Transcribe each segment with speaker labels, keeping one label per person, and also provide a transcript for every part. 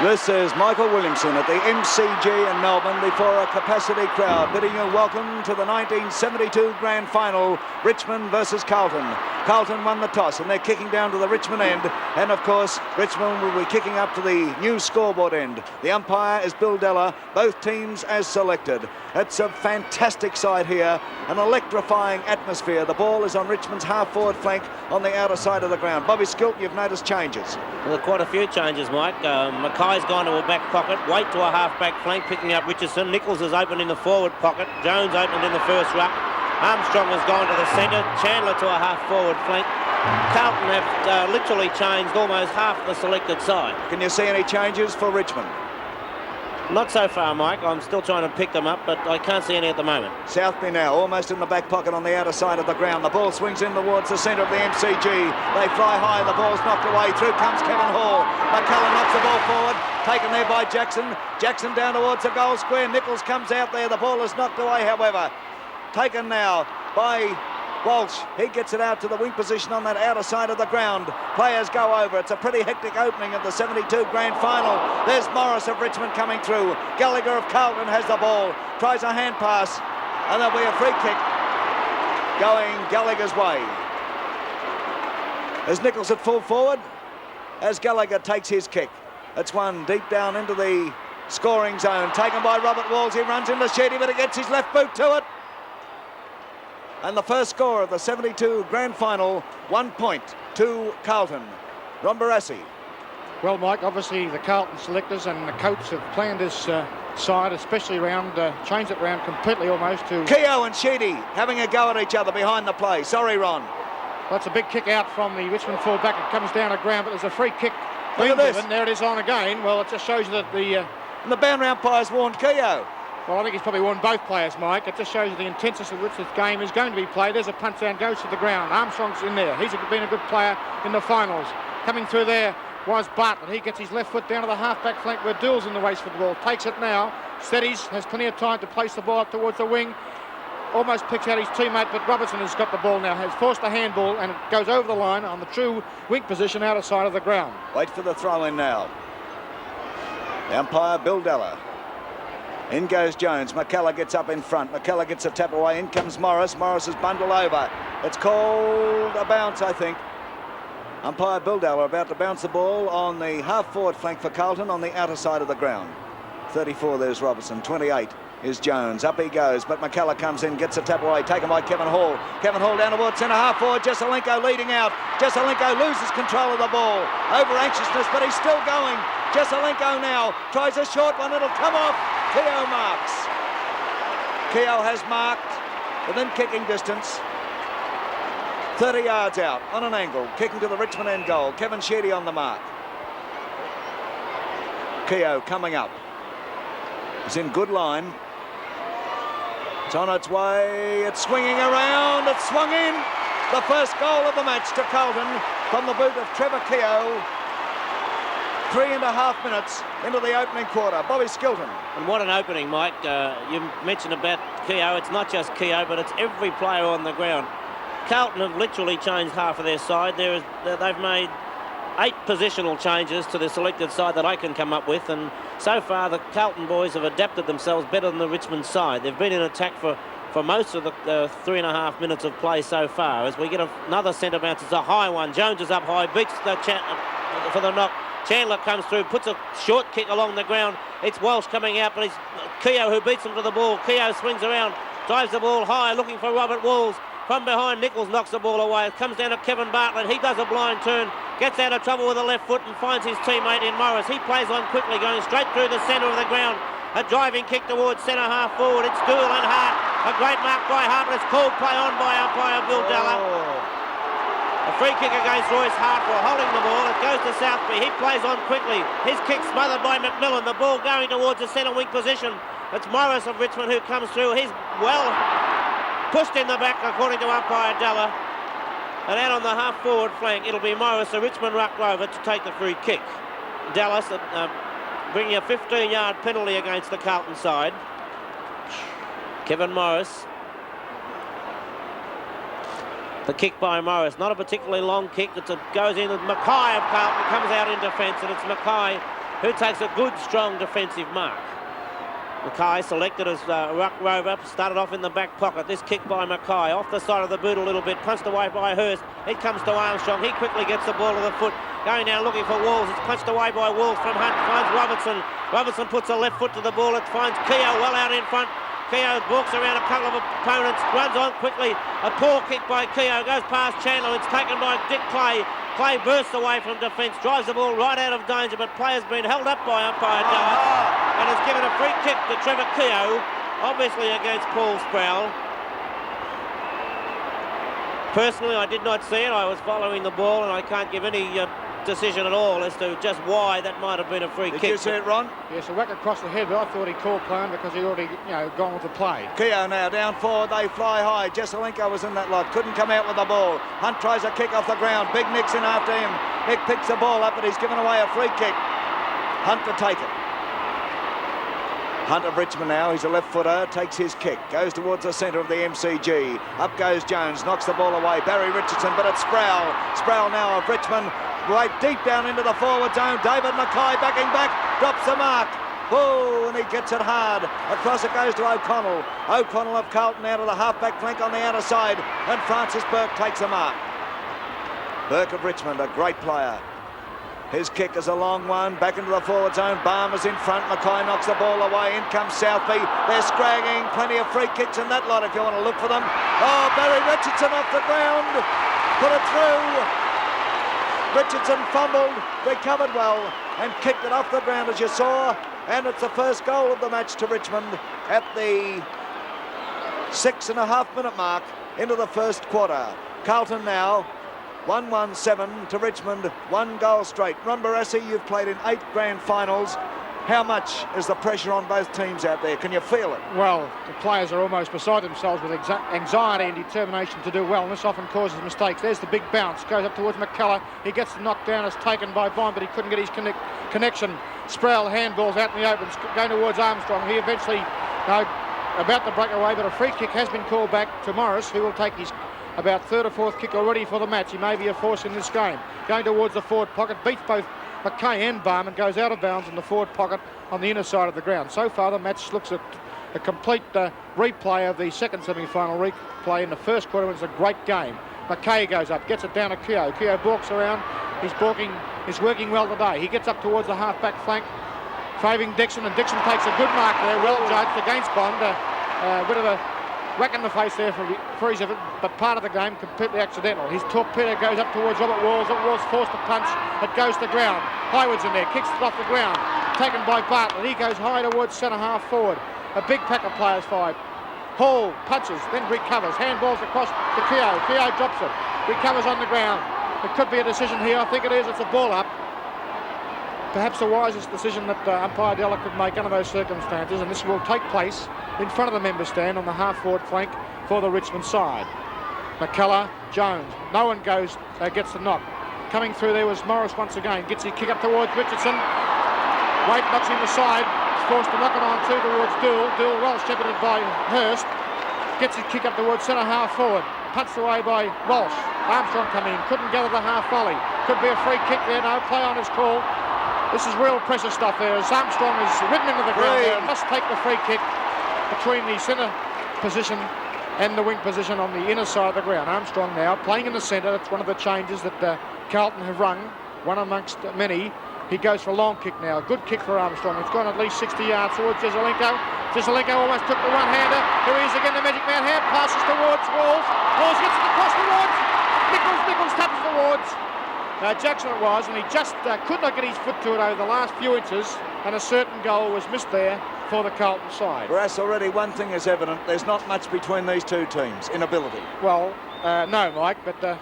Speaker 1: This is Michael Williamson at the MCG in Melbourne before a capacity crowd, bidding you welcome to the 1972 Grand Final, Richmond versus Carlton. Carlton won the toss and they're kicking down to the Richmond end, and of course Richmond will be kicking up to the new scoreboard end. The umpire is Bill Della, both teams as selected. It's a fantastic sight here, an electrifying atmosphere. The ball is on Richmond's half-forward flank on the outer side of the ground. Bobby Skilt, you've noticed changes.
Speaker 2: Well, quite a few changes, Mike. Mackay's gone to a back pocket, Waite to a half-back flank, picking up Richardson. Nichols is opened in the forward pocket. Jones opened in the first ruck. Armstrong has gone to the centre. Chandler to a half-forward flank. Carlton have literally changed almost half the selected side.
Speaker 1: Can you see any changes for Richmond?
Speaker 2: Not so far, Mike. I'm still trying to pick them up, but I can't see any at the moment.
Speaker 1: Southby now, almost in the back pocket on the outer side of the ground. The ball swings in towards the centre of the MCG. They fly high, the ball's knocked away. Through comes Kevin Hall. McCullough knocks the ball forward. Taken there by Jackson. Jackson down towards the goal square. Nichols comes out there. The ball is knocked away, however. Taken now by Walsh. He gets it out to the wing position on that outer side of the ground. Players go over. It's a pretty hectic opening of the 72 Grand Final. There's Morris of Richmond coming through. Gallagher of Carlton has the ball. Tries a hand pass. And there'll be a free kick going Gallagher's way. As Nichols at full forward, as Gallagher takes his kick. It's one deep down into the scoring zone. Taken by Robert Walls. He runs into Sheedy, but he gets his left boot to it. And the first score of the 72 Grand Final, 1 point to Carlton. Ron Barassi.
Speaker 3: Well, Mike, obviously the Carlton selectors and the coach have planned this side, especially around, changed it around completely almost to...
Speaker 1: Keogh and Sheedy having a go at each other behind the play. Sorry, Ron.
Speaker 3: That's a big kick out from the Richmond full-back. It comes down to ground, but there's a free kick.
Speaker 1: Look at this.
Speaker 3: There it is on again. Well, it just shows you that the...
Speaker 1: And the boundary umpire's warned Keogh.
Speaker 3: Well, I think he's probably warned both players, Mike. It just shows you the intensity with which this game is going to be played. There's a punch down, goes to the ground. Armstrong's in there. He's been a good player in the finals. Coming through there was Bartlett. He gets his left foot down to the half-back flank where Doole's in the race for the ball. Takes it now. Steadies, has plenty of time to place the ball up towards the wing. Almost picks out his teammate, but Robertson has got the ball now. Has forced a handball, and it goes over the line on the true weak position outer side of the ground.
Speaker 1: Wait for the throw-in now. The umpire, Bill Della. In goes Jones. McCullough gets up in front. McCullough gets a tap away. In comes Morris. Morris is bundled over. It's called a bounce, I think. Umpire Bill Della about to bounce the ball on the half-forward flank for Carlton on the outer side of the ground. 34, there's Robertson. 28 is Jones. Up he goes, but McCullough comes in, gets a tap away, taken by Kevin Hall. Kevin Hall down towards centre half-forward. Jesselenko leading out. Jesselenko loses control of the ball. Over anxiousness, but he's still going. Jesselenko now tries a short one. It'll come off. Keogh marks. Keogh has marked within kicking distance. 30 yards out on an angle, kicking to the Richmond end goal. Kevin Sheedy on the mark. Keogh coming up. It's in good line. It's on its way. It's swinging around. It's swung in. The first goal of the match to Carlton from the boot of Trevor Keogh. 3.5 minutes into the opening quarter. Bobby Skilton.
Speaker 2: And what an opening, Mike. You mentioned about Keogh. It's not just Keogh, but it's every player on the ground. Carlton have literally changed half of their side. They've made 8 positional changes to the selected side that I can come up with, and so far the Carlton boys have adapted themselves better than the Richmond side. They've been in attack for most of the 3.5 minutes of play so far. As we get another centre bounce, it's a high one. Jones is up high, beats the for the knock. Chandler comes through, puts a short kick along the ground. It's Walsh coming out, but it's Keogh who beats him to the ball. Keogh swings around, drives the ball high, looking for Robert Walls. From behind, Nichols knocks the ball away. It comes down to Kevin Bartlett. He does a blind turn, gets out of trouble with the left foot and finds his teammate in Morris. He plays on quickly, going straight through the centre of the ground. A driving kick towards centre half forward. It's Doole and Hart. A great mark by Hart, but it's called play on by umpire Bill Della. A free kick against Royce Hart for holding the ball. It goes to Southby. He plays on quickly. His kick smothered by McMillan. The ball going towards the centre wing position. It's Morris of Richmond who comes through. He's well pushed in the back according to umpire Della. And out on the half-forward flank, it'll be Morris, a Richmond ruck rover, to take the free kick. Dallas bringing a 15-yard penalty against the Carlton side. Kevin Morris. The kick by Morris, not a particularly long kick. It goes in with Mackay of Carlton, comes out in defence, and it's Mackay who takes a good, strong defensive mark. Mackay selected as ruck rover, started off in the back pocket. This kick by Mackay, off the side of the boot a little bit, punched away by Hurst. It comes to Armstrong, he quickly gets the ball to the foot, going down looking for Walls. It's punched away by Walls from Hunt, finds Robertson. Robertson puts a left foot to the ball, it finds Keogh well out in front. Keogh walks around a couple of opponents, runs on quickly. A poor kick by Keogh, goes past Chandler, it's taken by Dick Clay. Clay bursts away from defence, drives the ball right out of danger, but play has been held up by umpire Della and has given a free kick to Trevor Keogh, obviously against Paul Sproul. Personally, I did not see it. I was following the ball, and I can't give any decision at all as to just why that might have been a free kick.
Speaker 1: Did you see it, Ron?
Speaker 3: Yes, a whack across the head, but I thought he called playing because he'd already, gone with the play.
Speaker 1: Keogh now down forward, they fly high. Jesselenko was in that lot, couldn't come out with the ball. Hunt tries a kick off the ground. Big Nick's in after him. Nick picks the ball up, but he's given away a free kick. Hunt to take it. Hunt of Richmond now, he's a left footer, takes his kick, goes towards the centre of the MCG. Up goes Jones, knocks the ball away. Barry Richardson, but it's Sproul. Sproul now of Richmond, right deep down into the forward zone. David Mackay backing back, drops the mark. Oh, and he gets it hard. Across it goes to O'Connell. O'Connell of Carlton out of the half-back flank on the outer side, and Francis Burke takes a mark. Burke of Richmond, a great player. His kick is a long one, back into the forward zone. Barmer's in front, Mackay knocks the ball away. In comes Southby, they're scragging. Plenty of free kicks in that lot if you want to look for them. Oh, Barry Richardson off the ground, put it through. Richardson fumbled, recovered well, and kicked it off the ground as you saw. And it's the first goal of the match to Richmond at the 6.5-minute mark into the first quarter. Carlton now 1-1-7 to Richmond, 1 goal straight. Ron Barassi, you've played in 8 grand finals. How much is the pressure on both teams out there? Can you feel it?
Speaker 3: Well, the players are almost beside themselves with anxiety and determination to do well, and this often causes mistakes. There's the big bounce, goes up towards McKellar. He gets the knockdown, it's taken by Bond, but he couldn't get his connection. Sproul handballs out in the open, going towards Armstrong. He eventually, about to break away, but a free kick has been called back to Morris, who will take his about 3rd or 4th kick already for the match. He may be a force in this game. Going towards the forward pocket, beats both Mackay and Barman, goes out of bounds in the forward pocket on the inner side of the ground. So far the match looks at a complete replay of the second semi-final replay in the first quarter. It's a great game. Mackay goes up, gets it down to Keogh. Keogh balks around. He's working well today. He gets up towards the half-back flank, favouring Dixon, and Dixon takes a good mark there, well judged against Bond. A bit of a whack in the face there for his effort, but part of the game completely accidental. His torpedo goes up towards Robert Walls. Robert Walls forced to punch. It goes to ground. Highwood's in there, kicks it off the ground. Taken by Bartlett. He goes high towards centre half forward. A big pack of players five. Hall punches, then recovers. Handballs across to Keogh. Keogh drops it. Recovers on the ground. It could be a decision here. I think it is. It's a ball up. Perhaps the wisest decision that umpire Della could make under those circumstances, and this will take place in front of the member stand on the half-forward flank for the Richmond side. McKellar, Jones, no one gets the knock. Coming through there was Morris once again, gets his kick up towards Richardson. Waite knocks him aside, he's forced to knock it on towards Dool. Dool well shepherded by Hurst, gets his kick up towards centre half forward, punched away by Walsh. Armstrong come in, couldn't gather the half volley. Could be a free kick there, no play on his call. This is real pressure stuff there as Armstrong is ridden into the ground there and must take the free kick between the centre position and the wing position on the inner side of the ground. Armstrong now playing in the centre. That's one of the changes that Carlton have rung, one amongst many. He goes for a long kick now. Good kick for Armstrong. It's gone at least 60 yards towards Jesselenko. Jesselenko almost took the one-hander. Here he is again, the Magic Man hand passes towards Walls. Walls gets it across the wards. Nichols taps the wards. Jackson it was, and he just could not get his foot to it over the last few inches, and a certain goal was missed there for the Carlton side.
Speaker 1: Brass, already one thing is evident, there's not much between these two teams in ability.
Speaker 3: Well, no, Mike, but the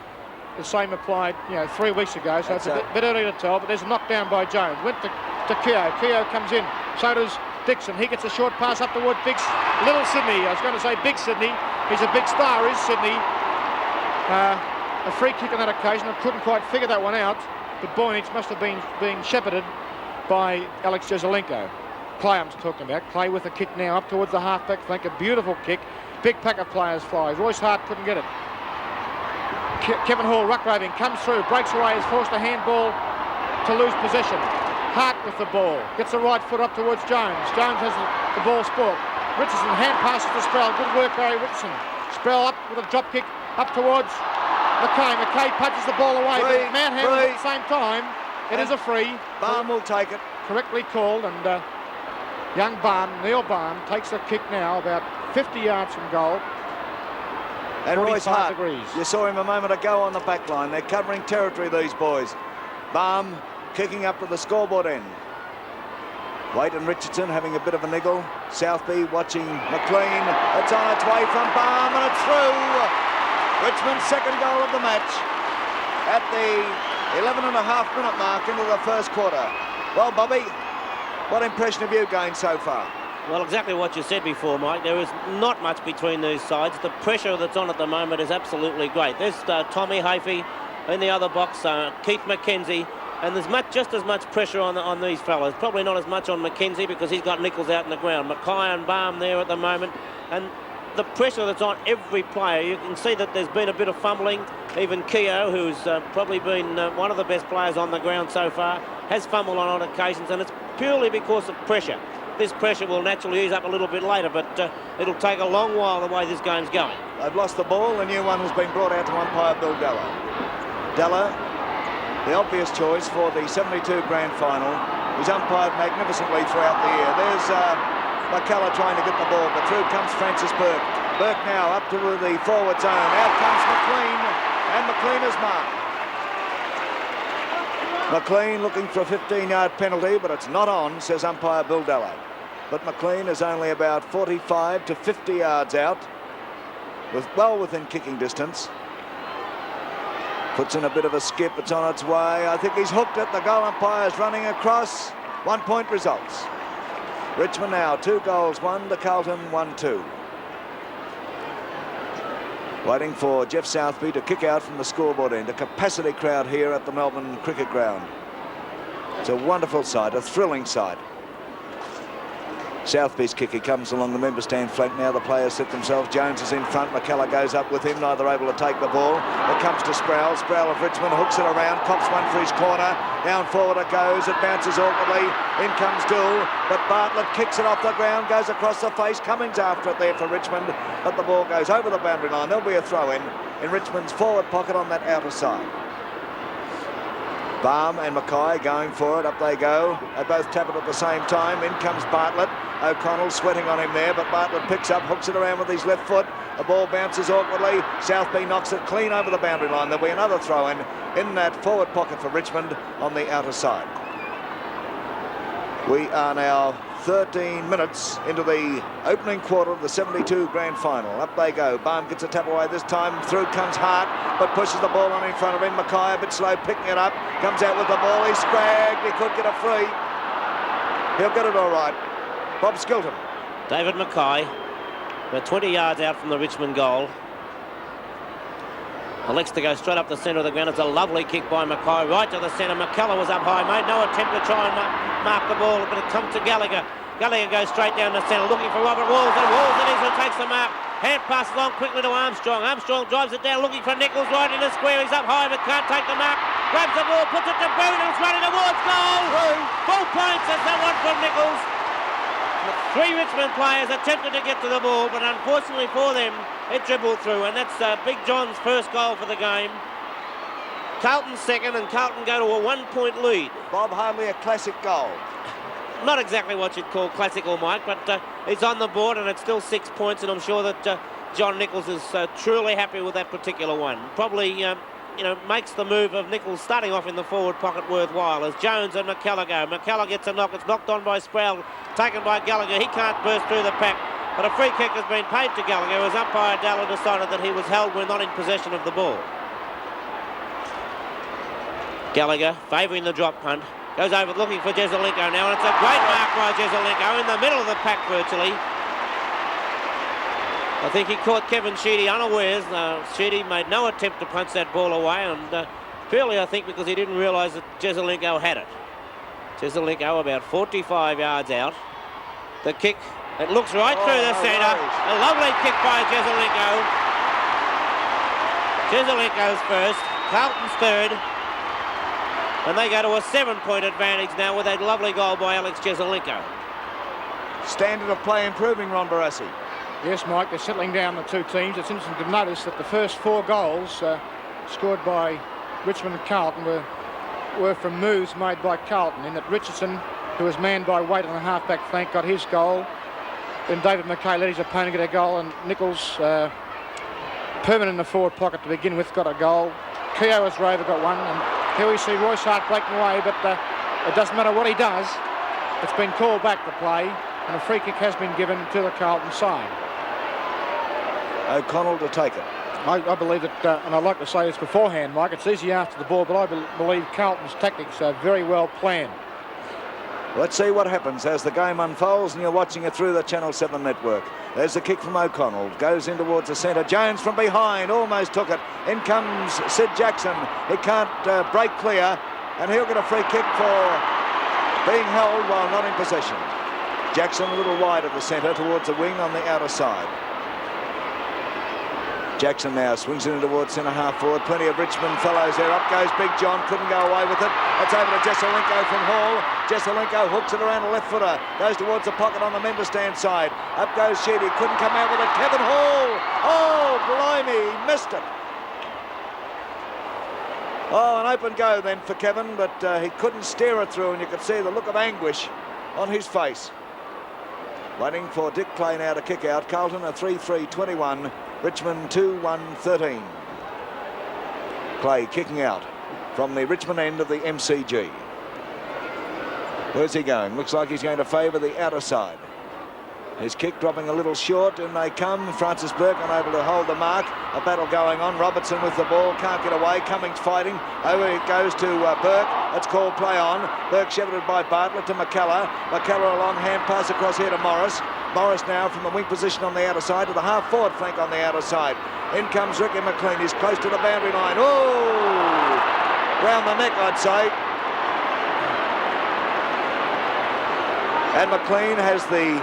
Speaker 3: same applied 3 weeks ago, so it's a bit early to tell, but there's a knockdown by Jones. Went to Keogh. Keogh comes in, so does Dixon. He gets a short pass up toward Little Sydney. I was going to say Big Sydney. He's a big star, is Sydney. A free kick on that occasion. I couldn't quite figure that one out, but Boynich must have been being shepherded by Alex Jesselenko. Clay I'm talking about. Clay with a kick now up towards the half-back flank. A beautiful kick. Big pack of players fly. Royce Hart couldn't get it. Kevin Hall ruck roving, comes through, breaks away, is forced a handball to lose possession. Hart with the ball. Gets the right foot up towards Jones. Jones has the ball spoiled. Richardson hand passes to Sproul. Good work, Barry Richardson. Sproul up with a drop kick up towards McKay. McKay punches the ball away, but manhandles at the same time. It is a free.
Speaker 1: Barham will take it.
Speaker 3: Correctly called, and young Barham, Neil Barham, takes a kick now about 50 yards from goal.
Speaker 1: And Royce Hart,
Speaker 3: degrees.
Speaker 1: You saw him a moment ago on the back line. They're covering territory, these boys. Barham kicking up to the scoreboard end. Wade and Richardson having a bit of a niggle. Southby watching McLean. It's on its way from Barham, and it's through. Richmond's second goal of the match at the 11.5-minute mark into the first quarter. Well, Bobby, what impression have you gained so far?
Speaker 2: Well, exactly what you said before, Mike. There is not much between these sides. The pressure that's on at the moment is absolutely great. There's Tommy Hafey in the other box, Keith McKenzie, and there's just as much pressure on these fellas. Probably not as much on McKenzie because he's got Nichols out in the ground. Mackay and Barham there at the moment, and the pressure that's on every player. You can see that there's been a bit of fumbling. Even Keogh, who's probably been one of the best players on the ground so far, has fumbled on occasions, and it's purely because of pressure. This pressure will naturally ease up a little bit later, but it'll take a long while the way this game's going.
Speaker 1: They've lost the ball. A new one has been brought out to umpire Bill Della. Della, the obvious choice for the 72 Grand Final. He's umpired magnificently throughout the year. There's McCullough trying to get the ball, but through comes Francis Burke. Burke now up to the forward zone. Out comes McLean, and McLean is marked. McLean looking for a 15-yard penalty, but it's not on, says umpire Bill Della. But McLean is only about 45 to 50 yards out, well within kicking distance. Puts in a bit of a skip. It's on its way. I think he's hooked it. The goal umpire's running across. 1 point results. Richmond now 2 goals, 1 to Carlton, 1-2. Waiting for Jeff Southby to kick out from the scoreboard end. A capacity crowd here at the Melbourne Cricket Ground. It's a wonderful sight, a thrilling sight. Southby's kick, he comes along the member stand flank now. The players set themselves. Jones is in front. McCullough goes up with him, neither able to take the ball. It comes to Sproul. Sproul of Richmond hooks it around, cops one for his corner. Down forward it goes. It bounces awkwardly. In comes Dool, but Bartlett kicks it off the ground, goes across the face. Cummings after it there for Richmond, but the ball goes over the boundary line. There'll be a throw in Richmond's forward pocket on that outer side. Barham and Mackay going for it. Up they go. They both tap it at the same time. In comes Bartlett. O'Connell sweating on him there, but Bartlett picks up, hooks it around with his left foot. The ball bounces awkwardly. Southby knocks it clean over the boundary line. There'll be another throw in that forward pocket for Richmond on the outer side. We are now 13 minutes into the opening quarter of the 72 Grand Final. Up they go. Barham gets a tap away this time. Through comes Hart, but pushes the ball on in front of him. Mackay a bit slow picking it up. Comes out with the ball. He's scragged. He could get a free. He'll get it all right. Bob Skilton.
Speaker 2: David Mackay, about 20 yards out from the Richmond goal. Elects to go straight up the centre of the ground. It's a lovely kick by Mackay, right to the centre. McCullough was up high, made no attempt to try and mark the ball, but it comes to Gallagher. Gallagher goes straight down the centre, looking for Robert Walls, and Walls it is who takes the mark. Hand passes on quickly to Armstrong. Armstrong drives it down, looking for Nichols right in the square. He's up high, but can't take the mark. Grabs the ball, puts it to Boone, and it's running towards goal. Full points, that's that one from Nichols. 3 Richmond players attempted to get to the ball, but unfortunately for them, it dribbled through, and that's Big John's first goal for the game. Carlton's second, and Carlton go to a 1-point lead.
Speaker 1: Bob, hardly a classic goal.
Speaker 2: Not exactly what you'd call classical, Mike, but it's on the board, and it's still 6 points, and I'm sure that John Nichols is truly happy with that particular one. Probably makes the move of Nichols starting off in the forward pocket worthwhile as Jones and McCullough go. McCullough gets a knock. It's knocked on by Sproul, taken by Gallagher. He can't burst through the pack, but a free kick has been paid to Gallagher as umpire Dalla decided that he was held when not in possession of the ball. Gallagher favouring the drop punt. Goes over looking for Jesaulenko now, and it's a great mark by Jesaulenko in the middle of the pack virtually. I think he caught Kevin Sheedy unawares. Sheedy made no attempt to punch that ball away, and purely I think because he didn't realise that Jesaulenko had it. Jesaulenko about 45 yards out. The kick, it looks right through the centre. A lovely kick by Jesaulenko. Jesaulenko's first, Carlton's third. And they go to a 7-point advantage now with that lovely goal by Alex Jesaulenko.
Speaker 1: Standard of play improving, Ron Barassi.
Speaker 3: Yes, Mike, they're settling down the two teams. It's interesting to notice that the first 4 goals scored by Richmond and Carlton were from moves made by Carlton, in that Richardson, who was manned by Waite on the half-back flank, got his goal. Then David McKay let his opponent get a goal, and Nichols, permanent in the forward pocket to begin with, got a goal. Keogh as Rover got one, and here we see Royce Hart breaking away, but it doesn't matter what he does. It's been called back to play, and a free kick has been given to the Carlton side.
Speaker 1: O'Connell to take it.
Speaker 3: I believe that, and I'd like to say this beforehand, Mike, it's easy after the ball, but I believe Carlton's tactics are very well planned.
Speaker 1: Let's see what happens as the game unfolds, and you're watching it through the Channel 7 network. There's the kick from O'Connell. Goes in towards the centre. Jones from behind almost took it. In comes Sid Jackson. He can't break clear, and he'll get a free kick for being held while not in possession. Jackson a little wide at the centre towards the wing on the outer side. Jackson now swings it in towards centre-half forward. Plenty of Richmond fellows there. Up goes Big John. Couldn't go away with it. It's over to Jesaulenko from Hall. Jesaulenko hooks it around a left footer. Goes towards the pocket on the member stand side. Up goes Sheedy. Couldn't come out with it. Kevin Hall. Oh, blimey. He missed it. Oh, an open go then for Kevin, but he couldn't steer it through, and you could see the look of anguish on his face. Waiting for Dick Clay now to kick out. Carlton a 3-3-21. Richmond 2-1-13. Clay kicking out from the Richmond end of the MCG. Where's he going? Looks like he's going to favour the outer side. His kick dropping a little short, and they come. Francis Burke unable to hold the mark. A battle going on. Robertson with the ball, can't get away. Cummings fighting. Over it goes to Burke. It's called play on. Burke shepherded by Bartlett to McKellar. McKellar a long hand pass across here to Morris. Morris now from the wing position on the outer side to the half-forward flank on the outer side. In comes Ricky McLean. He's close to the boundary line. Oh! Round the neck, I'd say. And McLean has the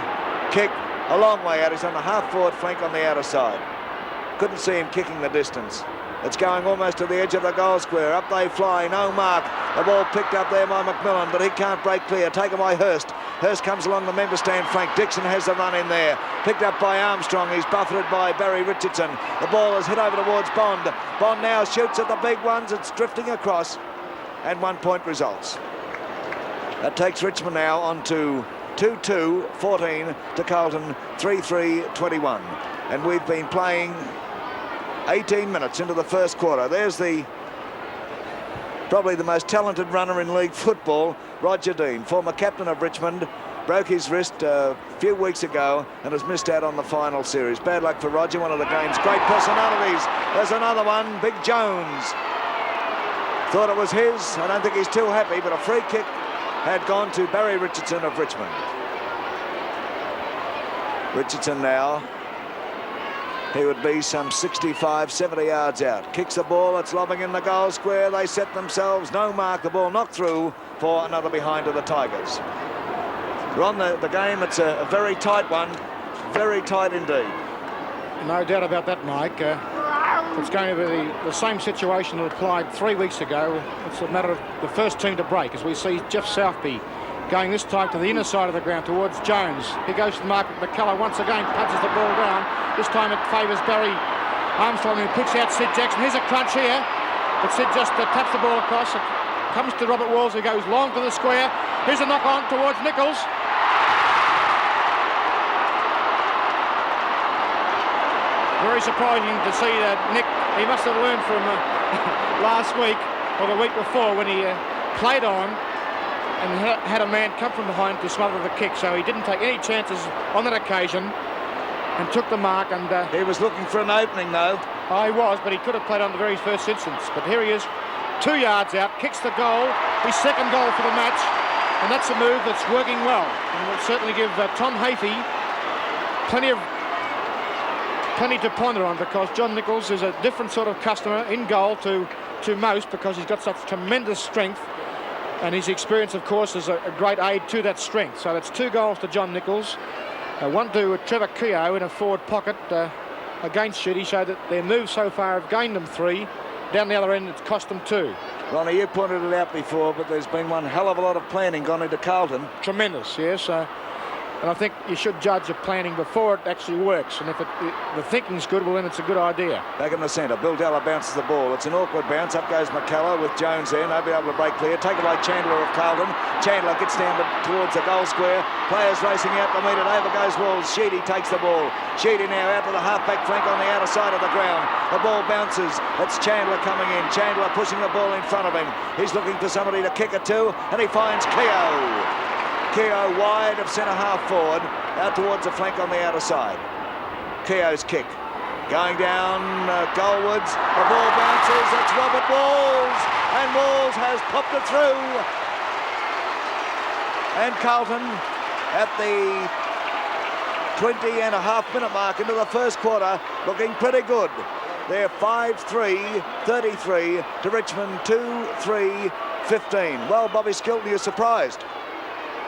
Speaker 1: kick a long way out. He's on the half-forward flank on the outer side. Couldn't see him kicking the distance. It's going almost to the edge of the goal square. Up they fly, no mark. The ball picked up there by McMillan, but he can't break clear. Taken by Hurst. Hurst comes along the member stand flank. Dixon has the run in there. Picked up by Armstrong. He's buffeted by Barry Richardson. The ball is hit over towards Bond. Bond now shoots at the big ones. It's drifting across. And 1 point results. That takes Richmond now on to 2-2-14 to Carlton 3-3-21. And we've been playing 18 minutes into the first quarter. There's probably the most talented runner in league football, Roger Dean, former captain of Richmond, broke his wrist a few weeks ago and has missed out on the final series. Bad luck for Roger, one of the game's great personalities. There's another one, Big Jones. Thought it was his. I don't think he's too happy, but a free kick had gone to Barry Richardson of Richmond. Richardson now, he would be some 65, 70 yards out. Kicks the ball, it's lobbing in the goal square. They set themselves, no mark, the ball knocked through for another behind to the Tigers. We're on the game, it's a very tight one, very tight indeed.
Speaker 3: No doubt about that, Mike. It's going to be the same situation that applied 3 weeks ago. It's a matter of the first team to break, as we see Jeff Southby going this time to the inner side of the ground towards Jones. He goes to the mark. McKellar once again punches the ball down. This time it favours Barry Armstrong, who puts out Sid Jackson. Here's a crunch here, but Sid just taps the ball across. It comes to Robert Walls, who goes long to the square. Here's a knock on towards Nichols. Very surprising to see that Nick. He must have learned from last week or the week before when he played on and had a man come from behind to smother the kick. So he didn't take any chances on that occasion and took the mark. And
Speaker 1: he was looking for an opening, though.
Speaker 3: He was, but he could have played on the very first instance. But here he is, 2 yards out, kicks the goal, his second goal for the match, and that's a move that's working well. And will certainly give Tom Hafey plenty to ponder on, because John Nichols is a different sort of customer in goal to most, because he's got such tremendous strength, and his experience, of course, is a great aid to that strength. So that's 2 goals to John Nichols, 1 to Trevor Keogh in a forward pocket against Sheedy, showed that their moves so far have gained them 3. Down the other end, it's cost them 2.
Speaker 1: Ronnie, you pointed it out before, but there's been one hell of a lot of planning gone into Carlton.
Speaker 3: Tremendous, yes. And I think you should judge the planning before it actually works. And if the thinking's good, well, then it's a good idea.
Speaker 1: Back in the centre, Bill Della bounces the ball. It's an awkward bounce. Up goes McCullough with Jones there. Nobody able to break clear. Taken by Chandler of Carlton. Chandler gets down towards the goal square. Players racing out to meet it. Over goes Walls. Sheedy takes the ball. Sheedy now out to the half-back flank on the outer side of the ground. The ball bounces. It's Chandler coming in. Chandler pushing the ball in front of him. He's looking for somebody to kick it to, and he finds Keogh. Keogh wide of centre-half forward, out towards the flank on the outer side. Keogh's kick. Going down goalwards. The ball bounces. It's Robert Walls. And Walls has popped it through. And Carlton at the 20.5-minute mark into the first quarter, looking pretty good. They're 5-3, 33 to Richmond 2-3, 15. Well, Bobby Skilton, you're surprised.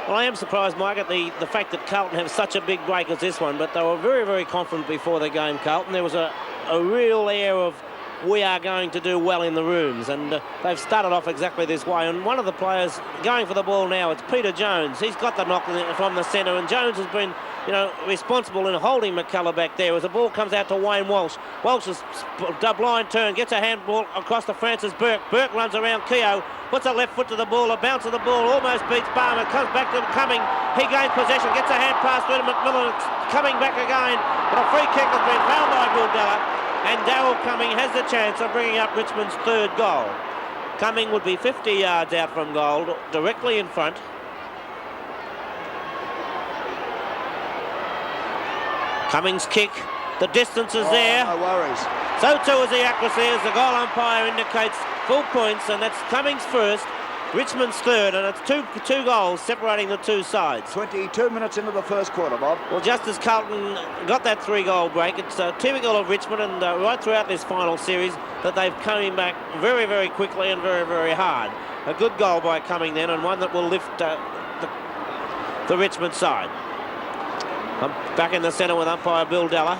Speaker 2: Well, I am surprised, Mike, at the fact that Carlton have such a big break as this one, but they were very, very confident before the game, Carlton. There was a real air of, we are going to do well in the rooms, and they've started off exactly this way. And one of the players going for the ball now, it's Peter Jones. He's got the knock from the centre, and Jones has been, responsible in holding McCullough back there as the ball comes out to Wayne Walsh. Walsh's blind turn, gets a handball across to Francis Burke. Burke runs around Keogh, puts a left foot to the ball, a bounce of the ball, almost beats Barmer, comes back to Cumming. He gains possession, gets a hand pass through to McMillan, coming back again, but a free kick has been found by Bill Della, and Darryl Cumming has the chance of bringing up Richmond's third goal. Cumming would be 50 yards out from goal, directly in front. Cummings' kick, the distance is there.
Speaker 1: No worries.
Speaker 2: So too is the accuracy, as the goal umpire indicates full points, and that's Cummings first, Richmond's third, and it's two goals separating the two sides.
Speaker 1: 22 minutes into the first quarter, Bob.
Speaker 2: Well, just as Carlton got that 3-goal break, it's typical of Richmond, and right throughout this final series, that they've come back very, very quickly and very, very hard. A good goal by Cumming then, and one that will lift the Richmond side. Back in the centre with umpire Bill Della.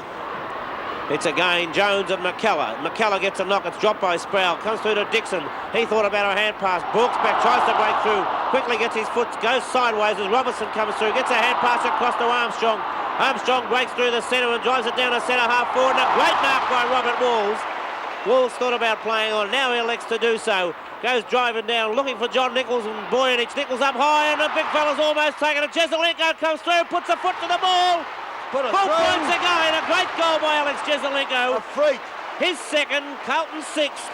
Speaker 2: It's again Jones and McCullough. McCullough gets a knock. It's dropped by Sproul. Comes through to Dixon. He thought about a hand pass. Brooks back, tries to break through. Quickly gets his foot, goes sideways as Robertson comes through. Gets a hand pass across to Armstrong. Armstrong breaks through the centre and drives it down to centre-half forward. And a great mark by Robert Walls. Walls thought about playing on. Now he elects to do so. Goes driving down, looking for John Nichols and Boyanich. Nichols up high, and the big fella's almost taken it. Jesaulenko comes through, puts a foot to the ball.
Speaker 1: Put it
Speaker 2: Full
Speaker 1: through.
Speaker 2: points again. A great goal by Alex Jesaulenko.
Speaker 1: A freak.
Speaker 2: His second, Carlton's sixth.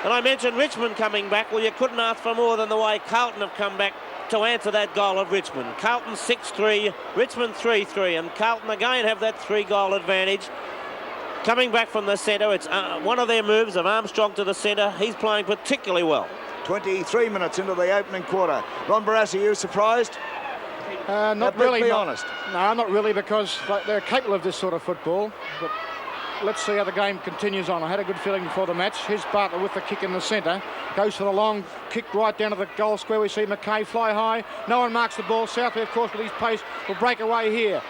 Speaker 2: And I mentioned Richmond coming back. Well, you couldn't ask for more than the way Carlton have come back to answer that goal of Richmond. Carlton 6-3, Richmond 3-3, and Carlton again have that 3-goal advantage. Coming back from the centre, it's one of their moves of Armstrong to the centre. He's playing particularly well.
Speaker 1: 23 minutes into the opening quarter. Ron Barassi, you surprised?
Speaker 3: Not really.
Speaker 1: Be honest.
Speaker 3: No, not really, because they're capable of this sort of football. But let's see how the game continues on. I had a good feeling before the match. Here's Bartlett with the kick in the centre. Goes for the long kick right down to the goal square. We see McKay fly high. No one marks the ball. Southey, of course, with his pace, will break away here.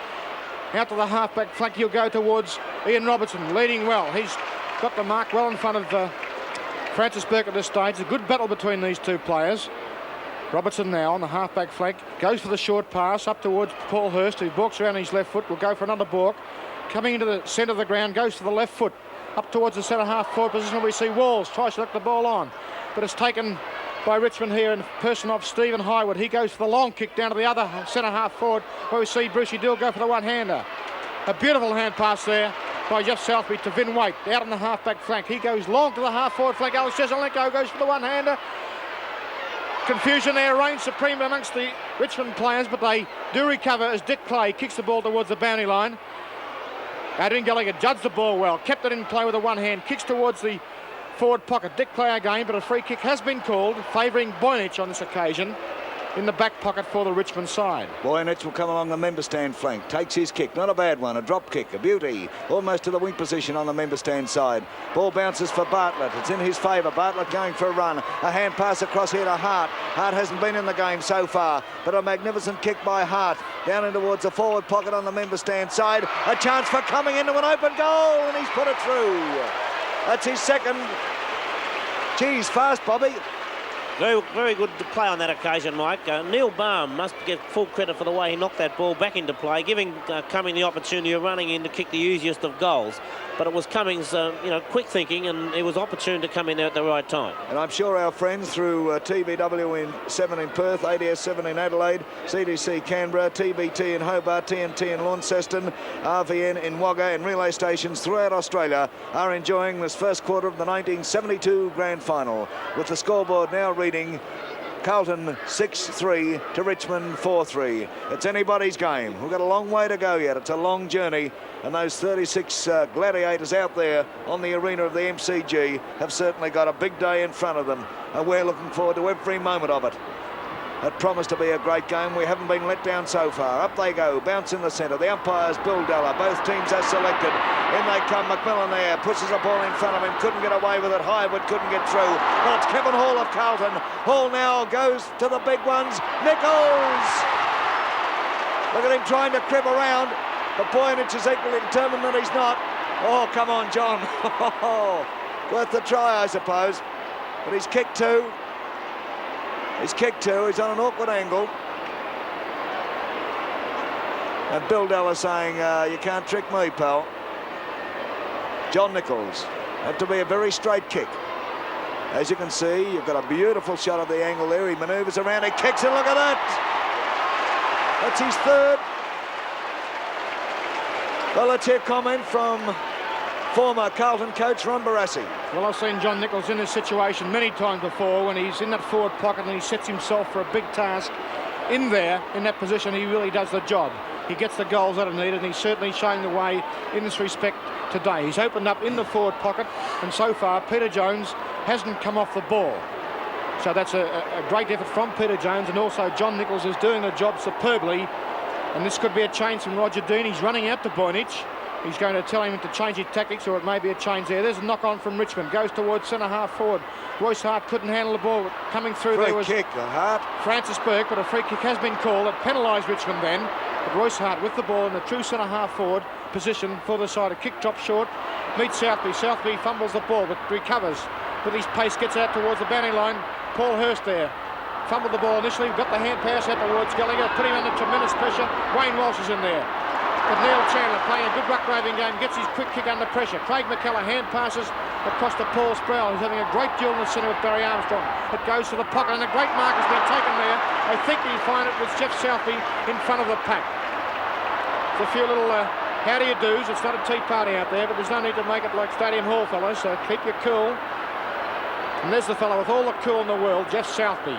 Speaker 3: Out to the half-back flank, he'll go towards Ian Robertson, leading well. He's got the mark well in front of Francis Burke at this stage. A good battle between these two players. Robertson now on the half-back flank, goes for the short pass up towards Paul Hurst, who balks around his left foot, will go for another balk. Coming into the centre of the ground, goes to the left foot, up towards the centre-half forward position. We see Walls tries to let the ball on, but it's taken by Richmond here in person of Stephen Highwood. He goes for the long kick down to the other centre-half forward, where we see Brucey Dill go for the one-hander. A beautiful hand pass there by Jeff Southby to Vin Waite, out on the half-back flank. He goes long to the half-forward flank. Alex Jesaulenko goes for the one-hander. Confusion there reigns supreme amongst the Richmond players, but they do recover as Dick Clay kicks the ball towards the boundary line. Adrian Gallagher judged the ball well, kept it in play with a one hand, kicks towards the forward pocket. Dick Clay again, but a free kick has been called, favouring Boyanich on this occasion, in the back pocket for the Richmond side.
Speaker 1: Boyanich will come along the member stand flank, takes his kick, not a bad one, a drop kick, a beauty, almost to the wing position on the member stand side. Ball bounces for Bartlett, it's in his favour. Bartlett going for a run, a hand pass across here to Hart. Hart hasn't been in the game so far, but a magnificent kick by Hart, down in towards the forward pocket on the member stand side. A chance for coming into an open goal, and he's put it through. That's his second. Geez, fast, Bobby.
Speaker 2: Very, very good play on that occasion, Mike. Neil Baum must get full credit for the way he knocked that ball back into play, giving Cumming the opportunity of running in to kick the easiest of goals. But it was Cummings, quick thinking, and it was opportune to come in there at the right time.
Speaker 1: And I'm sure our friends through TVW in 7 in Perth, ADS 7 in Adelaide, CDC Canberra, TBT in Hobart, TNT in Launceston, RVN in Wagga, and relay stations throughout Australia are enjoying this first quarter of the 1972 Grand Final, with the scoreboard now reading Carlton 6-3 to Richmond 4-3. It's anybody's game. We've got a long way to go yet. It's a long journey, and those 36 gladiators out there on the arena of the MCG have certainly got a big day in front of them, and we're looking forward to every moment of it. It promised to be a great game. We haven't been let down so far. Up they go, bounce in the centre. The umpire's Bill Della. Both teams are selected. In they come. McMillan there pushes the ball in front of him. Couldn't get away with it. Highwood couldn't get through. But it's Kevin Hall of Carlton. Hall now goes to the big ones. Nichols! Look at him trying to crib around. But Boyanich is equally determined that he's not. Oh, come on, John. Worth the try, I suppose. But he's kicked two. He's kicked two. He's on an awkward angle. And Bill Della saying, you can't trick me, pal. John Nichols. Have to be a very straight kick. As you can see, you've got a beautiful shot of the angle there. He manoeuvres around, he kicks, and look at that. That's his third. Well, let's hear comment from former Carlton coach Ron Barassi.
Speaker 3: Well, I've seen John Nichols in this situation many times before, when he's in that forward pocket and he sets himself for a big task. In there, in that position, he really does the job. He gets the goals that are needed, and he's certainly showing the way in this respect today. He's opened up in the forward pocket, and so far Peter Jones hasn't come off the ball. So that's a great effort from Peter Jones, and also John Nichols is doing the job superbly. And this could be a change from Roger Dean. He's running out to Boyanich. He's going to tell him to change his tactics, or it may be a change there. There's a knock-on from Richmond. Goes towards centre-half forward. Royce Hart couldn't handle the ball. Coming through there was
Speaker 1: kick, Hart.
Speaker 3: Francis Burke, but a free kick has been called. It penalised Richmond then. But Royce Hart with the ball in the true centre-half forward position for the side. A kick drop short. Meets Southby. Southby fumbles the ball, but recovers. With his pace, gets out towards the boundary line. Paul Hurst there. Fumbled the ball initially. Got the hand pass out towards Gallagher. Put him under tremendous pressure. Wayne Walsh is in there. But Neil Chandler playing a good ruck-roving game, gets his quick kick under pressure. Craig McKellar hand passes across to Paul Sproul, who's having a great duel in the centre with Barry Armstrong. It goes to the pocket, and a great mark has been taken there. I think he'll find it with Jeff Southby in front of the pack. There's a few little how do you do's. It's not a tea party out there, but there's no need to make it like Stadium Hall, fellas, so keep your cool. And there's the fellow with all the cool in the world, Jeff Southby.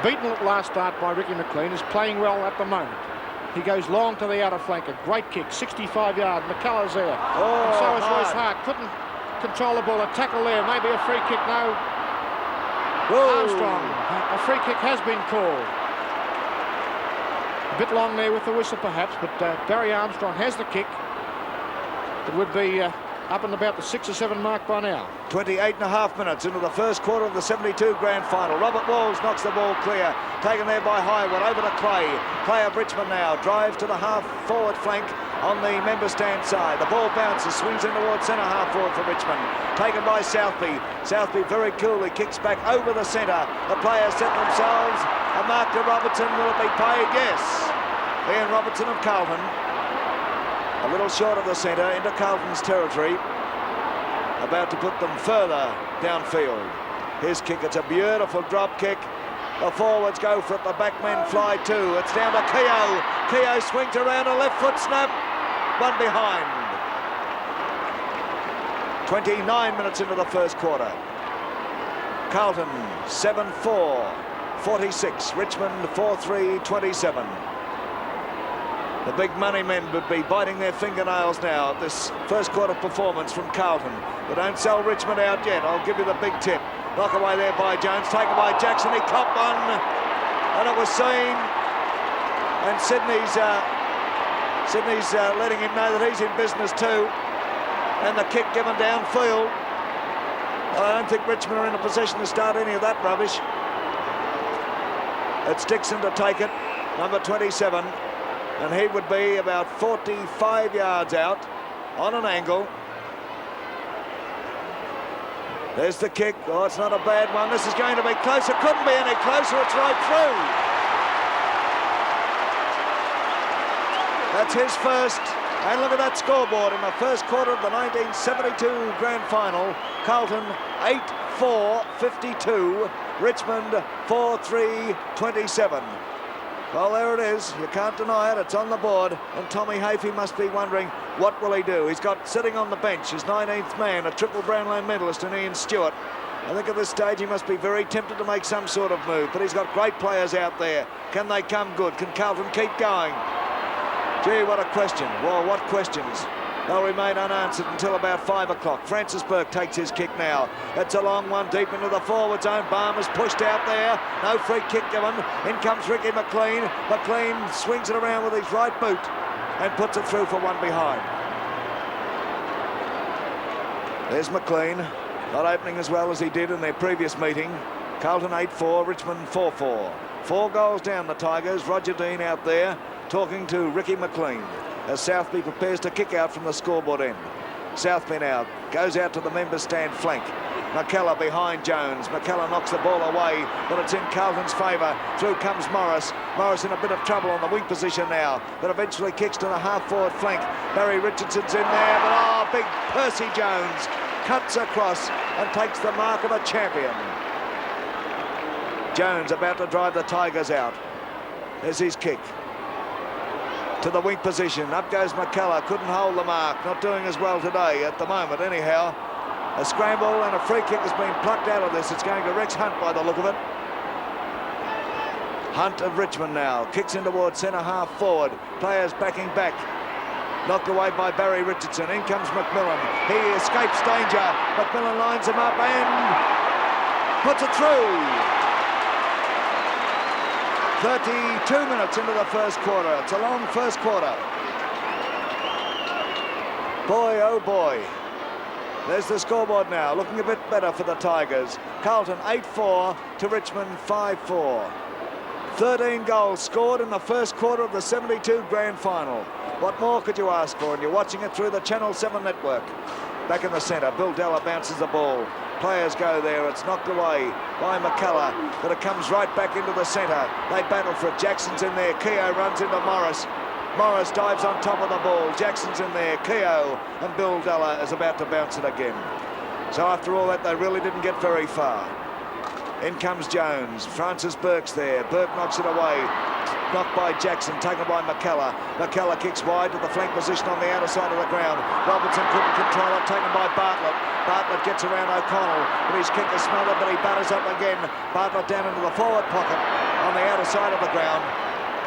Speaker 3: Beaten at last start by Ricky McLean, is playing well at the moment. He goes long to the outer flank, a great kick, 65-yard. McCullough's there.
Speaker 1: Oh,
Speaker 3: and so is Royce Hart. Couldn't control the ball. A tackle there, maybe a free kick. No.
Speaker 1: Whoa.
Speaker 3: Armstrong. A free kick has been called. A bit long there with the whistle, perhaps, but Barry Armstrong has the kick. It would be up and about the 6 or 7 mark by now. 28.5
Speaker 1: minutes into the first quarter of the 72 Grand Final. Robert Walls knocks the ball clear. Taken there by Highwood. Over to Clay. Clay of Richmond now. Drives to the half-forward flank on the member stand side. The ball bounces. Swings in towards centre-half forward for Richmond. Taken by Southby. Southby very coolly kicks back over the centre. The players set themselves. A mark to Robertson. Will it be paid? Yes. Ian Robertson of Carlton. A little short of the centre into Carlton's territory. About to put them further downfield. His kick, it's a beautiful drop kick. The forwards go for it, the back men fly too. It's down to Keogh. Keogh swings around, a left foot snap. One behind. 29 minutes into the first quarter. Carlton 7-4, 46. Richmond 4-3, 27. The big money men would be biting their fingernails now at this first quarter performance from Carlton. But don't sell Richmond out yet. I'll give you the big tip. Knock away there by Jones. Taken by Jackson. He copped one. And it was seen. And Sydney's letting him know that he's in business too. And the kick given downfield. Well, I don't think Richmond are in a position to start any of that rubbish. It's Dixon to take it. Number 27. And he would be about 45 yards out on an angle. There's the kick. Oh, it's not a bad one. This is going to be close. It couldn't be any closer. It's right through. That's his first. And look at that scoreboard in the first quarter of the 1972 Grand Final. Carlton 8-4-52. Richmond 4-3-27. Well, there it is. You can't deny it. It's on the board. And Tommy Hafey must be wondering, what will he do? He's got sitting on the bench his 19th man, a triple Brownlow medalist in Ian Stewart. I think at this stage he must be very tempted to make some sort of move, but he's got great players out there. Can they come good? Can Carlton keep going? Gee, what a question. Well, what questions? They'll remain unanswered until about 5 o'clock. Francis Burke takes his kick now. It's a long one deep into the forward zone. Barmer's pushed out there. No free kick given. In comes Ricky McLean. McLean swings it around with his right boot and puts it through for one behind. There's McLean. Not opening as well as he did in their previous meeting. Carlton 8-4, Richmond 4-4. 4 goals down the Tigers. Roger Dean out there talking to Ricky McLean as Southby prepares to kick out from the scoreboard end. Southby now goes out to the members stand flank. McKellar behind Jones. McKellar knocks the ball away, but it's in Carlton's favour. Through comes Morris. Morris in a bit of trouble on the wing position now, but eventually kicks to the half-forward flank. Barry Richardson's in there, but oh, big Percy Jones cuts across and takes the mark of a champion. Jones about to drive the Tigers out. There's his kick. To the wing position. Up goes McKellar. Couldn't hold the mark. Not doing as well today at the moment anyhow. A scramble and a free kick has been plucked out of this. It's going to Rex Hunt by the look of it. Hunt of Richmond now. Kicks in towards centre half forward. Players backing back. Knocked away by Barry Richardson. In comes McMillan. He escapes danger. McMillan lines him up and puts it through. 32 minutes into the first quarter. It's a long first quarter. Boy, oh boy. There's the scoreboard now, looking a bit better for the Tigers. Carlton 8-4 to Richmond 5-4. 13 goals scored in the first quarter of the 72 Grand Final. What more could you ask for? And you're watching it through the Channel 7 network. Back in the centre, Bill Della bounces the ball. Players go there. It's knocked away by McKellar, but it comes right back into the centre. They battle for it. Jackson's in there. Keogh runs into Morris. Morris dives on top of the ball. Jackson's in there. Keogh and Bill Della is about to bounce it again. So after all that, they really didn't get very far. In comes Jones. Francis Burke's there. Burke knocks it away. Knocked by Jackson, taken by McKellar. McKellar kicks wide to the flank position on the outer side of the ground. Robertson couldn't control it, taken by Bartlett. Bartlett gets around O'Connell, but his kick is smothered, but he batters up again. Bartlett down into the forward pocket on the outer side of the ground.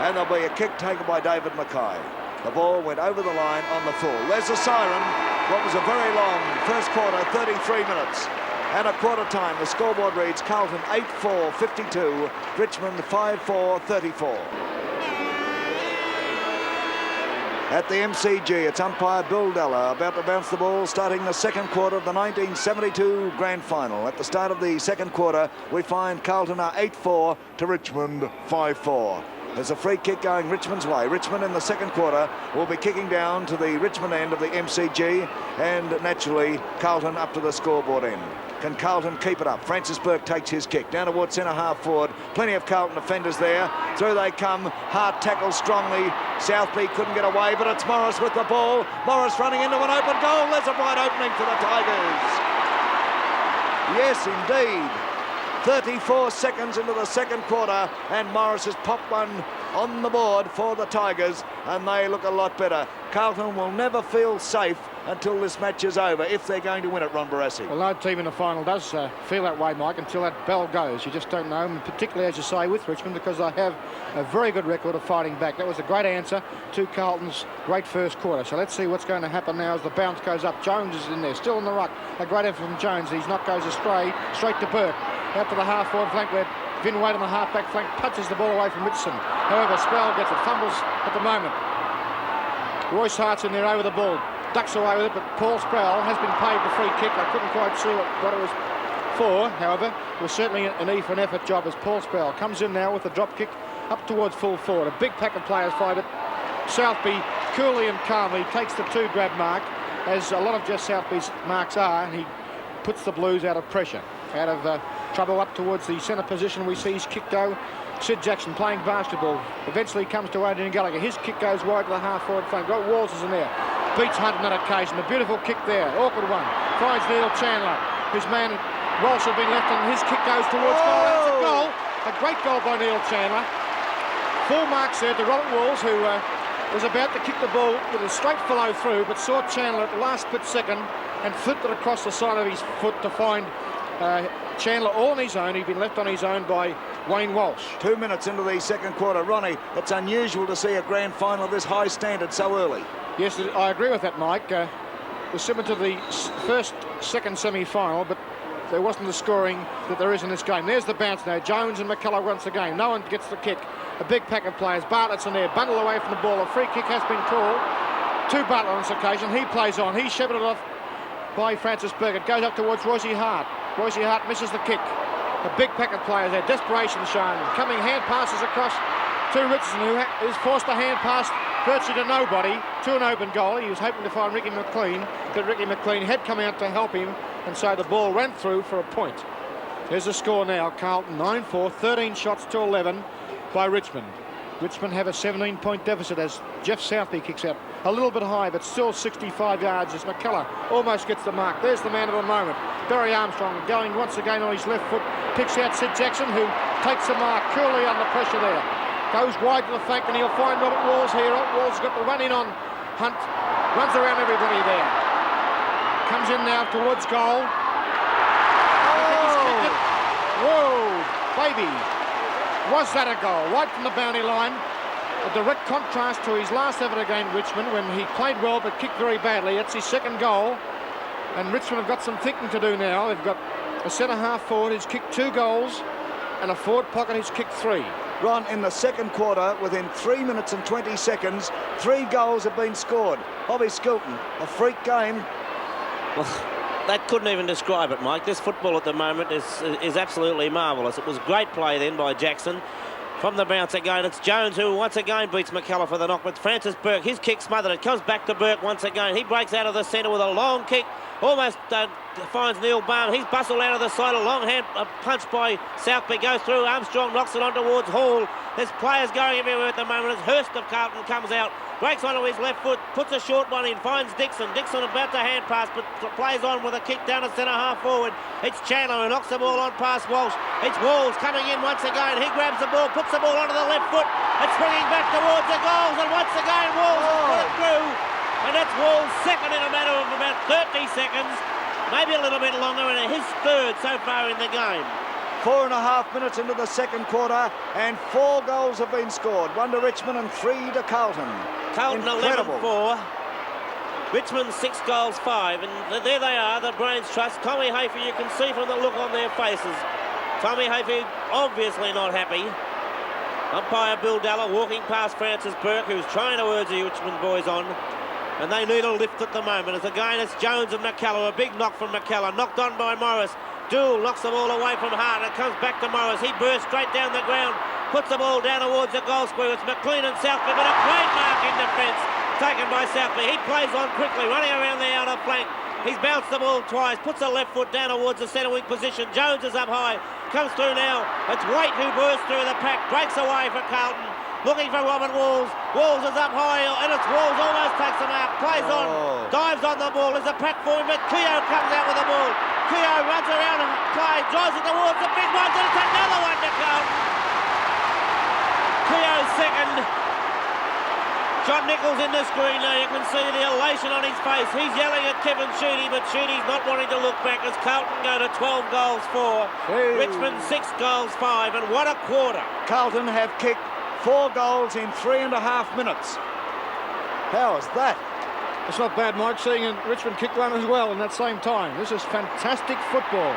Speaker 1: And there'll be a kick taken by David Mackay. The ball went over the line on the full. There's a siren. What was a very long first quarter, 33 minutes. And at quarter time, the scoreboard reads Carlton 8-4-52, Richmond 5-4-34. At the MCG, it's umpire Bill Della about to bounce the ball, starting the second quarter of the 1972 Grand Final. At the start of the second quarter, we find Carlton are 8-4 to Richmond 5-4. There's a free kick going Richmond's way. Richmond in the second quarter will be kicking down to the Richmond end of the MCG, and naturally Carlton up to the scoreboard end. Can Carlton keep it up? Francis Burke takes his kick down towards centre half forward. Plenty of Carlton defenders there. Through they come. Hart tackles strongly. Southby couldn't get away, but it's Morris with the ball. Morris running into an open goal. There's a wide opening for the Tigers. Yes, indeed. 34 seconds into the second quarter, and Morris has popped one on the board for the Tigers, and they look a lot better. Carlton will never feel safe until this match is over, if they're going to win it, Ron Barassi.
Speaker 3: Well, no team in the final does feel that way, Mike, until that bell goes. You just don't know, and particularly, as you say, with Richmond, because they have a very good record of fighting back. That was a great answer to Carlton's great first quarter. So let's see what's going to happen now as the bounce goes up. Jones is in there, still in the ruck. A great effort from Jones. He's not goes astray, straight to Burke. Out to the half-forward flank where Vin Wade on the half-back flank punches the ball away from Richardson. However, Sproul gets it, fumbles at the moment. Royce Hart's in there over the ball. Ducks away with it, but Paul Sproul has been paid the free kick. I couldn't quite see what it was for. However, it was certainly an E for an effort job as Paul Sproul comes in now with the drop kick up towards full forward. A big pack of players fight it. Southby coolly and calmly takes the 2 grab mark, as a lot of Jess Southby's marks are, and he puts the Blues out of pressure, out of trouble up towards the centre position. We see his kick go. Sid Jackson playing basketball. Eventually comes to Adrian Gallagher. His kick goes wide to the half-forward flank. Got Walls is in there. Beats Hunt on that occasion. A beautiful kick there. Awkward one. Finds Neil Chandler, whose man Walsh had been left, and his kick goes towards goal. And it's a goal. A great goal by Neil Chandler. Full marks there to Robert Walls, who was about to kick the ball with a straight follow through, but saw Chandler at the last split second and flipped it across the side of his foot to find Chandler all on his own. He'd been left on his own by Wayne Walsh.
Speaker 1: 2 minutes into the second quarter. Ronnie, it's unusual to see a grand final of this high standard so early.
Speaker 3: Yes, I agree with that, Mike. It was similar to the second semi-final, but there wasn't the scoring that there is in this game. There's the bounce now. Jones and McCullough once again. No one gets the kick. A big pack of players. Bartlett's in there, bundled away from the ball. A free kick has been called to Bartlett on this occasion. He plays on. He's shepherded off by Francis Burke. It goes up towards Royce Hart. Royce Hart misses the kick. A big pack of players there. Desperation shown. Coming hand passes across to Richardson, who is forced to hand pass virtually to nobody to an open goal. He was hoping to find Ricky McLean, but Ricky McLean had come out to help him, and so the ball ran through for a point. There's the score now. Carlton 9-4, 13 shots to 11 by Richmond. Richmond have a 17-point deficit as Jeff Southby kicks out a little bit high, but still 65 yards as McCullough almost gets the mark. There's the man of the moment, Barry Armstrong, going once again on his left foot, picks out Sid Jackson, who takes the mark coolly under pressure there. Goes wide to the flank, and he'll find Robert Walls here. Robert Walls has got the run in on Hunt, runs around everybody there. Comes in now towards goal. Whoa, baby. Was that a goal? Right from the boundary line. A direct contrast to his last effort against Richmond, when he played well but kicked very badly. It's his second goal. And Richmond have got some thinking to do now. They've got a centre-half forward who's kicked 2 goals and a forward pocket who's kicked 3.
Speaker 1: Ron, in the second quarter, within 3 minutes and 20 seconds, 3 goals have been scored. Bobby Skilton, a freak game.
Speaker 2: Well, that couldn't even describe it, Mike. This football at the moment is absolutely marvellous. It was great play then by Jackson. From the bounce again, it's Jones who once again beats McCullough for the knock with Francis Burke. His kick smothered. It comes back to Burke once again. He breaks out of the centre with a long kick. Almost finds Neil Barham. He's bustled out of the side. A long hand punch by Southby goes through. Armstrong knocks it on towards Hall. There's players going everywhere at the moment as Hurst of Carlton comes out, breaks onto his left foot, puts a short one in, finds Dixon. Dixon about to hand pass, but plays on with a kick down to centre-half forward. It's Chandler who knocks the ball on past Walsh. It's Walls coming in once again. He grabs the ball, puts the ball onto the left foot. It's swinging back towards the goals, and once again Walls has put it through. And that's Walls' second in a matter of about 30 seconds, maybe a little bit longer, and his third so far in the game.
Speaker 1: 4.5 minutes into the second quarter, and 4 goals have been scored. 1 to Richmond and 3 to Carlton.
Speaker 2: Carlton 11-4. Richmond 6 goals 5, and there they are, the Brains Trust. Tommy Hafey, you can see from the look on their faces. Tommy Hafey obviously not happy. Umpire Bill Dalla walking past Francis Burke, who's trying to urge the Richmond boys on. And they need a lift at the moment. As again, it's Jones and McCullough. A big knock from McCullough. Knocked on by Morris. Dool knocks the ball away from Hart. It comes back to Morris. He bursts straight down the ground. Puts the ball down towards the goal square. It's McLean and Southby, but a great mark in defence taken by Southby. He plays on quickly, running around the outer flank. He's bounced the ball twice. Puts the left foot down towards the centre wing position. Jones is up high. Comes through now. It's Waite who bursts through the pack. Breaks away for Carlton. Looking for Robert Walls. Walls is up high, and it's Walls almost takes the mark. Plays on, dives on the ball. There's a pack for him, but Keogh comes out with the ball. Keogh runs around and plays, drives it towards the big one, and it's another one to Carlton. Keogh's second. John Nichols in the screen now. You can see the elation on his face. He's yelling at Kevin Sheedy, but Sheedy's not wanting to look back as Carlton go to 12 goals 4. Hey. Richmond 6 goals 5, and what a quarter.
Speaker 1: Carlton have kicked 4 goals in 3.5 minutes. How is that?
Speaker 3: It's not bad, Mike, seeing Richmond kick one as well in that same time. This is fantastic football.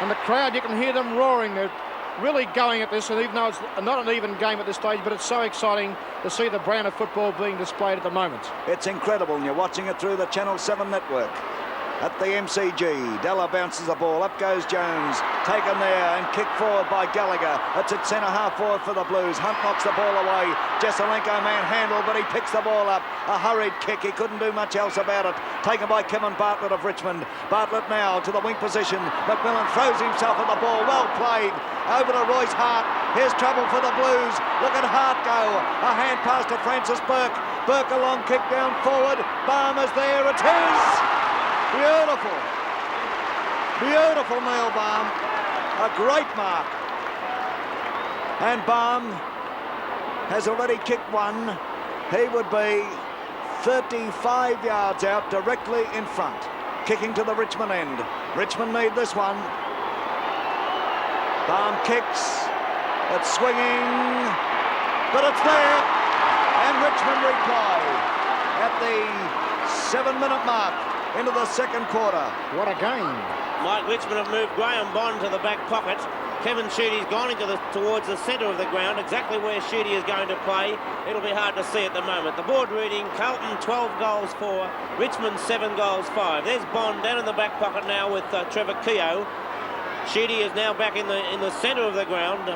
Speaker 3: And the crowd, you can hear them roaring. They're really going at this, and even though it's not an even game at this stage, but it's so exciting to see the brand of football being displayed at the moment.
Speaker 1: It's incredible, and you're watching it through the Channel 7 network. at the MCG. Della bounces the ball. Up goes Jones. Taken there and kicked forward by Gallagher. It's at centre half forward for the Blues. Hunt knocks the ball away. Jesselenko manhandled, but he picks the ball up. A hurried kick. He couldn't do much else about it. Taken by Kevin Bartlett of Richmond. Bartlett now to the wing position. McMillan throws himself at the ball. Well played. Over to Royce Hart. Here's trouble for the Blues. Look at Hart go. A hand pass to Francis Burke. Burke a long kick down forward. Balmer's there. It's his. Beautiful. Beautiful Neil Balme. A great mark. And Balme has already kicked one. He would be 35 yards out directly in front. Kicking to the Richmond end. Richmond need this one. Balme kicks. It's swinging. But it's there. And Richmond reply at the 7-minute mark into the second quarter.
Speaker 3: What a game.
Speaker 2: Mike, Richmond have moved Graham Bond to the back pocket. Kevin Sheedy's gone towards the centre of the ground, exactly where Sheedy is going to play. It'll be hard to see at the moment. The board reading, Carlton 12 goals 4, Richmond 7 goals 5. There's Bond down in the back pocket now with Trevor Keogh. Sheedy is now back in the centre of the ground.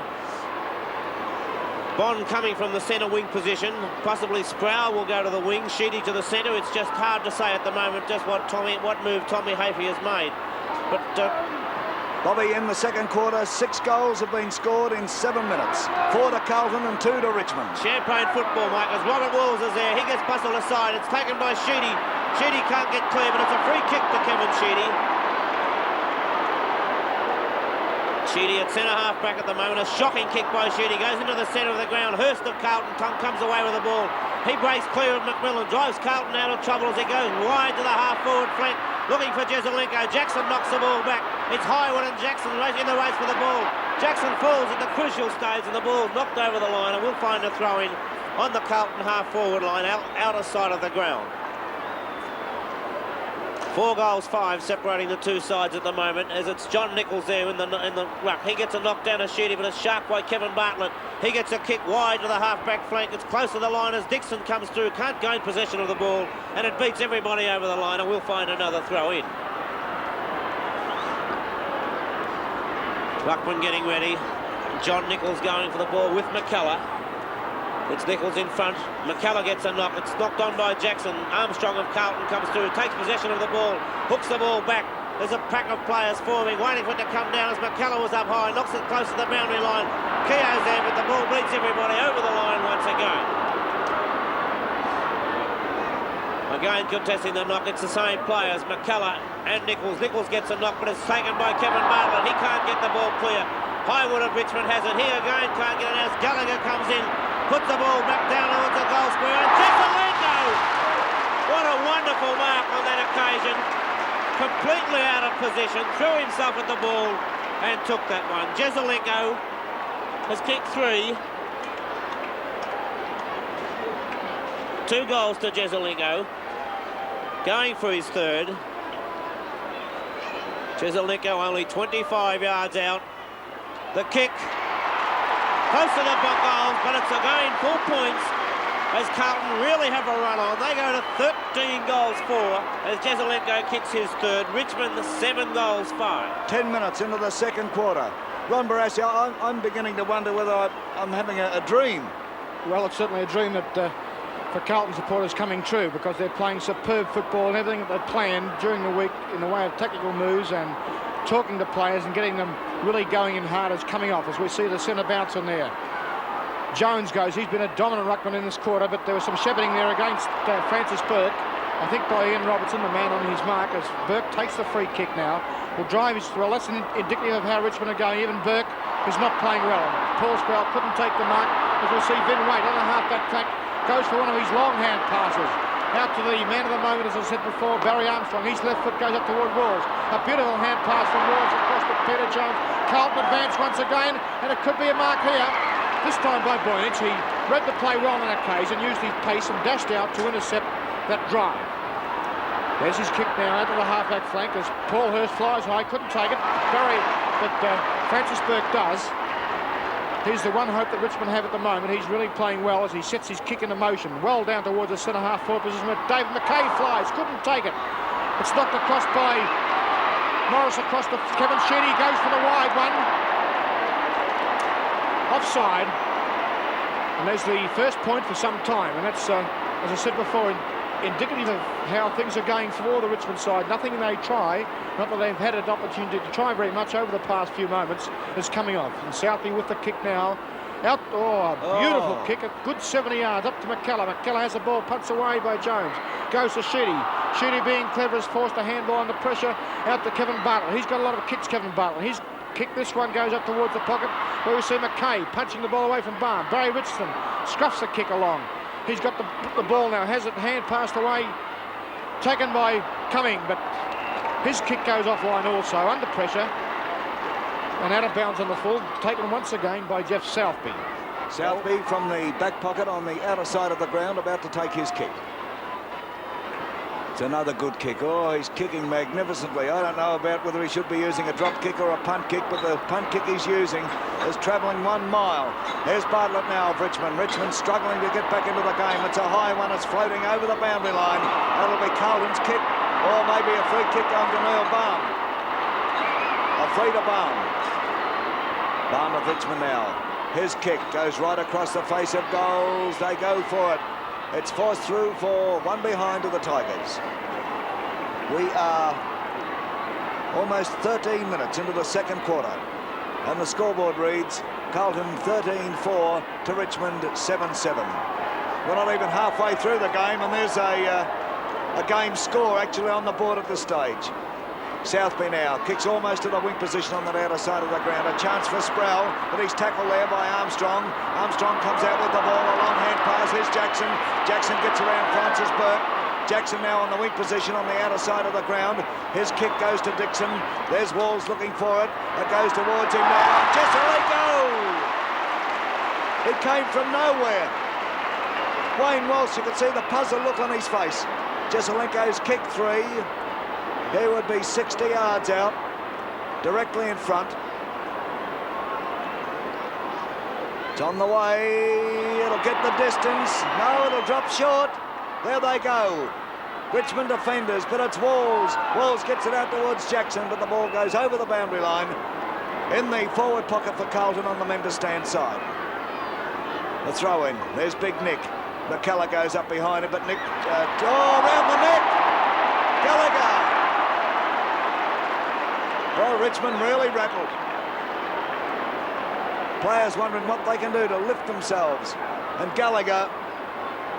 Speaker 2: Bond coming from the centre wing position. Possibly Sproul will go to the wing, Sheedy to the centre. It's just hard to say at the moment just what move Tommy Hafey has made. But
Speaker 1: Bobby, in the second quarter, 6 goals have been scored in 7 minutes. 4 to Carlton and 2 to Richmond.
Speaker 2: Champagne football, Mike, as Robert Wills is there. He gets bustled aside. It's taken by Sheedy. Sheedy can't get clear, but it's a free kick to Kevin Sheedy. Sheedy at centre half back at the moment. A shocking kick by Sheedy. Goes into the centre of the ground. Hurst of Carlton comes away with the ball. He breaks clear of McMillan. Drives Carlton out of trouble as he goes wide to the half-forward flank. Looking for Jesselenko. Jackson knocks the ball back. It's Highwood and Jackson in the race for the ball. Jackson falls at the crucial stage and the ball's knocked over the line, and we'll find a throw-in on the Carlton half-forward line, outer side of the ground. 4 goals 5 separating the two sides at the moment, as it's John Nichols there in the ruck. He gets a knock down to Sheedy, but it's sharp by Kevin Bartlett. He gets a kick wide to the half-back flank. It's close to the line as Dixon comes through, can't gain possession of the ball, and it beats everybody over the line, and we'll find another throw-in. Ruckman getting ready. John Nichols going for the ball with McCullough. It's Nichols in front. McCullough gets a knock. It's knocked on by Jackson. Armstrong of Carlton comes through, takes possession of the ball, hooks the ball back. There's a pack of players forming, waiting for it to come down as McCullough was up high, knocks it close to the boundary line. Keogh's there, but the ball beats everybody over the line once again. Again contesting the knock, it's the same players, McCullough and Nichols. Nichols gets a knock, but it's taken by Kevin Bartlett. He can't get the ball clear. Highwood of Richmond has it. He again can't get it as Gallagher comes in, puts the ball back down towards the goal square, and Jesselenko! What a wonderful mark on that occasion. Completely out of position, threw himself at the ball and took that one. Jesselenko has kicked 3. 2 goals to Jesselenko. Going for his 3rd. Jesselenko only 25 yards out. The kick close to the goals, but it's again 4 points as Carlton really have a run on. They go to 13 goals 4 as Jesselenko kicks his 3rd. Richmond 7 goals 5.
Speaker 1: 10 minutes into the second quarter. Ron Barassi, I'm beginning to wonder whether I'm having a dream.
Speaker 3: Well, it's certainly a dream that for Carlton supporters coming true, because they're playing superb football, and everything that they planned during the week in the way of tactical moves and talking to players and getting them really going in hard is coming off, as we see the centre bounce in there. Jones goes. He's been a dominant ruckman in this quarter, but there was some shepherding there against Francis Burke, I think by Ian Robertson, the man on his mark, as Burke takes the free kick now. Will drive his, well, that's indicative of how Richmond are going. Even Burke is not playing well. Paul Sproul couldn't take the mark, as we'll see Vin Waite on the half-back flank goes for one of his long hand passes. Out to the man of the moment, as I said before, Barry Armstrong. His left foot goes up toward Walls. A beautiful hand pass from Walls across to Peter Jones. Carlton advance once again, and it could be a mark here. This time by Boyance. He read the play well on that occasion, used his pace and dashed out to intercept that drive. There's his kick now out to the half-back flank as Paul Hurst flies high, couldn't take it. But Francis Burke does. He's the one hope that Richmond have at the moment. He's really playing well as he sets his kick into motion. Well down towards the centre half forward position where David McKay flies. Couldn't take it. It's knocked across by Morris across to Kevin Sheedy. Goes for the wide one. Offside. And there's the first point for some time. And that's, as I said before, indicative of how things are going for the Richmond side. Nothing they try, not that they've had an opportunity to try very much over the past few moments, is coming off. And Southey with the kick now. Out, a beautiful kick, a good 70 yards, up to McKellar. McKellar has the ball, punts away by Jones. Goes to Sheedy. Sheedy, being clever, is forced a handball under pressure. Out to Kevin Bartlett. He's got a lot of kicks, Kevin Bartlett. He's kick. This one goes up towards the pocket, where we see McKay punching the ball away from Barn. Barry Richardson scruffs the kick along. He's got the ball now, has it, hand passed away, taken by Cumming, but his kick goes offline also, under pressure, and out of bounds on the full, taken once again by Jeff Southby.
Speaker 1: Southby from the back pocket on the outer side of the ground, about to take his kick. It's another good kick. Oh, he's kicking magnificently. I don't know about whether he should be using a drop kick or a punt kick, but the punt kick he's using is travelling 1 mile. There's Bartlett now of Richmond. Richmond struggling to get back into the game. It's a high one. It's floating over the boundary line. That'll be Carlton's kick, or maybe a free kick on to Neil Baum. A free to Baum. Baum of Richmond now. His kick goes right across the face of goals. They go for it. It's forced through for one behind to the Tigers. We are almost 13 minutes into the second quarter, and the scoreboard reads Carlton 13-4 to Richmond 7-7. We're not even halfway through the game, and there's a game score actually on the board at this stage. Southby now kicks almost to the wing position on that outer side of the ground. A chance for Sproul, but he's tackled there by Armstrong. Armstrong comes out with the ball. A long hand pass. Here's Jackson. Jackson gets around Francis Burke. Jackson now on the wing position on the outer side of the ground. His kick goes to Dixon. There's Walls looking for it. It goes towards him now. Jesselenko! It came from nowhere. Wayne Walsh, you could see the puzzled look on his face. Jesselenko's kick 3. He would be 60 yards out, directly in front. It's on the way. It'll get the distance. No, it'll drop short. There they go. Richmond defenders, but it's Walls. Walls gets it out towards Jackson, but the ball goes over the boundary line in the forward pocket for Carlton on the men to stand side. The throw in. There's Big Nick. McKellar goes up behind him, but Nick, around the neck. Gallagher. Well, Richmond really rattled. Players wondering what they can do to lift themselves. And Gallagher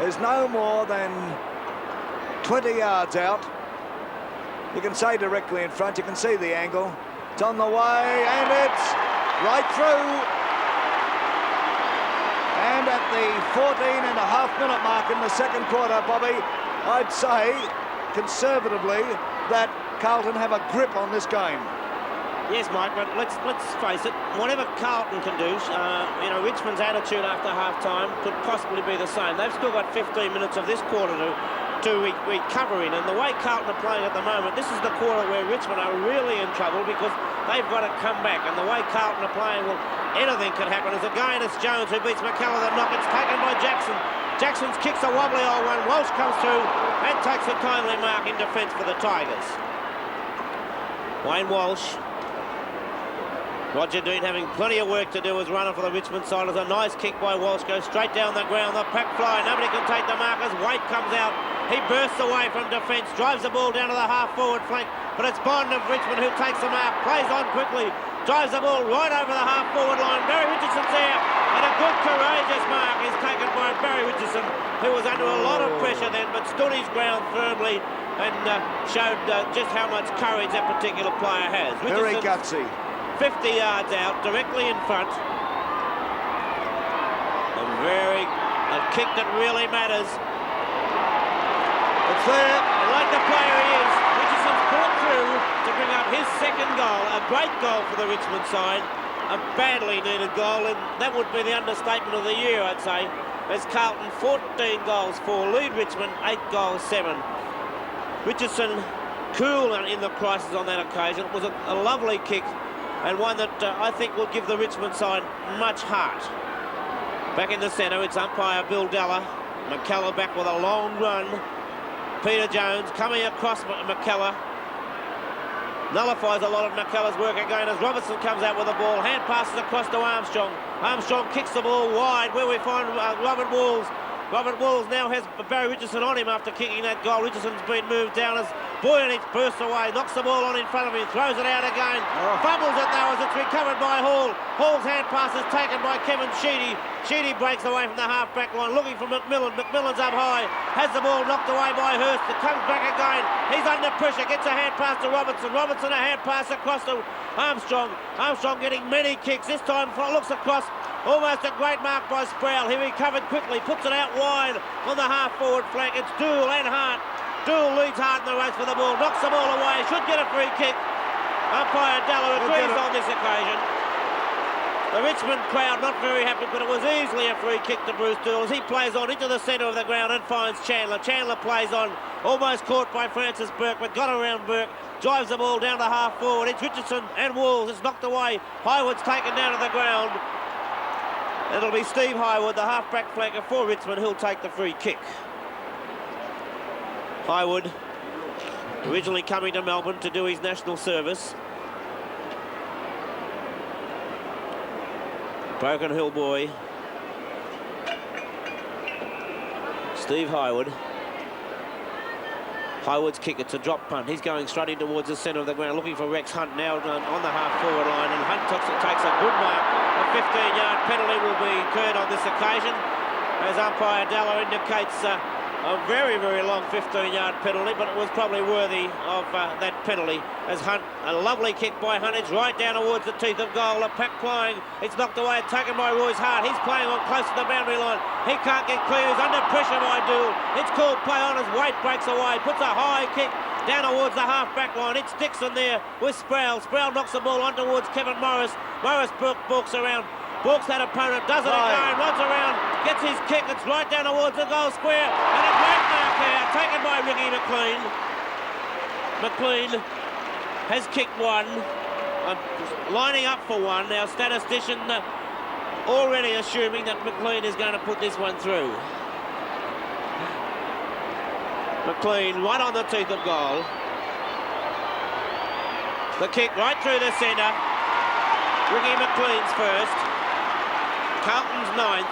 Speaker 1: is no more than 20 yards out. You can say directly in front. You can see the angle. It's on the way, and it's right through. And at the 14.5-minute mark in the second quarter, Bobby, I'd say conservatively that Carlton have a grip on this game.
Speaker 2: Yes, Mike, but let's face it, whatever Carlton can do, Richmond's attitude after half-time could possibly be the same. They've still got 15 minutes of this quarter to recover in, and the way Carlton are playing at the moment, this is the quarter where Richmond are really in trouble because they've got to come back, and the way Carlton are playing, well, anything can happen. As again, it's Jones who beats McKellar. The knock, it's taken by Jackson. Jackson's kicks a wobbly old one. Walsh comes through and takes a timely mark in defence for the Tigers. Wayne Walsh. Roger Dean having plenty of work to do as runner for the Richmond side. It's a nice kick by Walsh, goes straight down the ground. The pack fly, nobody can take the markers. Waite comes out, he bursts away from defence, drives the ball down to the half-forward flank, but it's Bond of Richmond who takes the mark, plays on quickly, drives the ball right over the half-forward line. Barry Richardson's there, and a good courageous mark is taken by Barry Richardson, who was under a lot of pressure then, but stood his ground firmly and showed just how much courage that particular player has.
Speaker 1: Very gutsy.
Speaker 2: 50 yards out, directly in front. A kick that really matters.
Speaker 1: It's there.
Speaker 2: And like the player he is, Richardson's pulled through to bring up his second goal. A great goal for the Richmond side. A badly needed goal, and that would be the understatement of the year, I'd say. As Carlton 14 goals for, lead Richmond 8 goals 7. Richardson cool in the crisis on that occasion. It was a lovely kick, and one that I think will give the Richmond side much heart. Back in the centre, it's umpire Bill Della. McKellar back with a long run. Peter Jones coming across McKellar. Nullifies a lot of McKellar's work again as Robertson comes out with the ball. Hand passes across to Armstrong. Armstrong kicks the ball wide where we find Robert Walls. Robert Walls now has Barry Richardson on him after kicking that goal. Richardson's been moved down as Boyanich bursts away, knocks the ball on in front of him, throws it out again. Fumbles it though as it's recovered by Hall. Hall's hand pass is taken by Kevin Sheedy. Sheedy breaks away from the half-back line, looking for McMillan. McMillan's up high, has the ball knocked away by Hurst. It comes back again. He's under pressure, gets a hand pass to Robertson. Robertson a hand pass across to Armstrong. Armstrong getting many kicks. This time looks across. Almost a great mark by Sproul. He recovered quickly, puts it out wide on the half-forward flank. It's Dool and Hart. Dool leads Hart in the race for the ball, knocks the ball away, should get a free kick. Umpire Dalla agrees on this occasion. The Richmond crowd not very happy, but it was easily a free kick to Bruce Dool as he plays on into the centre of the ground and finds Chandler. Chandler plays on, almost caught by Francis Burke, but got around Burke, drives the ball down to half-forward. It's Richardson and Walls. It's knocked away. Highwood's taken down to the ground. It'll be Steve Highwood, the half-back flanker for Richmond, who'll take the free kick. Highwood, originally coming to Melbourne to do his national service. Broken Hill boy. Steve Highwood. Highwood's kick, it's a drop punt. He's going straight in towards the centre of the ground, looking for Rex Hunt now on the half-forward line, and Hunt takes a good mark. A 15-yard penalty will be incurred on this occasion, as umpire Dalla indicates a very, very long 15-yard penalty, but it was probably worthy of that penalty, as Hunt, a lovely kick by Hunt, it's right down towards the teeth of goal. A pack flying, it's knocked away, taken by Royce Hart. He's playing on close to the boundary line. He can't get clear, he's under pressure by Dool. It's called play on as Waite breaks away, puts a high kick down towards the half-back line. It's Dixon there with Sproul. Sproul knocks the ball on towards Kevin Morris. Morris balks around. Balks that opponent, does it again, runs around, gets his kick, it's right down towards the goal square, and a great mark here, taken by Ricky McLean. McLean has kicked one, lining up for one. Our statistician already assuming that McLean is going to put this one through. McLean right on the teeth of goal. The kick right through the centre. Ricky McLean's first. Carlton's ninth,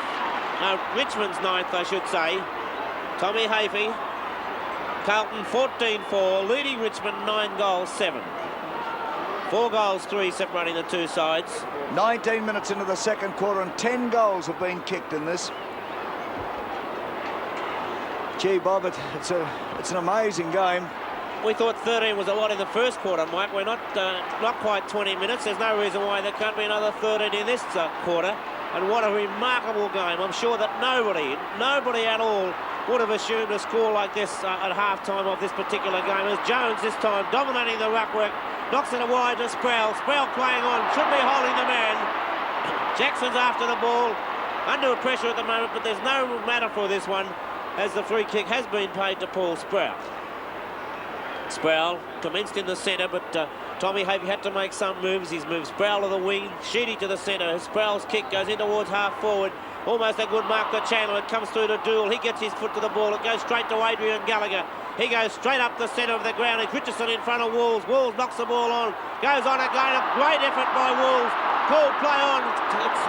Speaker 2: Richmond's ninth, I should say. Tommy Hafey. Carlton 14-4, leading Richmond 9-7. 4 goals, 3 separating the two sides.
Speaker 1: 19 minutes into the second quarter and 10 goals have been kicked in this. Gee, Bob, it's an amazing game.
Speaker 2: We thought 13 was a lot in the first quarter, Mike. We're not quite 20 minutes. There's no reason why there can't be another 13 in this quarter. And what a remarkable game. I'm sure that nobody at all would have assumed a score like this at half-time of this particular game. As Jones this time dominating the ruckwork, knocks it wide to Sproul. Sproul playing on, should be holding the man. Jackson's after the ball, under pressure at the moment, but there's no matter for this one, as the free kick has been paid to Paul Sproul. Sproul commenced in the centre, but Tommy Hafey had to make some moves. He's moved Sproul to the wing, Sheedy to the centre. Sproul's kick goes in towards half-forward. Almost a good mark to Chandler. It comes through to Dool. He gets his foot to the ball. It goes straight to Adrian Gallagher. He goes straight up the centre of the ground. It's Richardson in front of Walls. Walls knocks the ball on. Goes on again. A great effort by Walls. Called play on. It's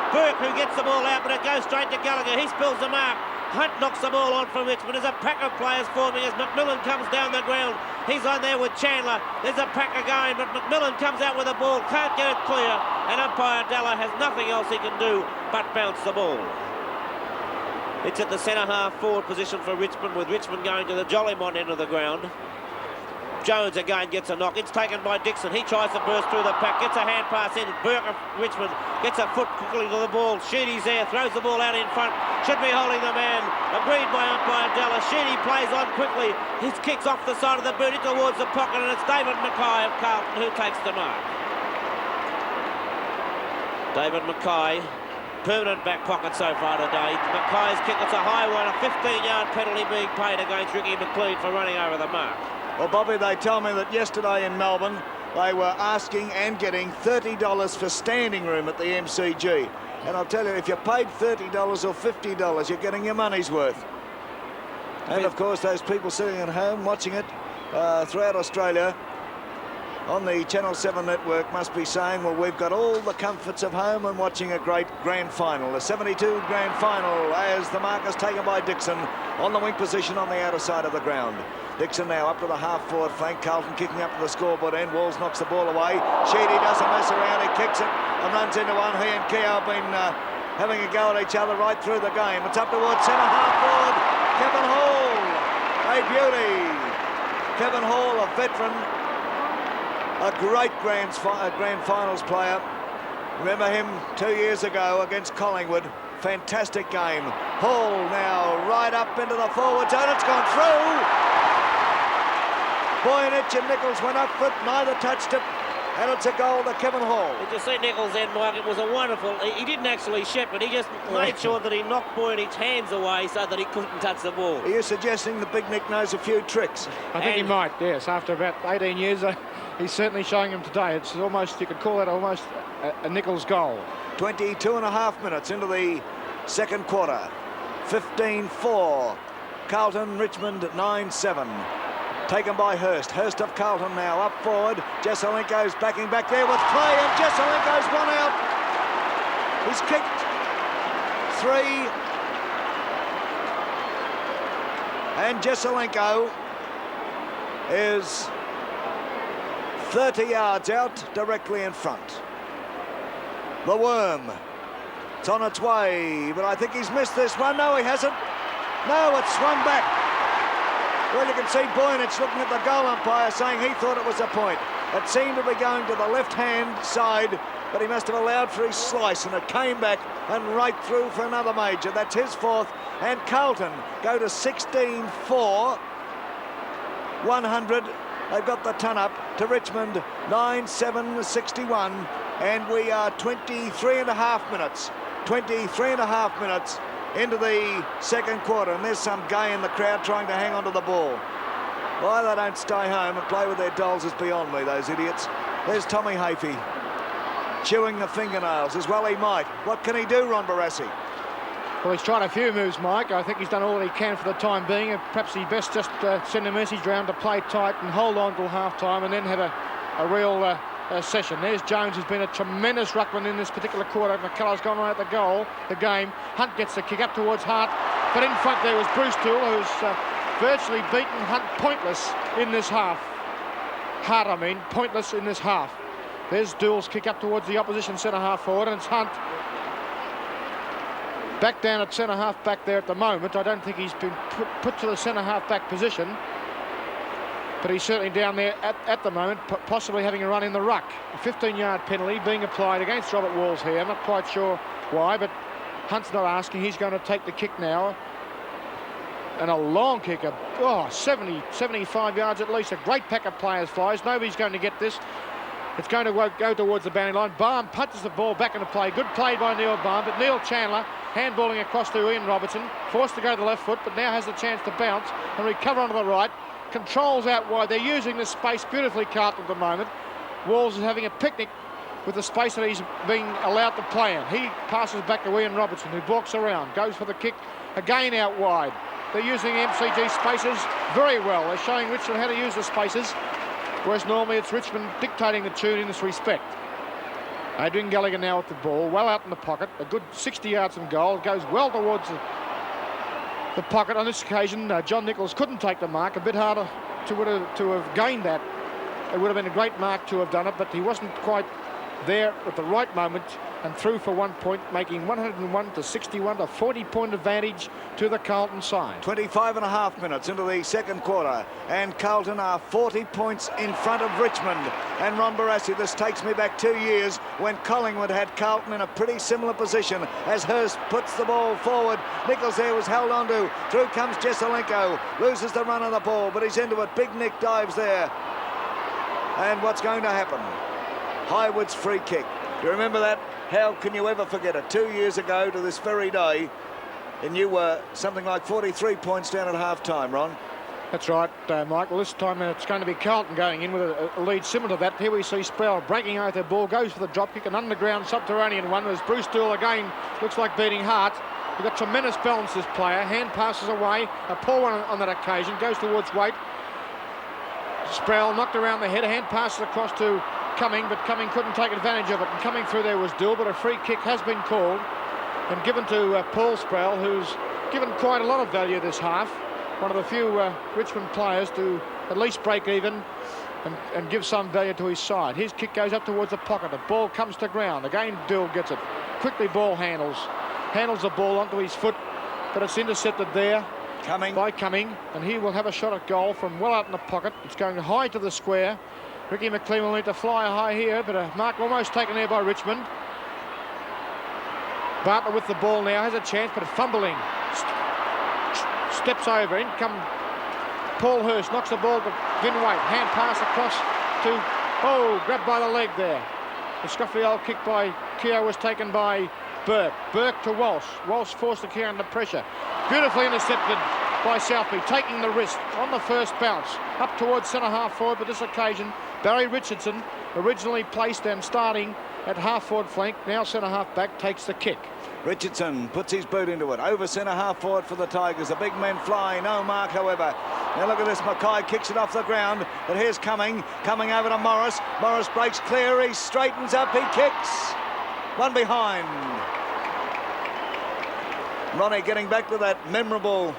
Speaker 2: Burke who gets the ball out, but it goes straight to Gallagher. He spills the mark. Hunt knocks the ball on from Richmond. There's a pack of players forming as McMillan comes down the ground. He's on there with Chandler. There's a pack again, but McMillan comes out with the ball. Can't get it clear. And umpire Dalla has nothing else he can do but bounce the ball. It's at the centre half forward position for Richmond, with Richmond going to the Jollymont end of the ground. Jones again gets a knock. It's taken by Dixon. He tries to burst through the pack, gets a hand pass in. Burke of Richmond gets a foot quickly to the ball. Sheedy's there, throws the ball out in front. Should be holding the man. Agreed by umpire Dalla. Sheedy plays on quickly. His kicks off the side of the boot towards the pocket, and it's David Mackay of Carlton who takes the mark. David Mackay, permanent back pocket so far today. Mackay's kick, it's a high one. A 15-yard penalty being paid against Ricky McLean for running over the mark.
Speaker 1: Well, Bobby, they tell me that yesterday in Melbourne, they were asking and getting $30 for standing room at the MCG. And I'll tell you, if you paid $30 or $50, you're getting your money's worth. And of course, those people sitting at home watching it throughout Australia on the Channel 7 network must be saying, well, we've got all the comforts of home and watching a great grand final. The 72 grand final as the mark is taken by Dixon on the wing position on the outer side of the ground. Dixon now up to the half-forward flank. Carlton kicking up to the scoreboard end. Walls knocks the ball away. Sheedy doesn't mess around. He kicks it and runs into one. He and Keogh have been having a go at each other right through the game. It's up towards centre half-forward. Kevin Hall, a beauty. Kevin Hall, a veteran, a great grand finals player. Remember him 2 years ago against Collingwood. Fantastic game. Hall now right up into the forward zone. It's gone through. Boyanich and Nichols went up for it. Neither touched it. And it's a goal to Kevin Hall.
Speaker 2: Did you see Nichols then, Mike? It was a wonderful... He didn't actually shepherd. He just made sure that he knocked Boyanich's hands away so that he couldn't touch the ball.
Speaker 1: Are you suggesting the Big Nick knows a few tricks?
Speaker 3: I think he might, yes. After about 18 years, he's certainly showing them today. It's almost, you could call that almost a Nichols goal.
Speaker 1: 22 and a half minutes into the second quarter. 15-4. Carlton, Richmond 9-7. Taken by Hurst. Hurst of Carlton now up forward. Jesselenko's backing back there with play, and Jesselenko's one out. He's kicked 3. And Jesselenko is 30 yards out, directly in front. The Worm. It's on its way, but I think he's missed this one. No, he hasn't. No, it's swung back. Well, you can see Boyanich looking at the goal umpire saying he thought it was a point. It seemed to be going to the left-hand side, but he must have allowed for his slice, and it came back and right through for another major. That's his fourth, and Carlton go to 16-4. 100. They've got the ton up to Richmond 9-7-61, and we are 23 and a half minutes. 23 and a half minutes into the second quarter, and there's some gay in the crowd trying to hang on to the ball. Why they don't stay home and play with their dolls is beyond me, those idiots. There's Tommy Hafey chewing the fingernails, as well he might. What can he do, Ron Barassi?
Speaker 3: Well, he's tried a few moves, Mike. I think he's done all that he can for the time being, and perhaps he best just send a message round to play tight and hold on till half-time and then have a real session. There's Jones, who's been a tremendous ruckman in this particular quarter. McCullough's gone right at the game. Hunt gets the kick up towards Hart, but in front there was Bruce Toole, who's virtually beaten Hunt pointless in this half. Hart, I mean, pointless in this half. There's Doole's kick up towards the opposition centre-half forward, and it's Hunt back down at centre-half back there at the moment. I don't think he's been put to the centre-half back position, but he's certainly down there at the moment, possibly having a run in the ruck. A 15-yard penalty being applied against Robert Walls here. I'm not quite sure why, but Hunt's not asking. He's going to take the kick now. And a long kick of 70, 75 yards at least. A great pack of players flies. Nobody's going to get this. It's going to go towards the boundary line. Barham punches the ball back into play. Good play by Neil Barham, but Neil Chandler handballing across to Ian Robertson, forced to go to the left foot, but now has the chance to bounce and recover onto the right. Controls out wide. They're using this space beautifully, Carlton, at the moment. Walls is having a picnic with the space that he's being allowed to play in. He passes back to Ian Robertson, who walks around, goes for the kick, again out wide. They're using MCG spaces very well. They're showing Richmond how to use the spaces, whereas normally it's Richmond dictating the tune in this respect. Adrian Gallagher now with the ball, well out in the pocket, a good 60 yards from goal, goes well towards the pocket. On this occasion, John Nichols couldn't take the mark, a bit harder to have gained that. It would have been a great mark to have done it, but he wasn't quite there at the right moment and through for 1 point, making 101-61, a 40-point advantage to the Carlton side.
Speaker 1: 25 and a half minutes into the second quarter, and Carlton are 40 points in front of Richmond. And Ron Barassi, this takes me back 2 years when Collingwood had Carlton in a pretty similar position as Hurst puts the ball forward. Nichols there was held onto. Through comes Jesselenko, loses the run of the ball, but he's into it. Big Nick dives there. And what's going to happen? Highwood's free kick. Do you remember that? How can you ever forget it? 2 years ago to this very day, and you were something like 43 points down at half-time, Ron.
Speaker 3: That's right, Mike. Well, this time it's going to be Carlton going in with a lead similar to that. Here we see Sproul breaking out the ball, goes for the drop kick, an underground subterranean one as Bruce Dool again looks like beating Hart. He's got tremendous balance, this player. Hand passes away. A poor one on that occasion. Goes towards Waite. Sproul knocked around the head. A hand passes across to Cumming, but Cumming couldn't take advantage of it. And coming through there was Dill, but a free kick has been called and given to Paul Sproul, who's given quite a lot of value this half. One of the few Richmond players to at least break even and give some value to his side. His kick goes up towards the pocket. The ball comes to ground. Again, Dill gets it. Quickly ball handles the ball onto his foot, but it's intercepted there by Cumming, and he will have a shot at goal from well out in the pocket. It's going high to the square. Ricky McLean will need to fly high here, but a mark almost taken there by Richmond. Bartlett with the ball now, has a chance, but fumbling. Steps over, in come Paul Hurst, knocks the ball to Vin Waite. Hand pass across to, grabbed by the leg there. The scruffy old kick by Keogh was taken by Burke. Burke to Walsh. Walsh forced to Keogh under pressure. Beautifully intercepted by Southby, taking the risk on the first bounce. Up towards centre half forward, but this occasion, Barry Richardson, originally placed and starting at half forward flank, now centre half back, takes the kick.
Speaker 1: Richardson puts his boot into it. Over centre half forward for the Tigers. The big men fly. No mark, however. Now look at this. Mackay kicks it off the ground. But here's Cumming over to Morris. Morris breaks clear. He straightens up. He kicks. One behind. Ronnie, getting back to that memorable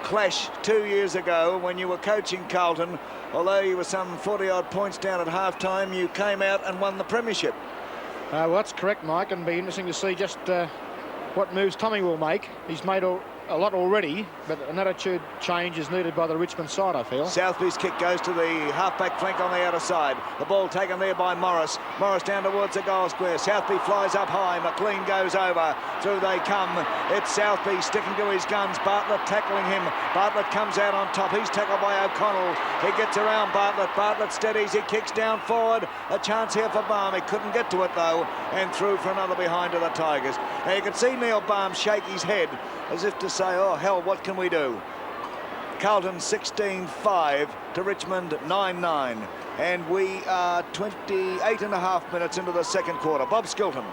Speaker 1: clash 2 years ago when you were coaching Carlton. Although you were some 40-odd points down at half-time, you came out and won the premiership.
Speaker 3: Well, that's correct, Mike, and be interesting to see just what moves Tommy will make. He's made a lot already, but an attitude change is needed by the Richmond side, I feel.
Speaker 1: Southby's kick goes to the half-back flank on the outer side. The ball taken there by Morris. Morris down towards the goal square. Southby flies up high. McLean goes over. Through they come. It's Southby sticking to his guns. Bartlett tackling him. Bartlett comes out on top. He's tackled by O'Connell. He gets around Bartlett. Bartlett steadies. He kicks down forward. A chance here for Baum. He couldn't get to it, though, and threw for another behind to the Tigers. Now, you can see Neil Baum shake his head as if to say, oh, hell, what can we do? Carlton 16-5 to Richmond 9-9. And we are 28.5 minutes into the second quarter. Bob Skilton.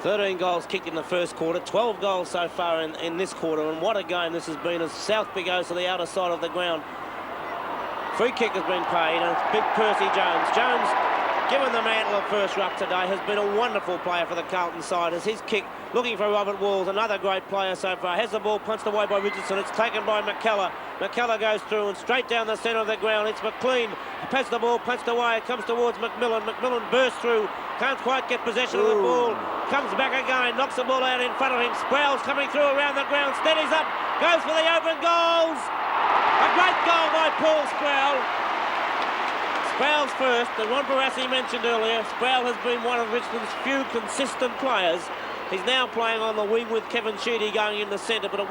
Speaker 2: 13 goals kicked in the first quarter, 12 goals so far in this quarter, and what a game this has been as Southby goes to the outer side of the ground. Free kick has been paid, and it's big Percy Jones. Jones, given the mantle of first ruck today, has been a wonderful player for the Carlton side as his kick, looking for Robert Walls, another great player so far. Has the ball punched away by Richardson. It's taken by McKellar. McKellar goes through and straight down the centre of the ground. It's McLean. Passes the ball, punched away. It comes towards McMillan. McMillan bursts through. Can't quite get possession of the ball. Comes back again. Knocks the ball out in front of him. Sproul's coming through around the ground. Steadies up. Goes for the open goals. A great goal by Paul Sproul. Sproul's first. As Ron Barassi mentioned earlier, Sproul has been one of Richmond's few consistent players. He's now playing on the wing with Kevin Sheedy going in the centre, but it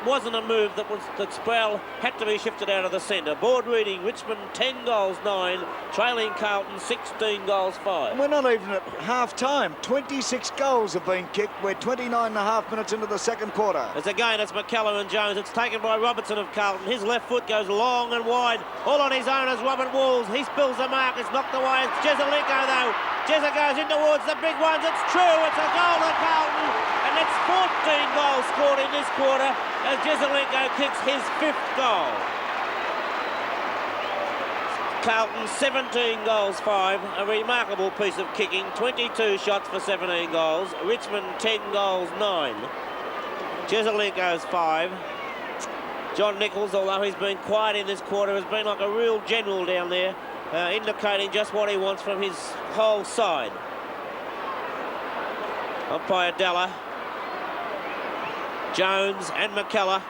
Speaker 2: wasn't a move that Sproul had to be shifted out of the centre. Board reading, Richmond 10 goals 9, trailing Carlton 16 goals 5.
Speaker 1: We're not even at half-time. 26 goals have been kicked. We're 29.5 minutes into the second quarter.
Speaker 2: It's McKellar and Jones. It's taken by Robertson of Carlton. His left foot goes long and wide. All on his own as Robert Walls. He spills the mark. It's knocked away. It's Jezelenko though. Jezza goes in towards the big ones. It's true. It's a goal to Carlton. And it's 14 goals scored in this quarter as Jezelenko kicks his 5th goal. Carlton 17 goals 5. A remarkable piece of kicking. 22 shots for 17 goals. Richmond 10 goals 9. Jezelenko's 5. John Nichols, although he's been quiet in this quarter, has been like a real general down there. Indicating just what he wants from his whole side. Umpire Della. Jones and McKellar.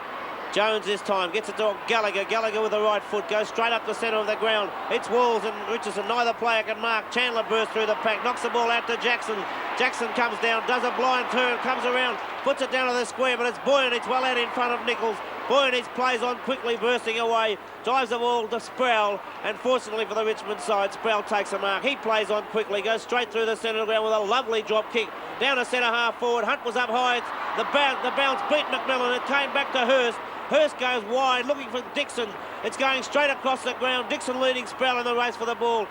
Speaker 2: Jones this time gets it to Gallagher. Gallagher with the right foot goes straight up the centre of the ground. It's Walls and Richardson. Neither player can mark. Chandler bursts through the pack, knocks the ball out to Jackson. Jackson comes down, does a blind turn, comes around, puts it down to the square, but it's Boyan. It's well out in front of Nichols. Boyan plays on quickly, bursting away, drives the ball to Sproul, and fortunately for the Richmond side, Sproul takes a mark. He plays on quickly, goes straight through the centre of the ground with a lovely drop kick down to centre half forward. Hunt was up high. The bounce beat McMillan. It came back to Hurst. Hurst goes wide, looking for Dixon. It's going straight across the ground. Dixon leading Sproul in the race for the ball.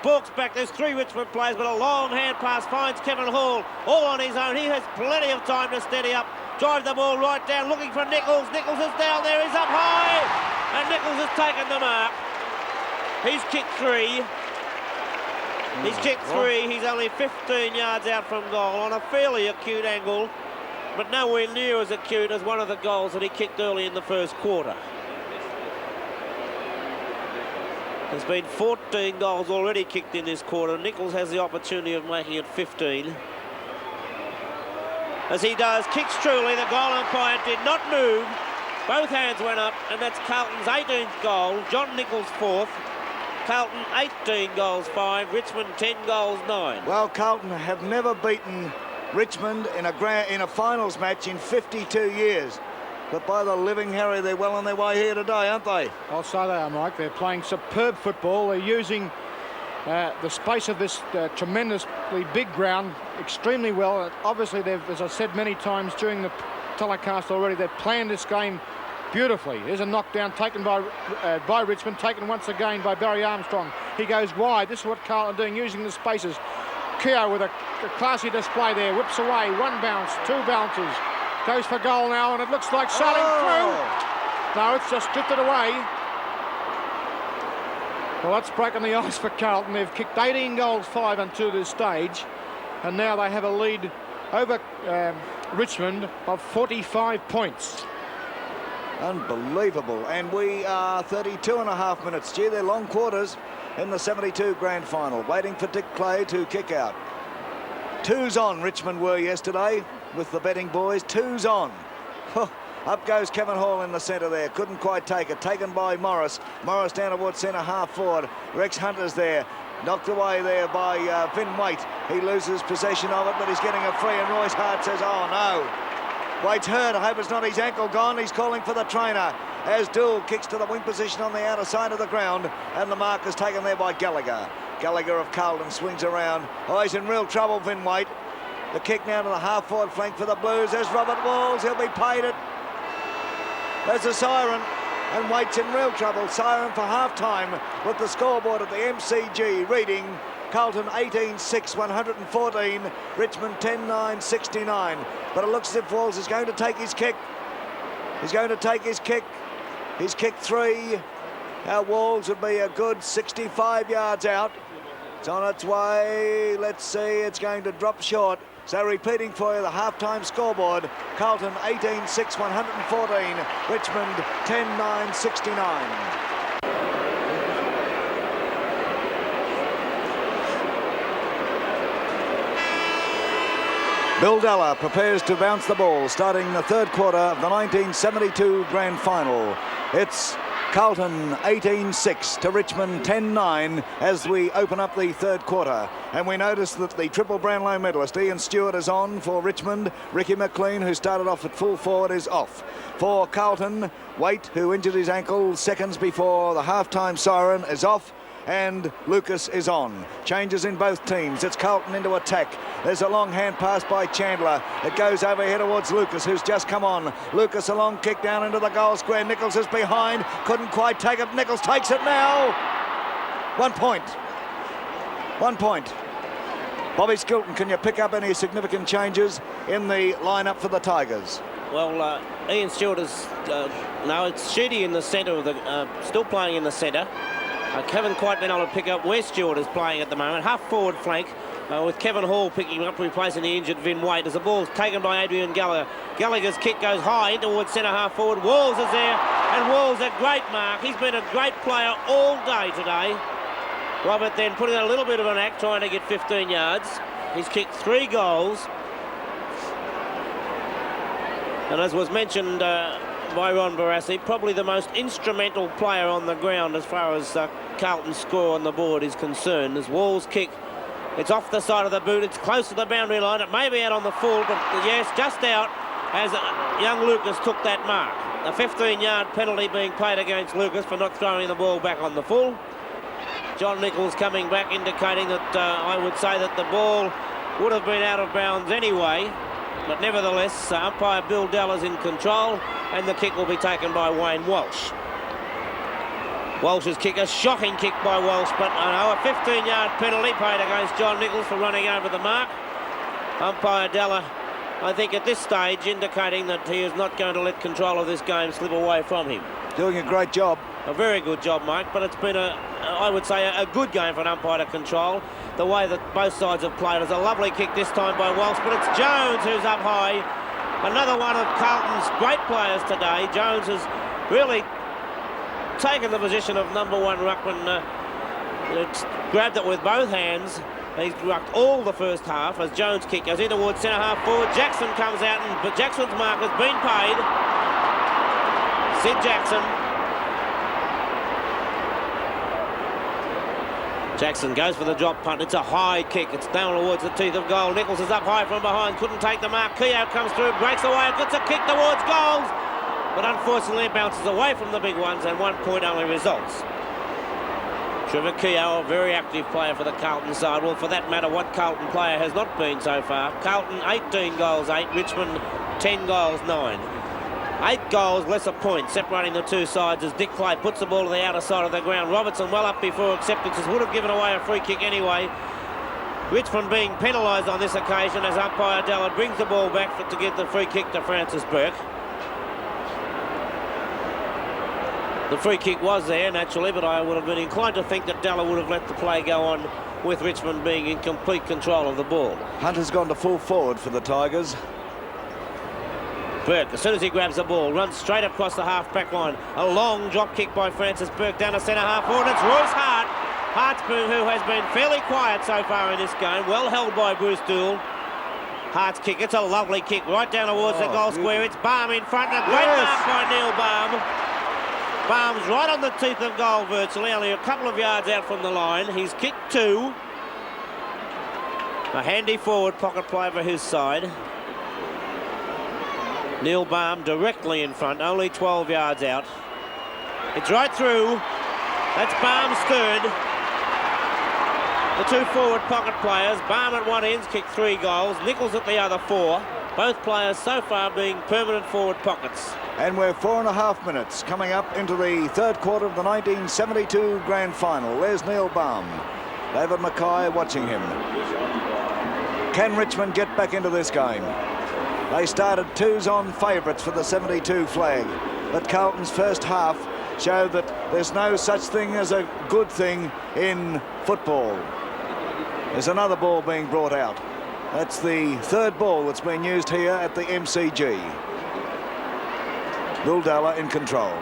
Speaker 2: Balks back. There's 3 Richmond players, but a long hand pass finds Kevin Hall all on his own. He has plenty of time to steady up. drives the ball right down, looking for Nichols. Nichols is down there, he's up high, and Nichols has taken the mark. He's kicked 3. He's kicked 3. He's only 15 yards out from goal on a fairly acute angle, but nowhere near as acute as one of the goals that he kicked early in the first quarter. There's been 14 goals already kicked in this quarter. Nichols has the opportunity of making it 15. As he does, kicks truly. The goal umpire did not move. Both hands went up, and that's Carlton's 18th goal. John Nichols 4th. Carlton 18 goals 5. Richmond 10 goals 9.
Speaker 1: Well, Carlton have never beaten Richmond in a finals match in 52 years. But by the living Harry, they're well on their way here today, aren't they?
Speaker 3: I'll say they are, Mike. They're playing superb football. They're using the space of this tremendously big ground extremely well. Obviously, they've, as I said many times during the telecast already, they've planned this game beautifully. Here's a knockdown taken by Richmond, taken once again by Barry Armstrong. He goes wide. This is what Carlton are doing, using the spaces. Keogh with a classy display there, whips away, 1 bounce, 2 bounces. Goes for goal now, and it looks like sailing through. No, it's just drifted away. Well, that's broken the ice for Carlton. They've kicked 18 goals 5 until this stage, and now they have a lead over Richmond of 45 points.
Speaker 1: Unbelievable. And we are 32.5 minutes. Gee, they're long quarters in the 72 Grand Final. Waiting for Dick Clay to kick out. 2's on Richmond were yesterday with the betting boys. 2's on. Up goes Kevin Hall in the centre there. Couldn't quite take it. Taken by Morris. Morris down towards centre half forward. Rex Hunter's there. Knocked away there by Vin White. He loses possession of it, but he's getting a free, and Royce Hart says, oh no. White's hurt. I hope it's not his ankle gone. He's calling for the trainer as Dool kicks to the wing position on the outer side of the ground, and the mark is taken there by Gallagher. Gallagher of Carlton swings around. Oh, he's in real trouble, Vin White. The kick now to the half-forward flank for the Blues. There's Robert Walls. He'll be paid it. There's a siren, and White's in real trouble. Siren for half-time with the scoreboard at the MCG reading Carlton 18-6, 114, Richmond 10-9, 69. But it looks as if Walls is going to take his kick. He's going to take his kick. He's kicked 3. Now Walls would be a good 65 yards out. It's on its way. Let's see, it's going to drop short. So repeating for you the halftime scoreboard, Carlton 18-6, 114, Richmond 10-9, 69. Bill Della prepares to bounce the ball, starting the third quarter of the 1972 Grand Final. It's Carlton 18-6 to Richmond 10-9 as we open up the third quarter. And we notice that the triple Brownlow medalist Ian Stewart is on for Richmond. Ricky McLean, who started off at full forward, is off. For Carlton, Waite, who injured his ankle seconds before the halftime siren, is off. And Lucas is on. Changes in both teams. It's Carlton into attack. There's a long hand pass by Chandler. It goes over here towards Lucas, who's just come on. Lucas, a long kick down into the goal square. Nichols is behind. Couldn't quite take it. Nichols takes it now. 1 point. 1 point. Bobby Skilton, can you pick up any significant changes in the lineup for the Tigers?
Speaker 2: Well, Ian Stewart is... no, it's Sheedy in the centre of the... still playing in the centre. Haven't quite been able to pick up where Stewart is playing at the moment. Half-forward flank with Kevin Hall picking up, replacing the injured Vin White as the ball's taken by Adrian Gallagher. Gallagher's kick goes high in towards centre half-forward. Walls is there, and Walls a great mark. He's been a great player all day today. Robert then putting a little bit of an act, trying to get 15 yards. He's kicked 3 goals. And as was mentioned by Ron Barassi, probably the most instrumental player on the ground as far as Carlton's score on the board is concerned. As Walls' kick, it's off the side of the boot, it's close to the boundary line, it may be out on the full, but yes, just out as young Lucas took that mark. A 15-yard penalty being paid against Lucas for not throwing the ball back on the full. John Nichols coming back, indicating that I would say that the ball would have been out of bounds anyway. But nevertheless, umpire Bill Della's in control, and the kick will be taken by Wayne Walsh. Walsh's kick, a shocking kick by Walsh, but a 15-yard penalty paid against John Nichols for running over the mark. Umpire Della I think at this stage indicating that he is not going to let control of this game slip away from him.
Speaker 1: Doing a great job.
Speaker 2: A very good job, Mike, but it's been I would say, a good game for an umpire to control. The way that both sides have played. It's a lovely kick this time by Walsh, but it's Jones who's up high. Another one of Carlton's great players today. Jones has really taken the position of number one ruckman. Grabbed it with both hands. He's rucked all the first half as Jones' kick goes in towards centre-half forward. Jackson comes out, but Jackson's mark has been paid. Sid Jackson. Jackson goes for the drop punt. It's a high kick. It's down towards the teeth of goal. Nichols is up high from behind. Couldn't take the mark. Keogh comes through, breaks away. Gets a kick towards goals. But unfortunately it bounces away from the big ones and 1 point only results. Trevor Keogh, a very active player for the Carlton side. Well, for that matter, what Carlton player has not been so far? Carlton 18 goals, 8. Richmond 10 goals, 9. 8 goals, less a point, separating the two sides as Dick Clay puts the ball to the outer side of the ground. Robertson well up before acceptances, would have given away a free kick anyway. Richmond being penalised on this occasion as umpire Dalla brings the ball back to give the free kick to Francis Burke. The free kick was there, naturally, but I would have been inclined to think that Dalla would have let the play go on with Richmond being in complete control of the ball.
Speaker 1: Hunter's gone to full forward for the Tigers.
Speaker 2: Burke, as soon as he grabs the ball, runs straight across the half-back line. A long drop kick by Francis Burke down to centre-half forward. It's Royce Hart. Hartspoon, who has been fairly quiet so far in this game. Well held by Bruce Dool. Hart's kick, it's a lovely kick right down towards the goal square. It's Baum in front, and a great mark by Neil Baum. Baum's right on the teeth of goal virtually, only a couple of yards out from the line. He's kicked 2. A handy forward pocket play for his side. Neil Baum directly in front, only 12 yards out. It's right through. That's Baum's third. The 2 forward pocket players, Baum at one end's kicked 3 goals, Nichols at the other 4. Both players so far being permanent forward pockets.
Speaker 1: And we're 4.5 minutes coming up into the third quarter of the 1972 Grand Final. There's Neil Baum. David Mackay watching him. Can Richmond get back into this game? They started 2s on favourites for the 72 flag. But Carlton's first half showed that there's no such thing as a good thing in football. There's another ball being brought out. That's the third ball that's been used here at the MCG. Bill Dalla in control.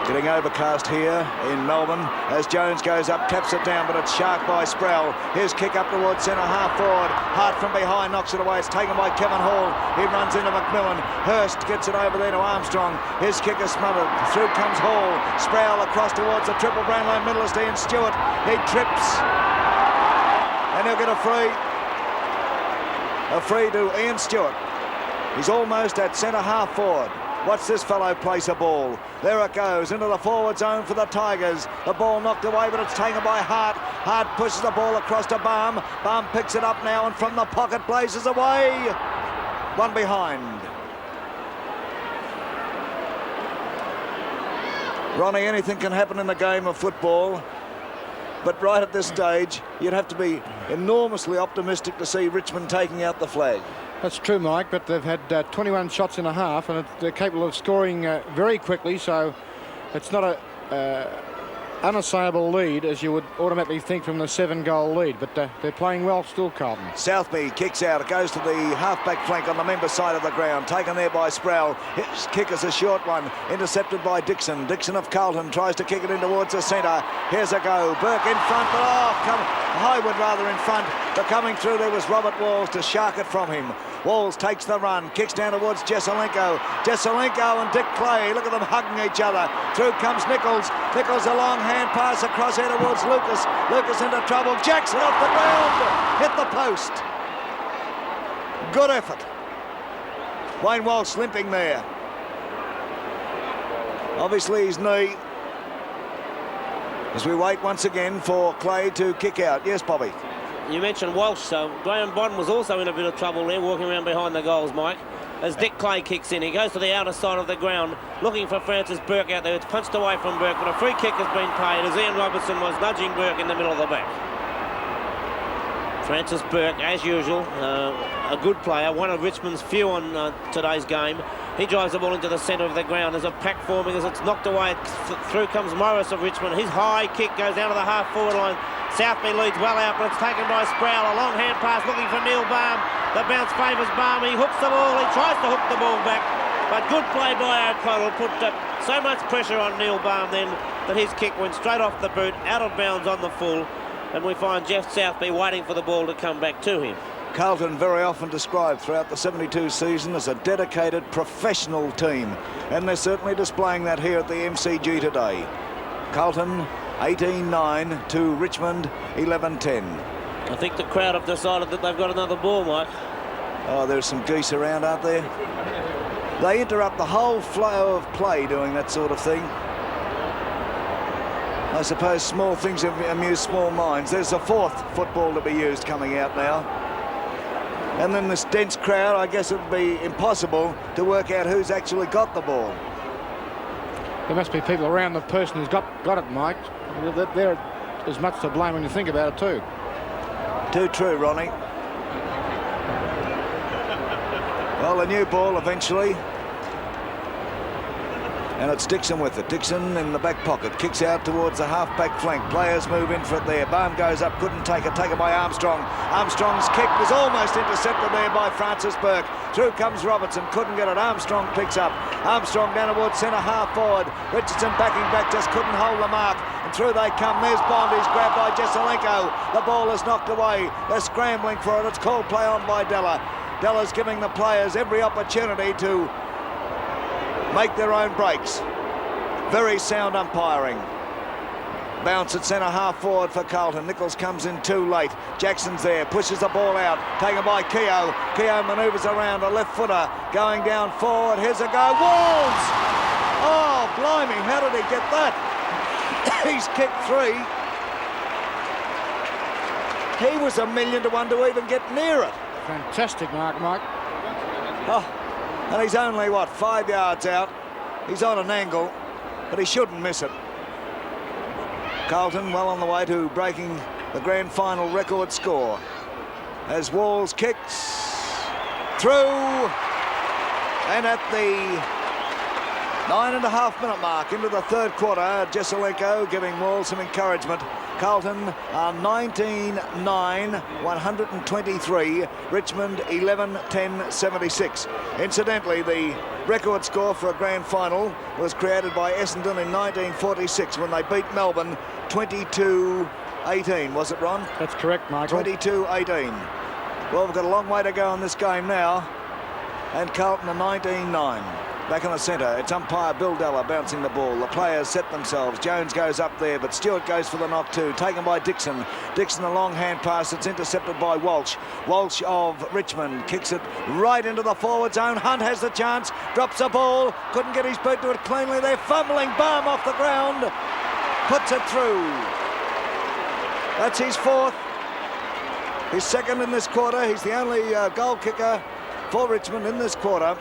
Speaker 1: Getting overcast here in Melbourne as Jones goes up, taps it down, but it's sharp by Sproul. His kick up towards centre-half forward. Hart from behind knocks it away. It's taken by Kevin Hall. He runs into McMillan. Hurst gets it over there to Armstrong. His kick is smothered. Through comes Hall. Sproul across towards the triple Brownlow medalist Ian Stewart. He trips. And he'll get a free. A free to Ian Stewart. He's almost at centre-half forward. Watch this fellow place a ball. There it goes into the forward zone for the Tigers. The ball knocked away, but it's taken by Hart. Hart pushes the ball across to Baum. Baum picks it up now and from the pocket blazes away. One behind. Ronnie, anything can happen in the game of football. But right at this stage, you'd have to be enormously optimistic to see Richmond taking out the flag.
Speaker 3: That's true, Mike, but they've had 21 shots in a half, and they're capable of scoring very quickly, so it's not a unassailable lead, as you would automatically think from the 7-goal lead, but they're playing well still, Carlton.
Speaker 1: Southby kicks out. It goes to the half-back flank on the member side of the ground. Taken there by Sproul. His kick is a short one. Intercepted by Dixon. Dixon of Carlton tries to kick it in towards the centre. Here's a go. Burke in front, but Highwood rather in front. But coming through there was Robert Walls to shark it from him. Walls takes the run, kicks down towards Jesselenko. Jesselenko and Dick Clay, look at them hugging each other. Through comes Nichols. Nichols a long hand pass across here towards Lucas. Lucas into trouble. Jackson off the ground. Hit the post. Good effort. Wayne Walsh limping there. Obviously his knee. As we wait once again for Clay to kick out. Yes, Bobby.
Speaker 2: You mentioned Walsh, so Graham Bond was also in a bit of trouble there, walking around behind the goals, Mike. As Dick Clay kicks in, he goes to the outer side of the ground, looking for Francis Burke out there. It's punched away from Burke, but a free kick has been paid as Ian Robertson was nudging Burke in the middle of the back. Francis Burke, as usual, a good player, one of Richmond's few on today's game. He drives the ball into the centre of the ground. There's a pack forming as it's knocked away. Through comes Morris of Richmond. His high kick goes down to the half-forward line. Southby leads well out, but it's taken by Sproul. A long hand pass looking for Neil Baum. The bounce favours Baum. He hooks the ball. He tries to hook the ball back. But good play by O'Connell. Put so much pressure on Neil Baum then that his kick went straight off the boot, out of bounds on the full. And we find Jeff Southby waiting for the ball to come back to him.
Speaker 1: Carlton very often described throughout the 72 season as a dedicated professional team, and they're certainly displaying that here at the MCG today. Carlton 18-9 to Richmond 11-10.
Speaker 2: I think the crowd have decided that they've got another ball, Mike.
Speaker 1: Oh, there's some geese around, aren't there? They interrupt the whole flow of play doing that sort of thing. I suppose small things amuse small minds. There's a fourth football to be used coming out now. And then this dense crowd, I guess it would be impossible to work out who's actually got the ball.
Speaker 3: There must be people around the person who's got it, Mike. They're as much to blame when you think about it too.
Speaker 1: Too true, Ronnie. Well, a new ball eventually. And it's Dixon with it. Dixon in the back pocket. Kicks out towards the half-back flank. Players move in for it there. Baum goes up. Couldn't take it. Taken by Armstrong. Armstrong's kick was almost intercepted there by Francis Burke. Through comes Robertson. Couldn't get it. Armstrong picks up. Armstrong down towards centre half forward. Richardson backing back. Just couldn't hold the mark. And through they come. There's Bond. He's grabbed by Jesselenko. The ball is knocked away. They're scrambling for it. It's called play on by Della. Della's giving the players every opportunity to make their own breaks. Very sound umpiring. Bounce at centre half forward for Carlton. Nichols comes in too late. Jackson's there, pushes the ball out, taken by Keogh. Keogh manoeuvres around, a left footer going down forward. Here's a go. Walls! Oh, blimey, how did he get that? He's kicked 3. He was 1,000,000 to 1 to even get near it.
Speaker 3: Fantastic mark, Mike.
Speaker 1: Oh, and he's only, what, 5 yards out. He's on an angle, but he shouldn't miss it. Carlton well on the way to breaking the grand final record score. As Walls kicks through, and at the 9.5-minute mark into the third quarter, Jesselenko giving Walls some encouragement. Carlton are 19-9, 123. Richmond 11-10-76. Incidentally, the record score for a grand final was created by Essendon in 1946 when they beat Melbourne 22-18. Was it, Ron?
Speaker 3: That's correct, Michael.
Speaker 1: 22-18. Well, we've got a long way to go in this game now. And Carlton are 19-9. Back in the centre, it's umpire Bill Della bouncing the ball. The players set themselves. Jones goes up there, but Stewart goes for the knock too. Taken by Dixon. Dixon, a long hand pass. It's intercepted by Walsh. Walsh of Richmond kicks it right into the forward zone. Hunt has the chance. Drops the ball. Couldn't get his boot to it cleanly. They're fumbling. Baum off the ground. Puts it through. That's his 4th. His 2nd in this quarter. He's the only goal kicker for Richmond in this quarter.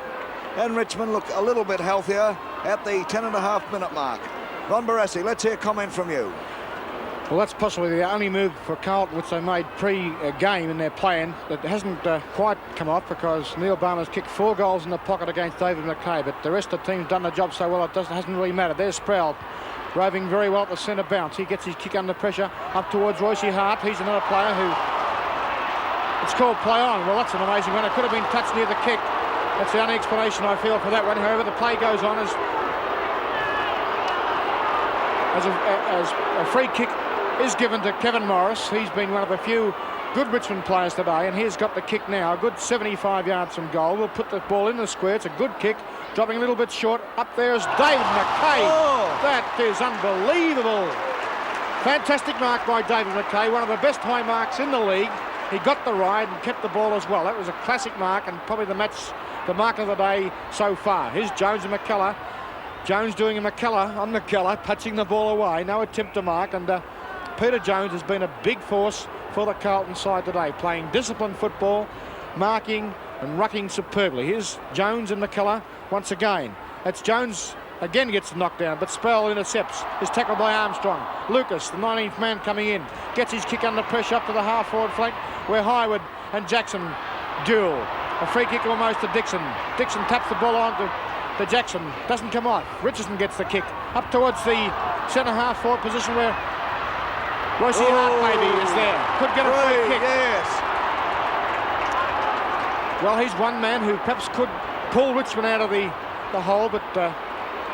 Speaker 1: And Richmond look a little bit healthier at the 10.5-minute mark. Ron Barassi, let's hear a comment from you.
Speaker 3: Well, that's possibly the only move for Carlton which they made pre-game in their plan that hasn't quite come off, because Neil Baum has kicked 4 goals in the pocket against David McKay, but the rest of the team's done the job so well it hasn't really mattered. There's Sproul roving very well at the centre bounce. He gets his kick under pressure up towards Royce Hart. He's another player who... It's called play on. Well, that's an amazing one. It could have been touched near the kick. That's the only explanation I feel for that one. However, the play goes on as a free kick is given to Kevin Morris. He's been one of a few good Richmond players today, and he's got the kick now. A good 75 yards from goal. We'll put the ball in the square. It's a good kick. Dropping a little bit short. Up there is David McKay. Oh. That is unbelievable. Fantastic mark by David McKay. One of the best high marks in the league. He got the ride and kept the ball as well. That was a classic mark and probably the mark of the day so far. Here's Jones and McKellar. Jones doing a McKellar on McKellar, touching the ball away. No attempt to mark, and Peter Jones has been a big force for the Carlton side today, playing disciplined football, marking and rucking superbly. Here's Jones and McKellar once again. That's Jones again gets knocked down, but Spell intercepts. Is tackled by Armstrong. Lucas, the 19th man coming in, gets his kick under pressure up to the half-forward flank, where Highwood and Jackson duel. A free kick almost to Dixon. Dixon taps the ball on to Jackson. Doesn't come off. Richardson gets the kick up towards the centre half-forward position where Royce Hart maybe is there. Could get a free kick.
Speaker 1: Yes.
Speaker 3: Well, he's one man who perhaps could pull Richmond out of the hole, but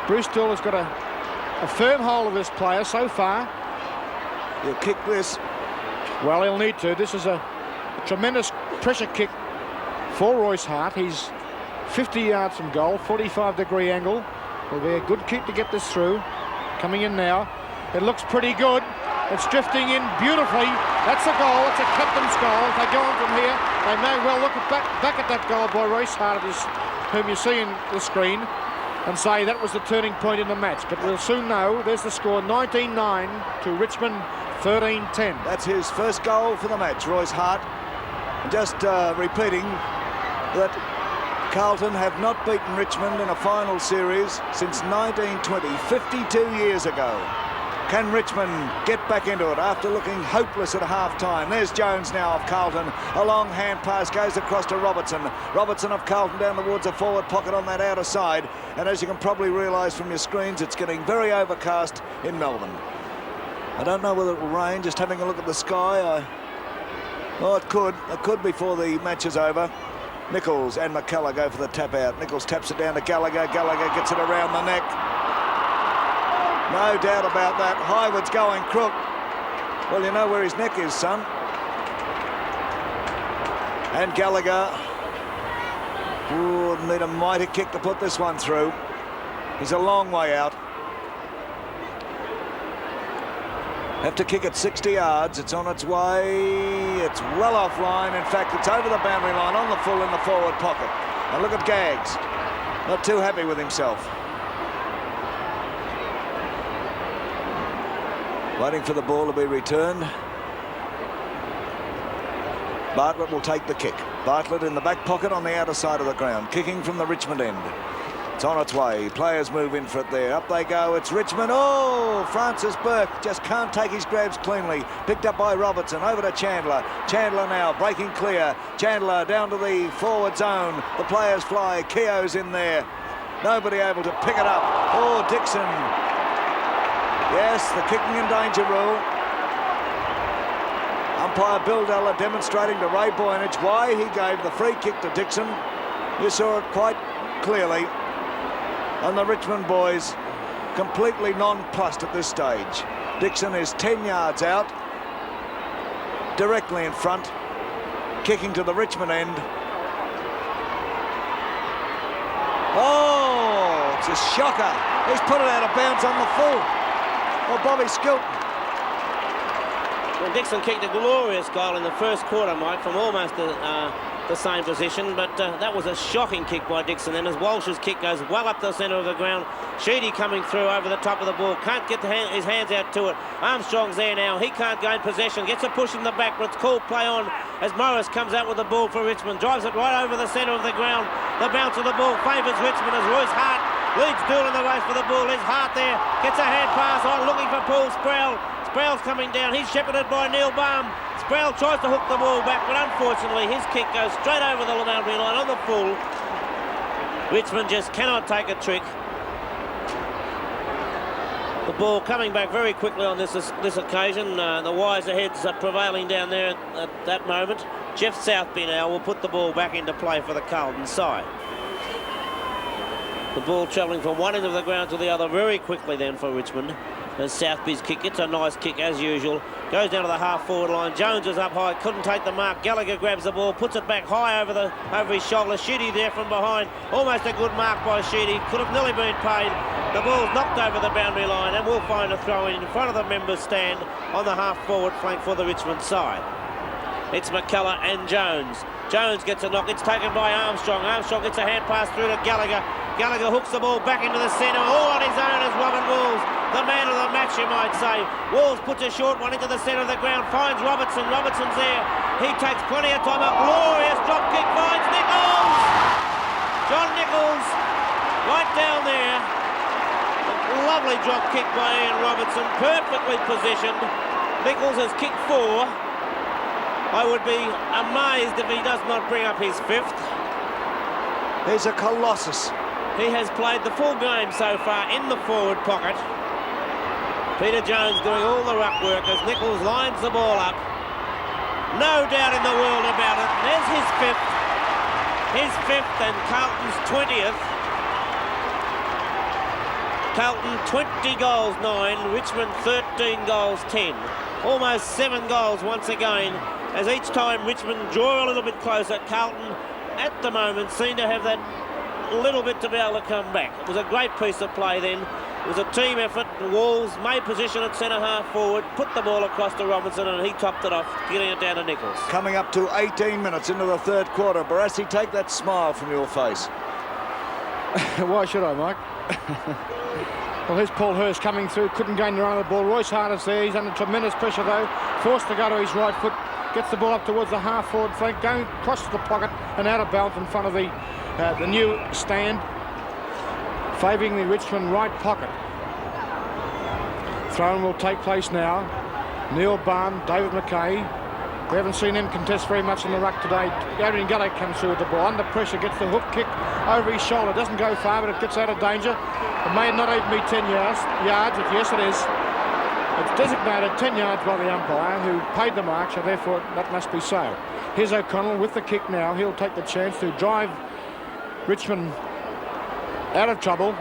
Speaker 3: Bruce Doyle has got a firm hold of this player so far.
Speaker 1: He'll kick this.
Speaker 3: Well, he'll need to. This is a tremendous pressure kick for Royce Hart. He's 50 yards from goal, 45-degree angle. Will be a good kick to get this through. Coming in now. It looks pretty good. It's drifting in beautifully. That's a goal. It's a captain's goal. If they go on from here, they may well look back at that goal by Royce Hart, whom you see in the screen, and say that was the turning point in the match. But we'll soon know. There's the score, 19-9 to Richmond, 13-10.
Speaker 1: That's his first goal for the match, Royce Hart. Just repeating that Carlton have not beaten Richmond in a final series since 1920, 52 years ago. Can Richmond get back into it after looking hopeless at half-time? There's Jones now of Carlton. A long hand pass goes across to Robertson. Robertson of Carlton down towards the forward pocket on that outer side. And as you can probably realise from your screens, it's getting very overcast in Melbourne. I don't know whether it will rain, just having a look at the sky. Oh, it could before the match is over. Nichols and McCullough go for the tap out. Nichols taps it down to Gallagher. Gallagher gets it around the neck. No doubt about that. Highwood's going crook. Well, you know where his neck is, son. And Gallagher would need a mighty kick to put this one through. He's a long way out. Have to kick it 60 yards. It's on its way. It's well offline. In fact, it's over the boundary line on the full in the forward pocket. And look at Gaggs. Not too happy with himself. Waiting for the ball to be returned. Bartlett will take the kick. Bartlett in the back pocket on the outer side of the ground, kicking from the Richmond end. It's on its way. Players move in for it there. Up they go. It's Richmond. Oh, Francis Burke just can't take his grabs cleanly. Picked up by Robertson. Over to Chandler. Chandler now breaking clear. Chandler down to the forward zone. The players fly. Keogh's in there. Nobody able to pick it up. Oh, Dixon. Yes, the kicking in danger rule. Umpire Bill Della demonstrating to Ray Boynage why he gave the free kick to Dixon. You saw it quite clearly. And the Richmond boys completely nonplussed at this stage. Dixon is 10 yards out, directly in front, kicking to the Richmond end. Oh, it's a shocker. He's put it out of bounds on the full. Oh, Bobby Skilton.
Speaker 2: Well, Dixon kicked a glorious goal in the first quarter, Mike, from almost the same position, but that was a shocking kick by Dixon. And as Walsh's kick goes well up the centre of the ground, Sheedy coming through over the top of the ball, can't get his hands out to it. Armstrong's there now, he can't gain possession, gets a push in the back, but it's called play on as Morris comes out with the ball for Richmond, drives it right over the centre of the ground. The bounce of the ball favours Richmond as Royce Hart leads Doyle in the race for the ball. There's Hart there, gets a hand pass on, looking for Paul Sproul. Sproul's coming down, he's shepherded by Neil Baum. Sproul tries to hook the ball back, but unfortunately his kick goes straight over the boundary line on the full. Richmond just cannot take a trick. The ball coming back very quickly on this occasion. The wiser heads are prevailing down there at that moment. Jeff Southby now will put the ball back into play for the Carlton side. The ball travelling from one end of the ground to the other very quickly then for Richmond. As Southby's kick, it's a nice kick as usual. Goes down to the half-forward line. Jones is up high, couldn't take the mark. Gallagher grabs the ball, puts it back high over his shoulder. Sheedy there from behind. Almost a good mark by Sheedy. Could have nearly been paid. The ball's knocked over the boundary line and we'll find a throw in front of the members' stand on the half-forward flank for the Richmond side. It's McCullough and Jones. Jones gets a knock. It's taken by Armstrong. Armstrong gets a hand pass through to Gallagher. Gallagher hooks the ball back into the centre. All on his own as Robin Walls, the man of the match, you might say. Walls puts a short one into the centre of the ground. Finds Robertson. Robertson's there. He takes plenty of time. A glorious drop kick. Finds Nichols. John Nichols right down there. lovely drop kick by Ian Robertson, perfectly positioned. Nichols has kicked 4. I would be amazed if he does not bring up his 5th.
Speaker 1: He's a colossus.
Speaker 2: He has played the full game so far in the forward pocket. Peter Jones doing all the ruck work as Nichols lines the ball up. No doubt in the world about it. There's his 5th. His 5th and Carlton's 20th. Carlton 20 goals 9, Richmond 13 goals 10. Almost 7 goals once again, as each time Richmond draw a little bit closer, Carlton at the moment seem to have that little bit to be able to come back. It was a great piece of play then. It was a team effort. The Wolves made position at centre half forward, put the ball across to Robinson, and he topped it off, getting it down to Nichols.
Speaker 1: Coming up to 18 minutes into the third quarter. Barassi, take that smile from your face.
Speaker 3: Why should I, Mike? Well, here's Paul Hurst coming through, couldn't gain the run of the ball. Royce Hart is there, he's under tremendous pressure though, forced to go to his right foot, gets the ball up towards the half-forward flank, going across the pocket and out of bounds in front of the new stand, favouring the Richmond right pocket. Throw-in will take place now. Neil Barn, David Mackay. We haven't seen him contest very much in the ruck today. Adrian Gallagher comes through with the ball, under pressure, gets the hook kick over his shoulder, doesn't go far, but it gets out of danger. It may not even be 10 yards, but yes it is. It's designated 10 yards by the umpire, who paid the mark, so therefore that must be so. Here's O'Connell with the kick now. He'll take the chance to drive Richmond out of trouble.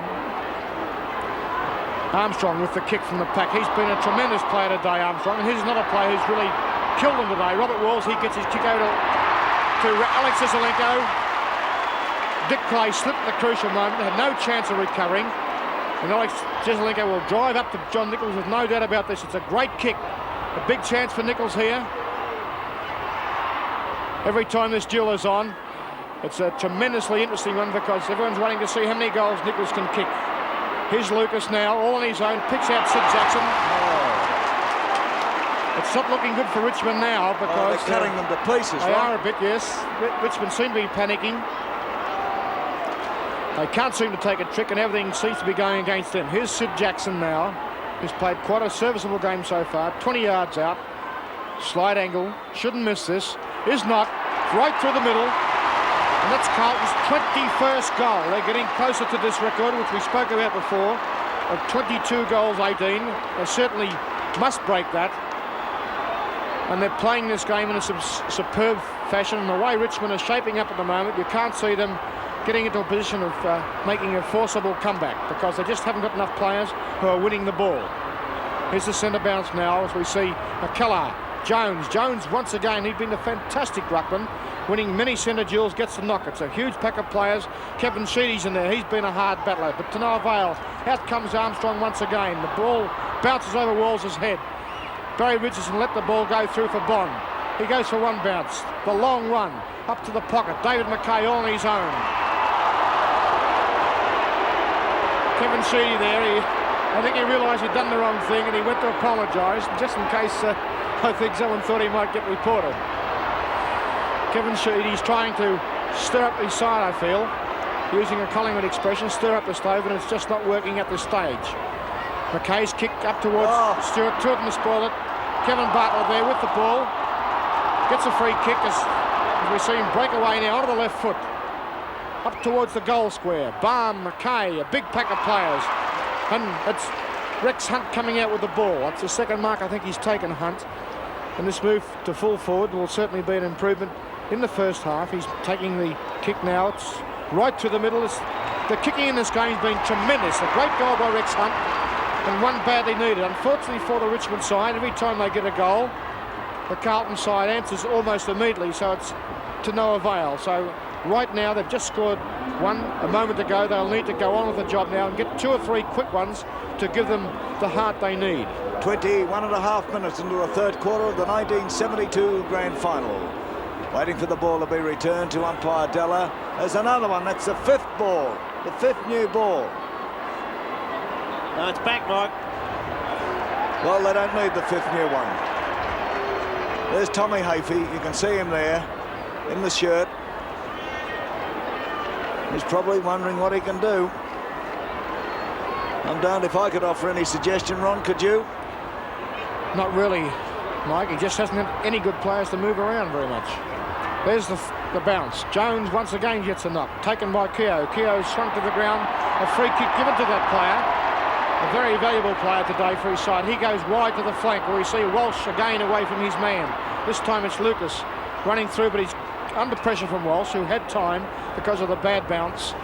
Speaker 3: Armstrong with the kick from the pack. He's been a tremendous player today, Armstrong, and he's another player who's really killed him today. Robert Walls, he gets his kick over to Alex Zizelenko. Dick Clay slipped at the crucial moment, had no chance of recovering. And Alex Zizelenko will drive up to John Nichols with no doubt about this. It's a great kick. A big chance for Nichols here. Every time this duel is on, it's a tremendously interesting one because everyone's waiting to see how many goals Nichols can kick. Here's Lucas now, all on his own, picks out Sid Jackson. It's not looking good for Richmond now because
Speaker 1: they're cutting them to pieces,
Speaker 3: they
Speaker 1: right?
Speaker 3: are a bit, yes. Richmond seem to be panicking. They can't seem to take a trick and everything seems to be going against them. Here's Sid Jackson now, who's played quite a serviceable game so far. 20 yards out, slight angle, shouldn't miss this. Is not, right through the middle. And that's Carlton's 21st goal. They're getting closer to this record, which we spoke about before, of 22 goals, 18. They certainly must break that. And they're playing this game in a superb fashion. And the way Richmond is shaping up at the moment, you can't see them getting into a position of making a forcible comeback because they just haven't got enough players who are winning the ball. Here's the centre bounce now as we see McKellar. Jones once again, he's been a fantastic ruckman, winning many centre duels, gets the knock. It's a huge pack of players. Kevin Sheedy's in there, he's been a hard battler, but to no avail. Out comes Armstrong once again. The ball bounces over Walls' head. Barry Richardson let the ball go through for Bond. He goes for one bounce. The long run up to the pocket. David Mackay all on his own. Kevin Sheedy there, I think he realised he'd done the wrong thing and he went to apologise, just in case I think someone thought he might get reported. Kevin Sheedy's trying to stir up his side, I feel, using a Collingwood expression, stir up the stove, and it's just not working at this stage. McKay's kick up towards Stewart, two of them spoil it. Kevin Bartlett there with the ball, gets a free kick as we see him break away now onto the left foot, up towards the goal square. Barn, Mackay, a big pack of players, and it's Rex Hunt coming out with the ball. That's the second mark I think he's taken, Hunt. And this move to full forward will certainly be an improvement in the first half. He's taking the kick now. It's right to the middle. The kicking in this game has been tremendous. A great goal by Rex Hunt and one badly needed. Unfortunately for the Richmond side, every time they get a goal, the Carlton side answers almost immediately, so it's to no avail. So right now they've just scored one a moment ago. They'll need to go on with the job now and get 2 or 3 quick ones to give them the heart they need.
Speaker 1: 21.5 minutes into the third quarter of the 1972 Grand Final. Waiting for the ball to be returned to umpire Della. There's another one. That's the 5th ball, the 5th new ball.
Speaker 2: No, it's back, Mike.
Speaker 1: Well, they don't need the 5th new one. There's Tommy Hafey. You can see him there in the shirt. He's probably wondering what he can do. I'm darned if I could offer any suggestion, Ron, could you?
Speaker 3: Not really, Mike. He just hasn't got any good players to move around very much. There's the bounce. Jones once again gets a knock. Taken by Keogh. Keogh shrunk to the ground. A free kick given to that player. A very valuable player today for his side. He goes wide to the flank where we see Walsh again away from his man. This time it's Lucas running through, but he's under pressure from Walsh, who had time because of the bad bounce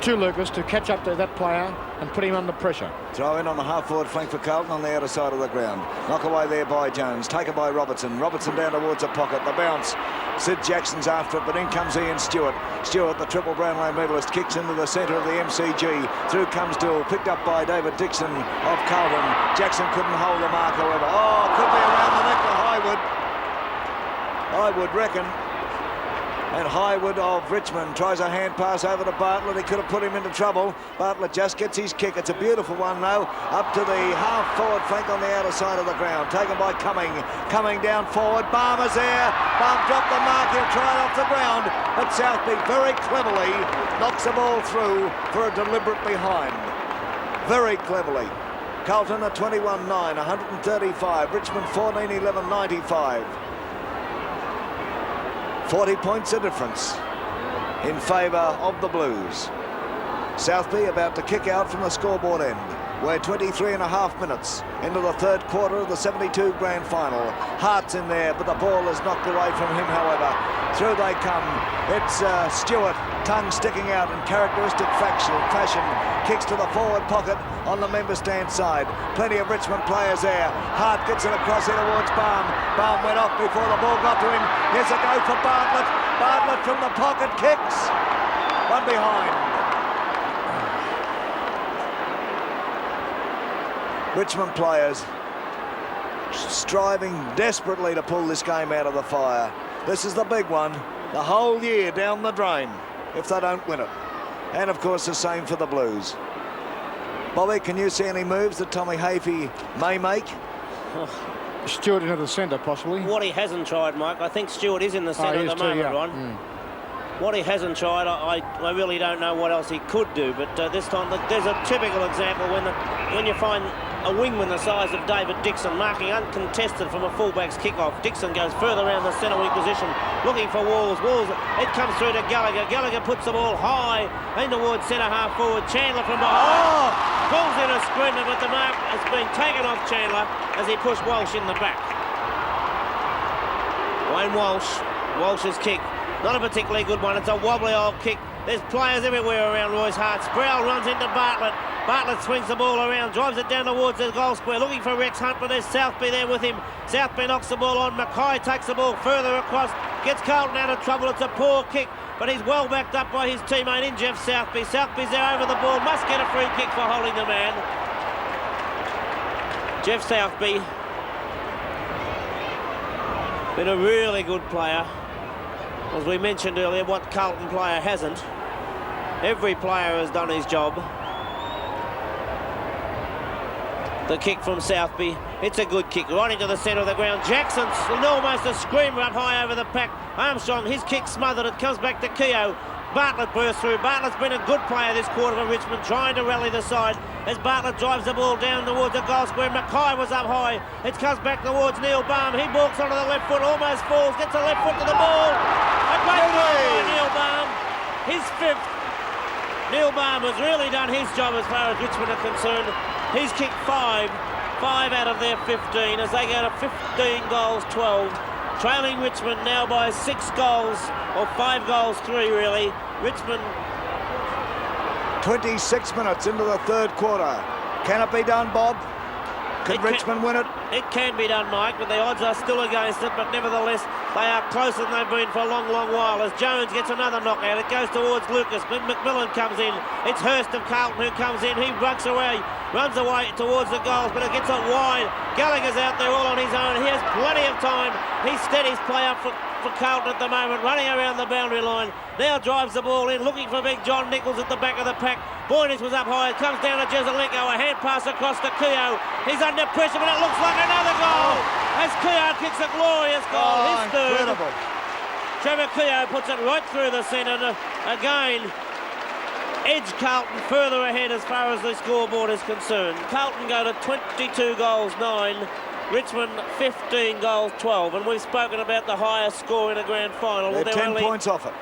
Speaker 3: to Lucas to catch up to that player and put him under pressure.
Speaker 1: Throw in on the half-forward flank for Carlton on the outer side of the ground. Knock away there by Jones. Taken by Robertson. Robertson down towards the pocket. The bounce. Sid Jackson's after it, but in comes Ian Stewart. Stewart, the triple Brownlow medalist, kicks into the centre of the MCG. Through comes Dill, picked up by David Dixon of Carlton. Jackson couldn't hold the mark, however. Oh, could be around the neck to Highwood. I would reckon. And Highwood of Richmond tries a hand pass over to Bartlett. He could have put him into trouble. Bartlett just gets his kick. It's a beautiful one, though. Up to the half-forward flank on the outer side of the ground. Taken by Cumming. Cumming down forward. Barmer's there. Barm dropped the mark. He'll try it off the ground. But Southby very cleverly knocks the ball through for a deliberate behind. Very cleverly. Carlton at 21-9, 135. Richmond 14-11, 95. 40 points of difference in favour of the Blues. Southby about to kick out from the scoreboard end. We're 23 and a half minutes into the third quarter of the 72 Grand Final. Hart's in there, but the ball is knocked away from him, however. Through they come. It's Stewart, tongue sticking out in characteristic fashion. Kicks to the forward pocket on the member stand side. Plenty of Richmond players there. Hart gets it across here towards Balm. Balm went off before the ball got to him. Here's a go for Bartlett. Bartlett from the pocket kicks. One behind. Richmond players striving desperately to pull this game out of the fire. This is the big one, the whole year down the drain, if they don't win it. And of course the same for the Blues. Bobby, can you see any moves that Tommy Hafey may make?
Speaker 3: Stewart into the centre, possibly.
Speaker 2: What he hasn't tried, Mike, I think Stewart is in the centre at the moment, Ron. What he hasn't tried, I really don't know what else he could do, but this time there's a typical example when you find a wingman the size of David Dixon marking uncontested from a fullback's kickoff. Dixon goes further around the centre wing position, looking for Walls. It comes through to Gallagher. Gallagher puts the ball high in towards centre half forward. Chandler from behind pulls in a screener, but the mark has been taken off Chandler as he pushed Walsh in the back. Wayne Walsh's kick. Not a particularly good one. It's a wobbly old kick. There's players everywhere around Royce Hart. Sproul runs into Bartlett. Bartlett swings the ball around, drives it down towards the goal square, looking for Rex Hunt, but there's Southby there with him. Southby knocks the ball on. Mackay takes the ball further across, gets Carlton out of trouble. It's a poor kick, but he's well backed up by his teammate in Jeff Southby. Southby's there over the ball, must get a free kick for holding the man. Jeff Southby, been a really good player. As we mentioned earlier, what Carlton player hasn't. Every player has done his job. The kick from Southby, it's a good kick, right into the centre of the ground. Jackson's almost a screamer up high over the pack. Armstrong, his kick smothered, it comes back to Keogh. Bartlett bursts through. Bartlett's been a good player this quarter for Richmond, trying to rally the side as Bartlett drives the ball down towards the goal square. Mackay was up high. It comes back towards Neil Balm. He walks onto the left foot, almost falls, gets the left foot to the ball. A great goal by Neil Balm, his fifth. Neil Balm has really done his job as far as Richmond are concerned. He's kicked five out of their 15 as they go to 15 goals, 12. Trailing Richmond now by 6 goals, or 5 goals, 3 really. Richmond.
Speaker 1: 26 minutes into the third quarter. Can it be done, Bob? Can Richmond win it?
Speaker 2: It can be done, Mike, but the odds are still against it. But nevertheless, they are closer than they've been for a long, long while. As Jones gets another knockout, it goes towards Lucas. McMillan comes in. It's Hurst of Carlton who comes in. He runs away towards the goals, but it gets it wide. Gallagher's out there all on his own. He has plenty of time. He steadies play up for Carlton at the moment, running around the boundary line. Now drives the ball in, looking for big John Nichols at the back of the pack. Boyness was up high. It comes down to Jezelenko. A hand pass across to Keogh. He's under pressure, but it looks like another goal. As Keogh kicks a glorious goal. His third.
Speaker 1: Incredible.
Speaker 2: Trevor Keogh puts it right through the centre. Again, edge Carlton further ahead as far as the scoreboard is concerned. Carlton go to 22 goals 9, Richmond 15 goals 12, and we've spoken about the highest score in a grand final.
Speaker 1: They're 10 points off it.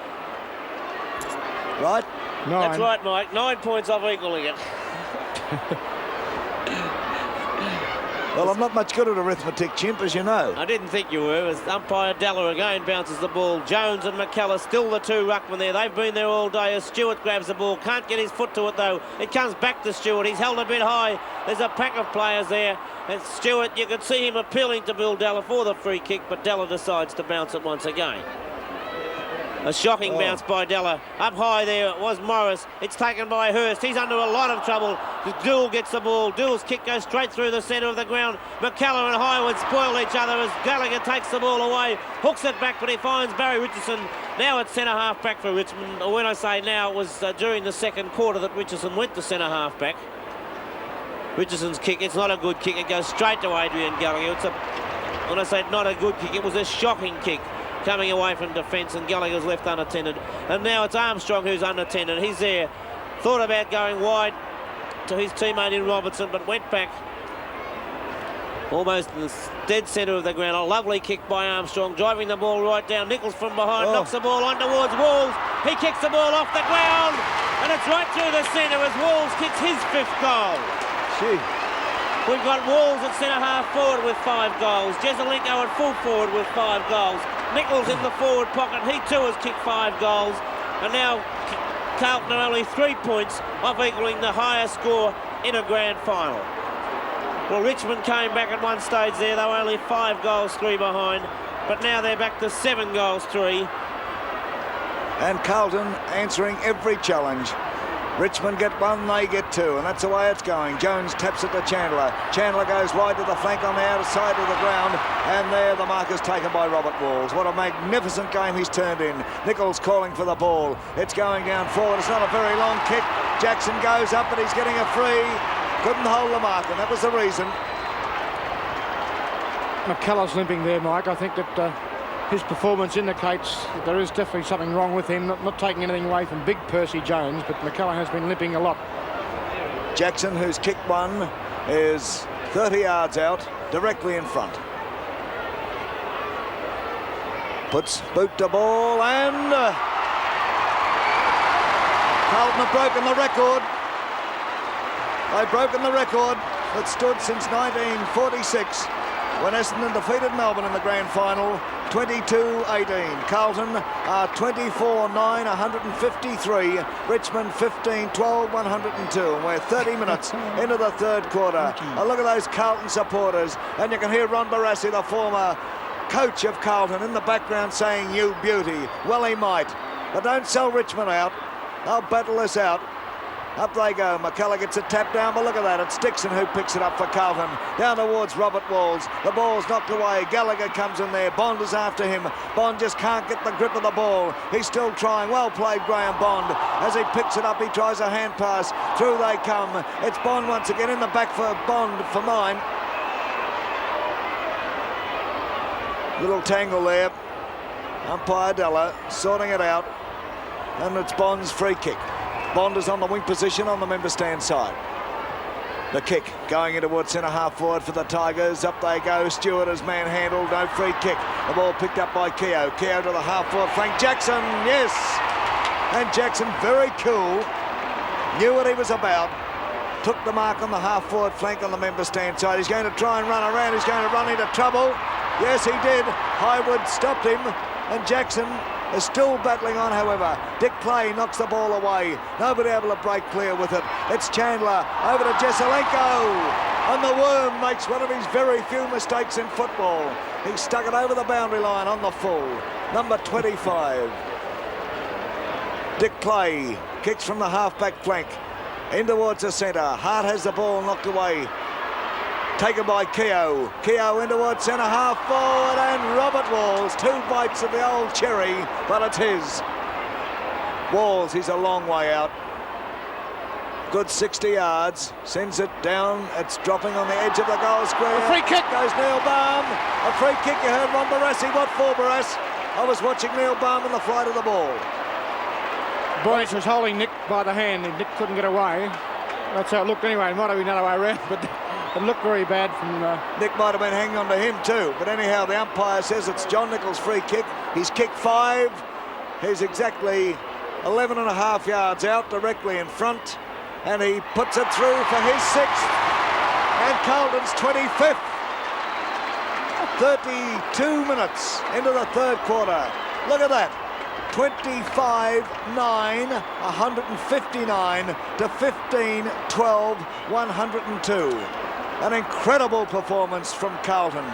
Speaker 1: Right?
Speaker 3: 9.
Speaker 2: That's right, Mike. 9 points off equaling it.
Speaker 1: Well, I'm not much good at arithmetic, Chimp, as you know.
Speaker 2: I didn't think you were, as umpire Dalla again bounces the ball. Jones and McKellar still the two ruckmen there. They've been there all day as Stewart grabs the ball. Can't get his foot to it, though. It comes back to Stewart. He's held a bit high. There's a pack of players there. And Stewart, you can see him appealing to Bill Dalla for the free kick, but Dalla decides to bounce it once again. A shocking bounce by Dalla. Up high there, it was Morris. It's taken by Hurst. He's under a lot of trouble. Doull gets the ball. Doull's kick goes straight through the centre of the ground. McKellar and Highwood spoil each other as Gallagher takes the ball away. Hooks it back, but he finds Barry Richardson. Now it's centre-half back for Richmond. When I say now, it was during the second quarter that Richardson went to centre-half back. Richardson's kick, it's not a good kick. It goes straight to Adrian Gallagher. When I say not a good kick, it was a shocking kick, coming away from defence, and Gallagher's left unattended. And now it's Armstrong who's unattended. He's there. Thought about going wide to his teammate in Robertson, but went back almost in the dead centre of the ground. A lovely kick by Armstrong, driving the ball right down. Nichols from behind knocks the ball on towards Walls. He kicks the ball off the ground, and it's right through the centre as Walls kicks his 5th goal.
Speaker 1: Gee.
Speaker 2: We've got Walls at centre-half forward with 5 goals. Jesselenko at full forward with 5 goals. Nichols in the forward pocket. He too has kicked 5 goals. And now Carlton are only 3 points off equaling the highest score in a grand final. Well, Richmond came back at one stage there. They were only 5 goals 3 behind. But now they're back to 7 goals 3.
Speaker 1: And Carlton answering every challenge. Richmond get 1, they get 2, and that's the way it's going. Jones taps it to Chandler. Chandler goes wide to the flank on the outside of the ground, and there the mark is taken by Robert Walls. What a magnificent game he's turned in. Nichols calling for the ball. It's going down forward. It's not a very long kick. Jackson goes up, but he's getting a free. Couldn't hold the mark, and that was the reason.
Speaker 3: McKellar's limping there, Mike. I think that his performance indicates that there is definitely something wrong with him. Not taking anything away from big Percy Jones, but McKellar has been limping a lot.
Speaker 1: Jackson, who's kicked one, is 30 yards out, directly in front. Puts boot to ball, and Carlton have broken the record. They've broken the record that stood since 1946. When Essendon defeated Melbourne in the grand final, 22-18. Carlton are 24-9, 153. Richmond 15-12, 102. And we're 30 minutes into the third quarter. Oh, look at those Carlton supporters. And you can hear Ron Barassi, the former coach of Carlton, in the background saying, "You beauty." Well, he might. But don't sell Richmond out. They'll battle this out. Up they go. McKellar gets a tap down, but look at that. It's Dixon who picks it up for Carlton. Down towards Robert Walls. The ball's knocked away. Gallagher comes in there. Bond is after him. Bond just can't get the grip of the ball. He's still trying. Well played, Graham Bond. As he picks it up, he tries a hand pass. Through they come. It's Bond once again in the back for Bond for mine. Little tangle there. Umpire Della sorting it out. And it's Bond's free kick. Bond is on the wing position on the member stand side. The kick going in towards centre-half forward for the Tigers. Up they go. Stewart is manhandled. No free kick. The ball picked up by Keogh. Keogh to the half-forward flank. Jackson, yes! And Jackson, very cool, knew what he was about. Took the mark on the half-forward flank on the member stand side. He's going to try and run around. He's going to run into trouble. Yes, he did. Highwood stopped him. And Jackson is still battling on, however. Dick Clay knocks the ball away. Nobody able to break clear with it. It's Chandler over to Jesselenko. And the Worm makes one of his very few mistakes in football. He stuck it over the boundary line on the full. Number 25. Dick Clay kicks from the half-back flank in towards the centre. Hart has the ball knocked away. Taken by Keogh. Keogh in towards centre-half forward, and Robert Walls. 2 bites of the old cherry, but it's his. Walls, he's a long way out. Good 60 yards. Sends it down. It's dropping on the edge of the goal square.
Speaker 3: A free kick.
Speaker 1: Goes Neil Baum. A free kick. You heard Ron Barassi. What for, Barassi? I was watching Neil Baum in the flight of the ball.
Speaker 3: Boyce was holding Nick by the hand and Nick couldn't get away. That's how it looked anyway. It might have been the other way around, but it looked very bad from...
Speaker 1: Nick might have been hanging on to him too, but anyhow, the umpire says it's John Nicholls' free kick. He's kicked 5. He's exactly 11 and a half yards out, directly in front, and he puts it through for his 6th, and Carlton's 25th. 32 minutes into the third quarter. Look at that. 25-9, 159 to 15-12, 102. An incredible performance from Carlton.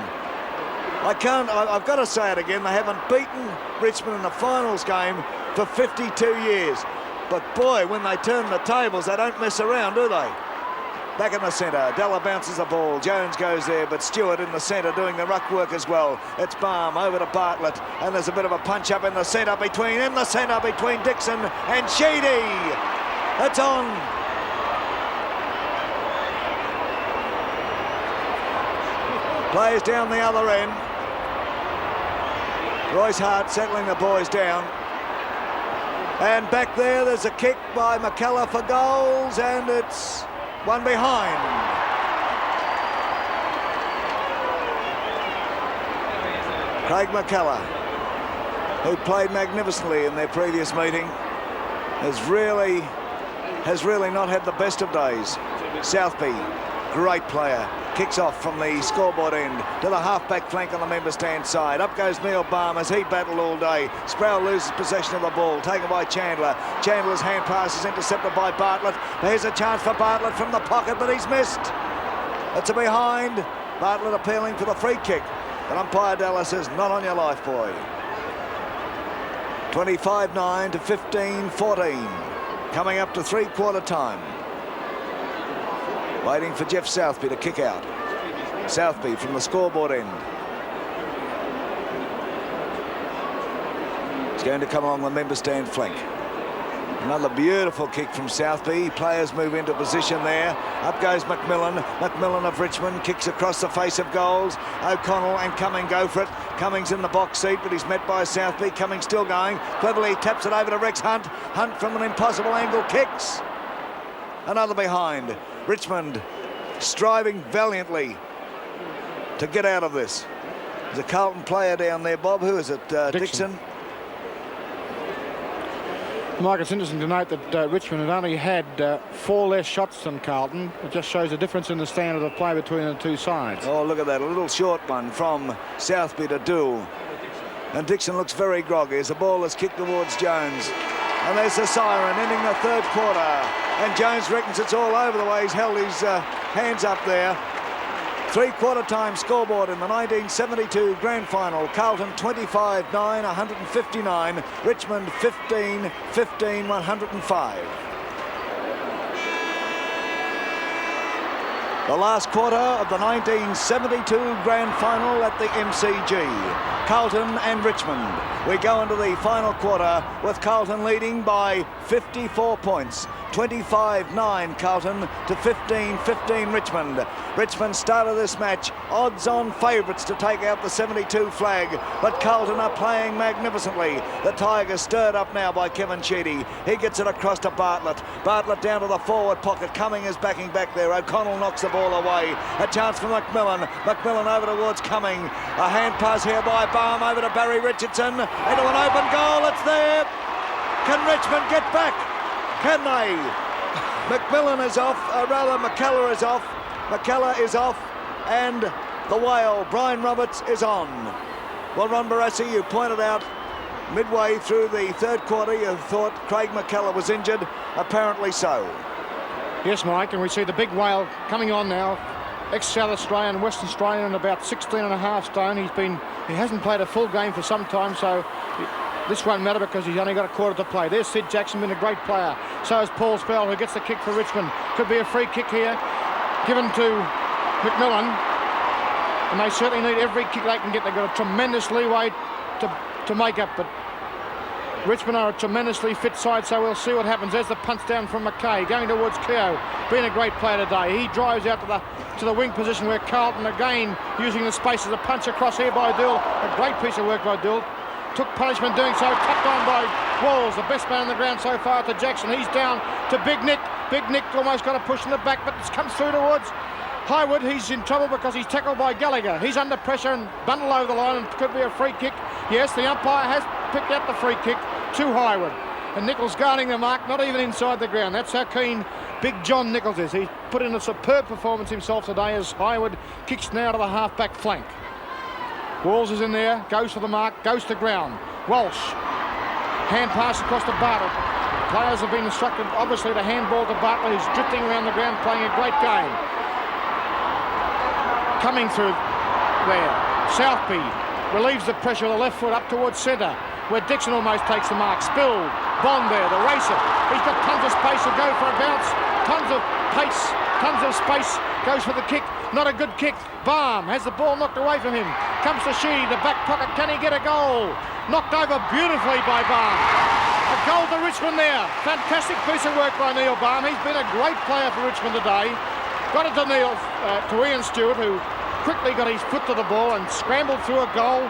Speaker 1: I've got to say it again, they haven't beaten Richmond in a finals game for 52 years. But boy, when they turn the tables, they don't mess around, do they? Back in the centre, Della bounces the ball, Jones goes there, but Stewart in the centre doing the ruck work as well. It's Baum over to Bartlett, and there's a bit of a punch up in the centre between Dixon and Sheedy. It's on. Plays down the other end. Royce Hart settling the boys down. And back there's a kick by McKellar for goals, and it's one behind. Craig McKellar, who played magnificently in their previous meeting, has really not had the best of days. Southby, great player, kicks off from the scoreboard end to the half-back flank on the member stand side. Up goes Neil Baum as he battled all day. Sproul loses possession of the ball, taken by Chandler. Chandler's hand pass is intercepted by Bartlett. Here's a chance for Bartlett from the pocket, but he's missed. It's a behind. Bartlett appealing for the free kick, but umpire Dallas says, not on your life, boy. 25-9 to 15-14. Coming up to three-quarter time. Waiting for Jeff Southby to kick out. Southby from the scoreboard end. He's going to come along the member stand flank. Another beautiful kick from Southby. Players move into position there. Up goes McMillan. McMillan of Richmond kicks across the face of goals. O'Connell and Cumming go for it. Cummings in the box seat, but he's met by Southby. Cumming still going. Cleverly taps it over to Rex Hunt. Hunt from an impossible angle kicks. Another behind. Richmond striving valiantly to get out of this. There's a Carlton player down there, Bob. Who is it? Dixon.
Speaker 3: Mike, it's interesting to note that Richmond had only had 4 less shots than Carlton. It just shows the difference in the standard of play between the two sides.
Speaker 1: Oh, look at that. A little short one from Southby to Dool. And Dixon looks very groggy as the ball is kicked towards Jones. And there's the siren ending the third quarter. And Jones reckons it's all over the way. He's held his hands up there. Three-quarter time scoreboard in the 1972 Grand Final. Carlton 25-9, 159. Richmond 15-15, 105. The last quarter of the 1972 Grand Final at the MCG. Carlton and Richmond. We go into the final quarter with Carlton leading by 54 points. 25-9 Carlton to 15-15 Richmond. Richmond started this match odds-on favourites to take out the 72 flag, but Carlton are playing magnificently. The Tigers stirred up now by Kevin Sheedy. He gets it across to Bartlett. Bartlett down to the forward pocket. Cumming is backing back there. O'Connell knocks the ball away. A chance for McMillan. McMillan over towards Cumming. A hand pass here by Baum over to Barry Richardson. Into an open goal. It's there. Can Richmond get back? Can they? McMillan is off, McKellar is off. McKellar is off, and the whale, Brian Roberts, is on. Well, Ron Barassi, you pointed out midway through the third quarter, you thought Craig McKellar was injured. Apparently so.
Speaker 3: Yes, Mike, and we see the big whale coming on now. Ex-South Australian, Western Australian, and about 16.5 stone. He hasn't played a full game for some time, so this won't matter because he's only got a quarter to play. There's Sid Jackson, been a great player. So is Paul Spell, who gets the kick for Richmond. Could be a free kick here, given to McMillan. And they certainly need every kick they can get. They've got a tremendous leeway to make up, but Richmond are a tremendously fit side, so we'll see what happens. There's the punch down from McKay, going towards Keogh, being a great player today. He drives out to the wing position where Carlton again using the space as a punch across here by Dool. A great piece of work by Dool. took punishment doing so, tapped on by Walls, the best man on the ground so far, to Jackson. He's down to Big Nick. Big Nick almost got a push in the back, but it comes through towards Highwood. He's in trouble because he's tackled by Gallagher. He's under pressure and bundled over the line, and could be a free kick. Yes, the umpire has picked out the free kick to Highwood. And Nichols guarding the mark, not even inside the ground. That's how keen Big John Nichols is. He's put in a superb performance himself today as Highwood kicks now to the half-back flank. Walls is in there, goes for the mark, goes to ground. Walsh, hand pass across to Bartlett. Players have been instructed, obviously, to handball to Bartlett, who's drifting around the ground, playing a great game. Coming through there, Southby relieves the pressure with the left foot up towards centre, where Dixon almost takes the mark. Spilled, Bond there, the racer. He's got tons of space to go for a bounce, tons of pace, tons of space, goes for the kick. Not a good kick. Balm has the ball knocked away from him. Comes to Sheedy, the back pocket. Can he get a goal? Knocked over beautifully by Balm. A goal to Richmond there. Fantastic piece of work by Neil Balm. He's been a great player for Richmond today. Got it to to Ian Stewart, who quickly got his foot to the ball and scrambled through a goal.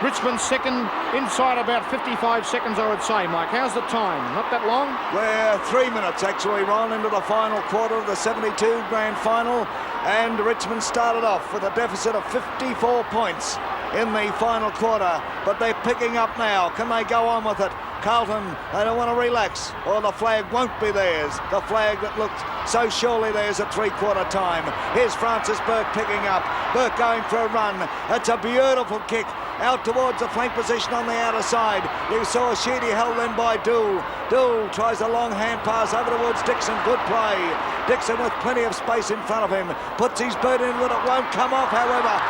Speaker 3: Richmond second inside about 55 seconds, I would say. Mike, how's the time? Not that long?
Speaker 1: We're 3 minutes actually, Ron, into the final quarter of the 72 Grand Final, and Richmond started off with a deficit of 54 points in the final quarter, but they're picking up now. Can they go on with it? Carlton, they don't want to relax, or the flag won't be theirs. The flag that looked so surely theirs at three-quarter time. Here's Francis Burke picking up. Burke going for a run. It's a beautiful kick out towards the flank position on the outer side. You saw Sheedy held in by Dool. Dool tries a long hand pass over towards Dixon. Good play. Dixon with plenty of space in front of him. Puts his boot in, but it won't come off, however.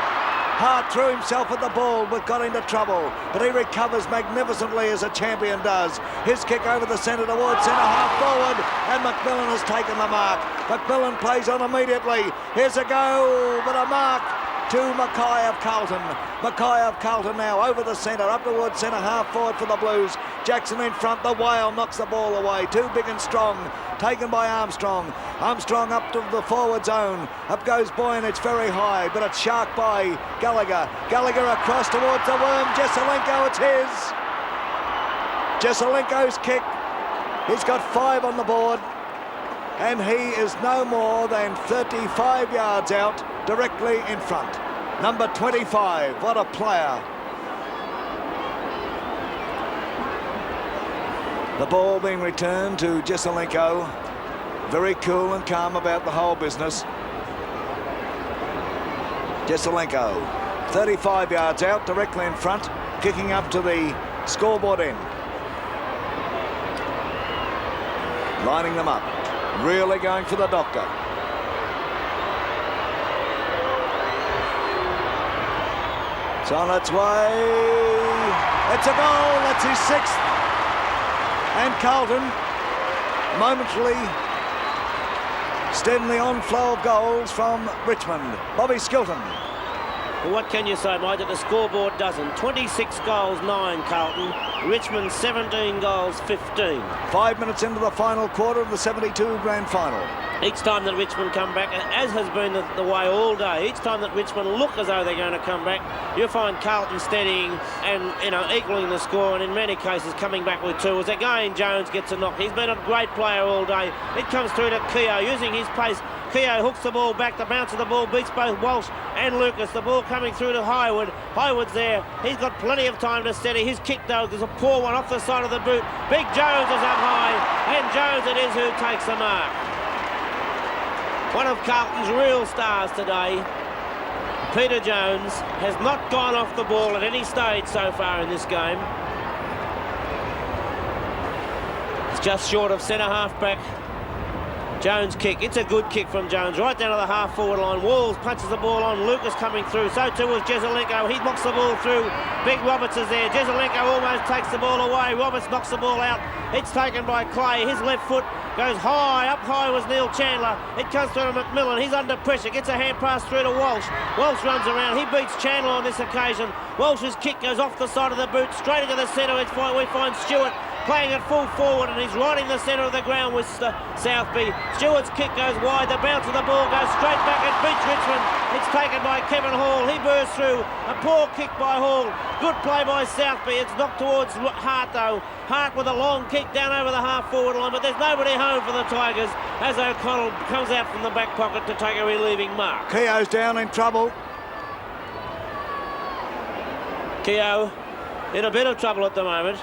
Speaker 1: Hart threw himself at the ball but got into trouble, but he recovers magnificently as a champion does. His kick over the centre towards centre half forward, and McMillan has taken the mark. McMillan plays on immediately. Here's a go, but a mark to Mackay of Carlton. Mackay of Carlton now over the centre, up towards centre half forward for the Blues. Jackson in front, the whale knocks the ball away. Too big and strong, taken by Armstrong. Armstrong up to the forward zone. Up goes Boyne, it's very high, but it's sharked by Gallagher. Gallagher across towards the worm. Jesselenko, it's his. Jesselenko's kick. He's got 5 on the board, and he is no more than 35 yards out, directly in front. Number 25, what a player. The ball being returned to Jesselenko. Very cool and calm about the whole business. Jesselenko, 35 yards out, directly in front, kicking up to the scoreboard end. Lining them up, really going for the doctor. It's on its way. It's a goal. That's his 6th. And Carlton momentarily steadying the on-flow of goals from Richmond. Bobby Skilton.
Speaker 2: Well, what can you say, Mike, that the scoreboard doesn't? 26 goals, 9 Carlton. Richmond 17 goals, 15.
Speaker 1: 5 minutes into the final quarter of the 72 Grand Final.
Speaker 2: Each time that Richmond come back, as has been the way all day, each time that Richmond look as though they're going to come back, you'll find Carlton steadying and, equaling the score, and in many cases coming back with 2. As again, Jones gets a knock. He's been a great player all day. It comes through to Keogh using his pace. Keogh hooks the ball back. The bounce of the ball beats both Walsh and Lucas. The ball coming through to Highwood. Highwood's there. He's got plenty of time to steady. His kick, though, is a poor one off the side of the boot. Big Jones is up high, and Jones it is who takes the mark. One of Carlton's real stars today, Peter Jones, has not gone off the ball at any stage so far in this game. It's just short of centre half back. Jones' kick. It's a good kick from Jones, right down to the half-forward line. Walls punches the ball on. Lucas coming through. So too was Jesselenko. He knocks the ball through. Big Roberts is there. Jesselenko almost takes the ball away. Roberts knocks the ball out. It's taken by Clay. His left foot goes high. Up high was Neil Chandler. It comes through to McMillan. He's under pressure. Gets a hand pass through to Walsh. Walsh runs around. He beats Chandler on this occasion. Walsh's kick goes off the side of the boot, straight into the centre. We find Stewart. playing it full forward, and he's riding the centre of the ground with Southby. Stewart's kick goes wide, the bounce of the ball goes straight back and beats Richmond. It's taken by Kevin Hall. He bursts through. A poor kick by Hall. Good play by Southby. It's knocked towards Hart though. Hart with a long kick down over the half-forward line, but there's nobody home for the Tigers as O'Connell comes out from the back pocket to take a relieving mark.
Speaker 1: Keogh's down in trouble.
Speaker 2: Keogh in a bit of trouble at the moment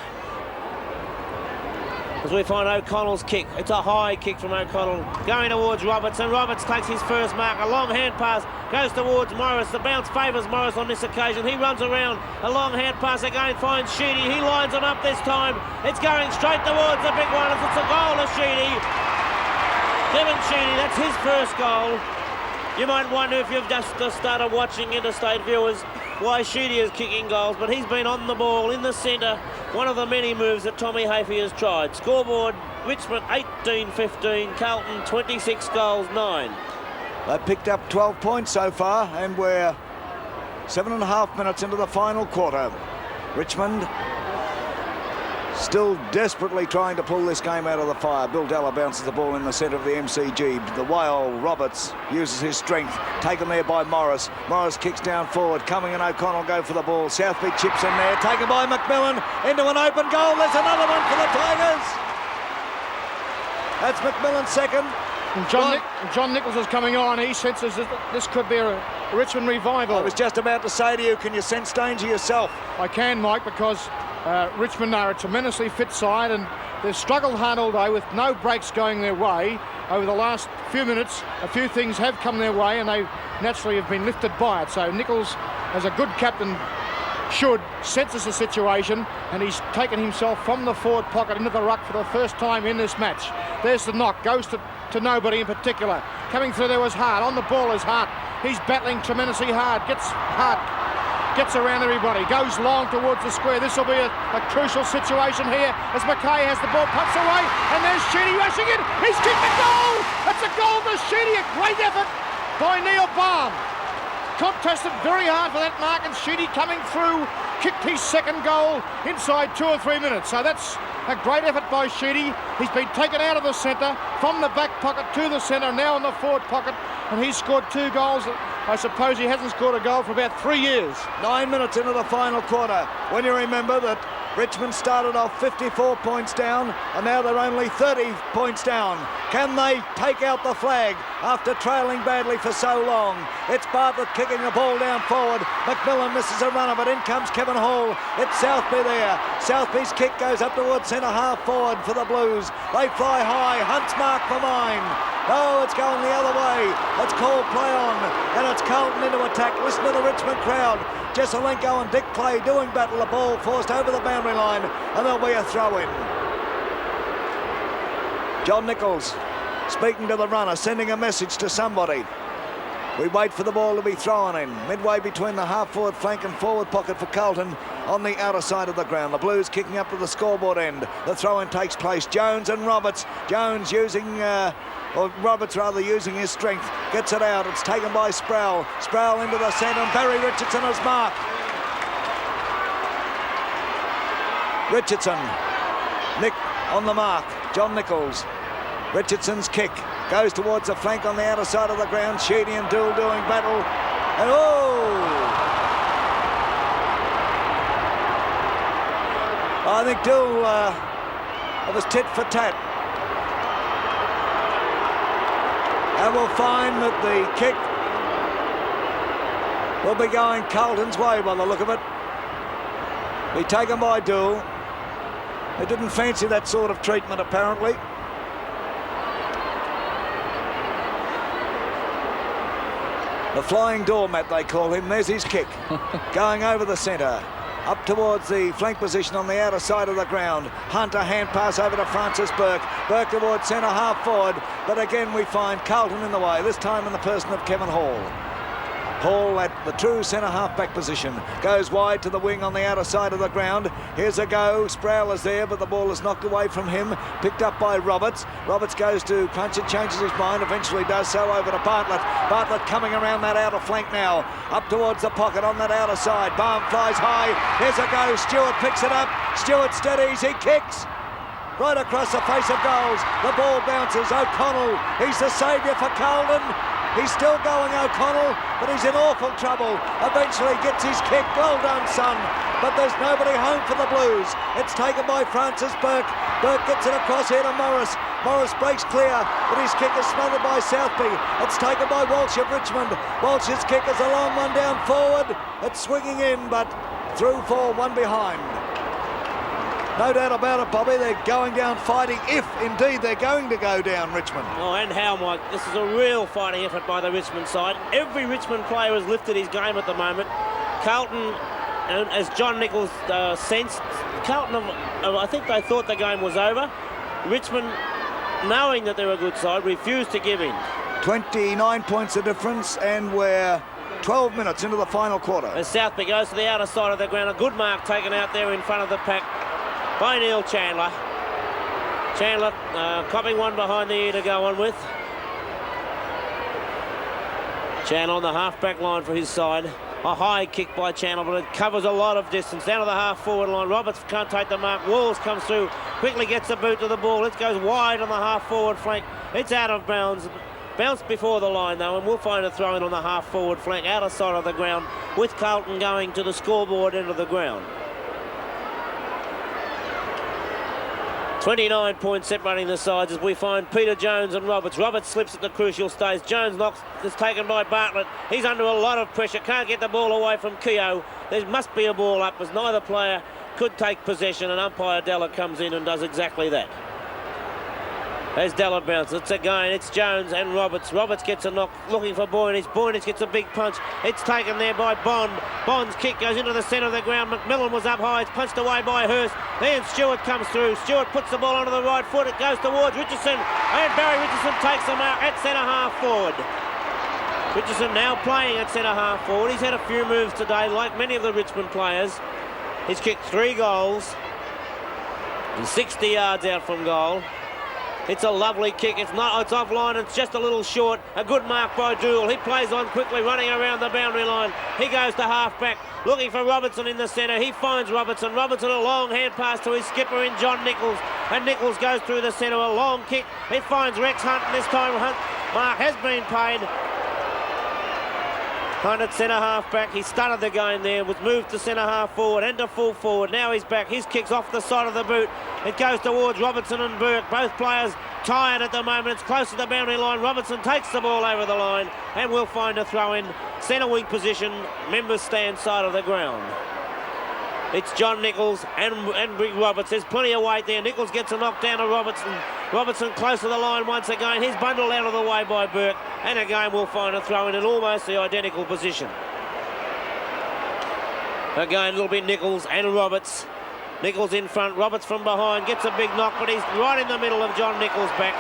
Speaker 2: as we find O'Connell's kick. It's a high kick from O'Connell going towards Roberts, and Roberts takes his first mark. A long hand pass goes towards Morris. The bounce favours Morris on this occasion. He runs around. A long hand pass again finds Sheedy. He lines him up this time. It's going straight towards the big one. It's a goal to Sheedy. Kevin Sheedy, that's his first goal. You might wonder if you've just started watching Interstate Viewers why Sheedy is kicking goals, but he's been on the ball in the centre. One of the many moves that Tommy Hafey has tried. Scoreboard, Richmond 18-15, Carlton 26 goals, 9.
Speaker 1: They've picked up 12 points so far, and we're 7.5 minutes into the final quarter. Richmond still desperately trying to pull this game out of the fire. Bill Della bounces the ball in the centre of the MCG. The whale Roberts uses his strength, taken there by Morris. Morris kicks down forward. Cumming and O'Connell go for the ball. Southby chips in there, taken by McMillan into an open goal. There's another one for the Tigers. That's McMillan's second.
Speaker 3: And John Nichols is coming on. He senses that this could be a Richmond revival.
Speaker 1: I was just about to say to you, can you sense danger yourself?
Speaker 3: I can, Mike, because Richmond are a tremendously fit side, and they've struggled hard all day with no breaks going their way. Over the last few minutes, a few things have come their way, and they naturally have been lifted by it. So Nichols, as a good captain should, senses the situation, and he's taken himself from the forward pocket into the ruck for the first time in this match. There's the knock, goes to nobody in particular. Coming through there was Hart. On the ball is Hart. He's battling tremendously hard. Gets around everybody, goes long towards the square. This will be a crucial situation here as Mackay has the ball, puts away, and there's Sheedy rushing in. He's kicked the goal! It's a goal to Sheedy, a great effort by Neil Baum. Contested very hard for that mark, and Sheedy coming through, kicked his second goal inside 2 or 3 minutes. So that's a great effort by Sheedy. He's been taken out of the centre, from the back pocket to the centre, now in the forward pocket, and he's scored 2 goals. I suppose he hasn't scored a goal for about 3 years.
Speaker 1: 9 minutes into the final quarter. When you remember that Richmond started off 54 points down, and now they're only 30 points down. Can they take out the flag after trailing badly for so long? It's Bartlett kicking the ball down forward. McMillan misses a runner, but in comes Kevin Hall. It's Southby there. Southby's kick goes up towards centre half forward for the Blues. They fly high. Hunt's mark for mine. Oh, it's going the other way. It's called play on, and it's Carlton into attack. Listen to the Richmond crowd. Jesselenko and Dick Clay doing battle. The ball forced over the boundary line, and there'll be a throw-in. John Nichols speaking to the runner, sending a message to somebody. We wait for the ball to be thrown in. Midway between the half-forward flank and forward pocket for Carlton on the outer side of the ground. The Blues kicking up to the scoreboard end. The throw-in takes place. Jones and Roberts. Jones using... or Roberts rather using his strength, gets it out. It's taken by Sproul. Sproul into the centre, and Barry Richardson is marked. Richardson, Nick on the mark. John Nichols. Richardson's kick goes towards the flank on the outer side of the ground. Sheedy and Dool doing battle, and I think Dool it was tit for tat. And we'll find that the kick will be going Carlton's way by the look of it. Be taken by Dool. They didn't fancy that sort of treatment, apparently. The flying doormat, they call him. There's his kick. Going over the centre. Up towards the flank position on the outer side of the ground. Hunt, a hand pass over to Francis Burke. Burke towards centre half forward. But again we find Carlton in the way, this time in the person of Kevin Hall. Hall at the true centre half-back position. Goes wide to the wing on the outer side of the ground. Here's a go. Sproul is there, but the ball is knocked away from him. Picked up by Roberts. Roberts goes to punch it, changes his mind, eventually does so over to Bartlett. Bartlett coming around that outer flank now. Up towards the pocket on that outer side. Baum flies high. Here's a go. Stewart picks it up. Stewart steadies. He kicks. right across the face of goals. The ball bounces. O'Connell, he's the saviour for Carlton. He's still going, O'Connell, but he's in awful trouble. Eventually gets his kick. Well done, son. But there's nobody home for the Blues. It's taken by Francis Burke. Burke gets it across here to Morris. Morris breaks clear, but his kick is smothered by Southby. It's taken by Walsh of Richmond. Walsh's kick is a long one down forward. It's swinging in, but through for one behind. No doubt about it, Bobby. They're going down fighting, if indeed they're going to go down, Richmond.
Speaker 2: Oh, and how, Mike. This is a real fighting effort by the Richmond side. Every Richmond player has lifted his game at the moment. Carlton, as John Nichols sensed, Carlton, I think they thought the game was over. Richmond, knowing that they're a good side, refused to give in. 29
Speaker 1: points of difference, and we're 12 minutes into the final quarter.
Speaker 2: As Southby goes to the outer side of the ground, a good mark taken out there in front of the pack by Neil Chandler. Chandler copying one behind the ear to go on with. Chandler on the half-back line for his side. A high kick by Chandler, but it covers a lot of distance. Down to the half-forward line. Roberts can't take the mark. Walls comes through, quickly gets the boot to the ball. It goes wide on the half-forward flank. It's out of bounds. Bounced before the line, though, and we'll find a throw-in on the half-forward flank, outer side of the ground, with Carlton going to the scoreboard end of the ground. 29 points separating the sides as we find Peter Jones and Roberts. Roberts slips at the crucial stage. Jones knocks, is taken by Bartlett. He's under a lot of pressure, can't get the ball away from Keogh. There must be a ball up as neither player could take possession, and umpire Della comes in and does exactly that. As Della bounces, it's again, it's Jones and Roberts. Roberts gets a knock, looking for Boynage. Boynage gets a big punch. It's taken there by Bond. Bond's kick goes into the centre of the ground. McMillan was up high. It's punched away by Hurst. Then Stewart comes through. Stewart puts the ball onto the right foot. It goes towards Richardson. And Barry Richardson takes the mark at centre half forward. Richardson now playing at centre half forward. He's had a few moves today, like many of the Richmond players. He's kicked 3 goals. He's 60 yards out from goal. It's a lovely kick. It's offline. It's just a little short. A good mark by Dool. He plays on quickly, running around the boundary line. He goes to half-back, looking for Robertson in the centre. He finds Robertson. Robertson, a long hand pass to his skipper in John Nichols. And Nichols goes through the centre. A long kick. It finds Rex Hunt. And this time Hunt mark has been paid. Hunt at centre half-back. He started the game there. Was moved to centre half-forward and to full forward. Now he's back. His kick's off the side of the boot. It goes towards Robertson and Burke. Both players tired at the moment. It's close to the boundary line. Robertson takes the ball over the line and will find a throw-in. Centre wing position. Members stand side of the ground. It's John Nichols and Big Roberts. There's plenty of weight there. Nichols gets a knock down to Robertson. Robertson close to the line once again. He's bundled out of the way by Burke. And again we'll find a throw-in in almost the identical position. Again, it'll be Nichols and Roberts. Nichols in front, Roberts from behind, gets a big knock, but he's right in the middle of John Nichols' back.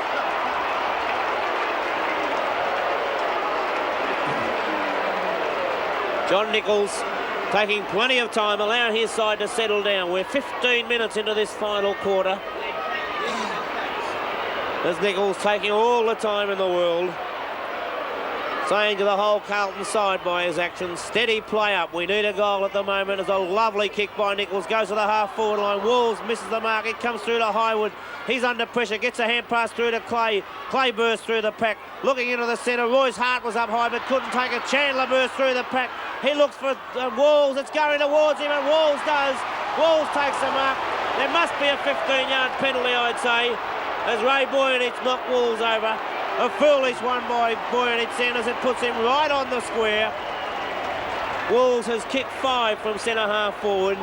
Speaker 2: John Nichols taking plenty of time, allowing his side to settle down. We're 15 minutes into this final quarter. As Nichols taking all the time in the world, saying to the whole Carlton side by his actions, steady play up. We need a goal at the moment. As a lovely kick by Nichols, goes to the half-forward line. Walls misses the mark. It comes through to Highwood. He's under pressure, gets a hand pass through to Clay. Clay bursts through the pack, looking into the centre. Roy's Hart was up high, but couldn't take it. Chandler bursts through the pack. He looks for Walls. It's going towards him, and Walls does. Walls takes the mark. There must be a 15-yard penalty, I'd say, as Ray Boynage knocked Walls over. A foolish one by Boynage Sanders. It puts him right on the square. Walls has kicked 5 from centre half forward.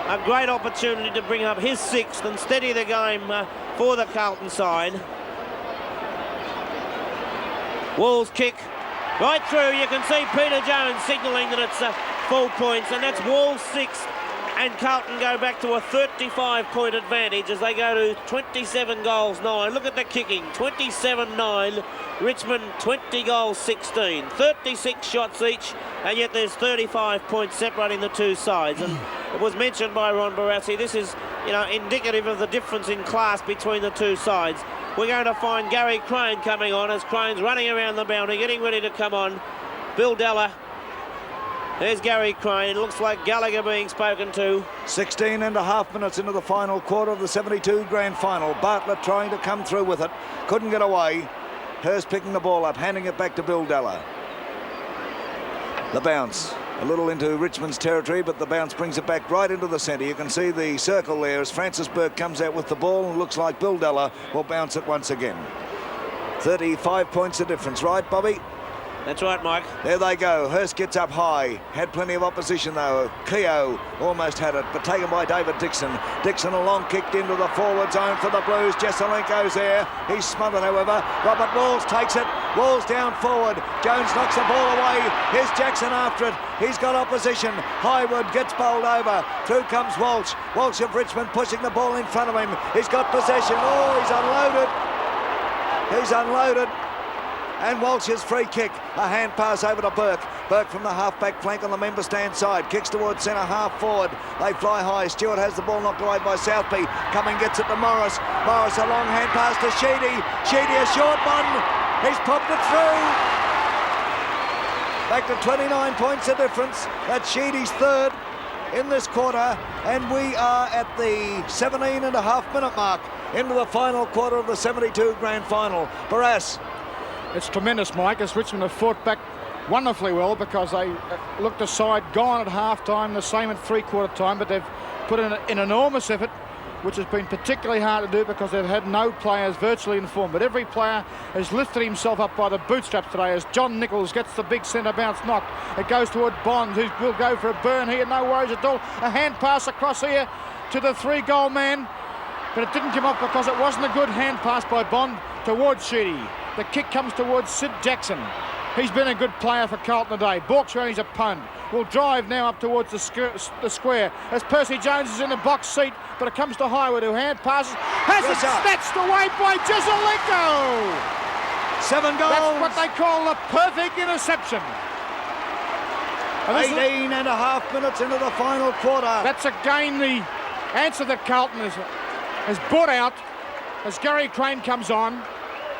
Speaker 2: A great opportunity to bring up his 6th and steady the game for the Carlton side. Walls kick right through. You can see Peter Jones signalling that it's full points, and that's Walls' 6th. And Carlton go back to a 35-point advantage as they go to 27 goals 9. Look at the kicking, 27-9. Richmond 20 goals 16, 36 shots each, and yet there's 35 points separating the two sides. And it was mentioned by Ron Barassi, this is, indicative of the difference in class between the two sides. We're going to find Gary Crane coming on as Crane's running around the boundary, getting ready to come on. Bill Della There's Gary Crane. It looks like Gallagher being spoken to.
Speaker 1: 16 and a half minutes into the final quarter of the 72 Grand Final. Bartlett trying to come through with it. Couldn't get away. Hurst picking the ball up, handing it back to Bill Della. The bounce. A little into Richmond's territory, but the bounce brings it back right into the centre. You can see the circle there as Francis Burke comes out with the ball, and looks like Bill Della will bounce it once again. 35 points of difference, right, Bobby?
Speaker 2: That's right, Mike.
Speaker 1: There they go. Hurst gets up high. Had plenty of opposition, though. Keogh almost had it, but taken by David Dixon. Dixon a long kicked into the forward zone for the Blues. Jesselenko's there. He's smothered, however. Robert Walls takes it. Walls down forward. Jones knocks the ball away. Here's Jackson after it. He's got opposition. Highwood gets bowled over. Through comes Walsh. Walsh of Richmond pushing the ball in front of him. He's got possession. Oh, he's unloaded. He's unloaded. And Walsh's free kick. A hand pass over to Burke. Burke from the half-back flank on the member stand side. Kicks towards centre half forward. They fly high. Stewart has the ball knocked away by Southby. Cumming gets it to Morris. Morris a long hand pass to Sheedy. Sheedy a short one. He's popped it through. Back to 29 points of difference. That's Sheedy's third in this quarter. And we are at the 17 and a half minute mark into the final quarter of the 72 Grand Final. Barras.
Speaker 3: It's tremendous, Mike, as Richmond have fought back wonderfully well, because they looked aside, gone at half-time, the same at three-quarter time, but they've put in an enormous effort, which has been particularly hard to do because they've had no players virtually in form. But every player has lifted himself up by the bootstraps today as John Nichols gets the big centre bounce knock. It goes toward Bond, who will go for a burn here, no worries at all. A hand pass across here to the three-goal man, but it didn't come off because it wasn't a good hand pass by Bond towards Sheedy. The kick comes towards Sid Jackson. He's been a good player for Carlton today. Balks around his opponent. Will drive now up towards the square as Percy Jones is in the box seat, but it comes to Highwood, who hand passes. Has it snatched away by Jesselenko.
Speaker 1: 7 goals.
Speaker 3: That's what they call a perfect interception.
Speaker 1: 18 and a half minutes into the final quarter.
Speaker 3: That's again the answer that Carlton has brought out as Gary Crane comes on.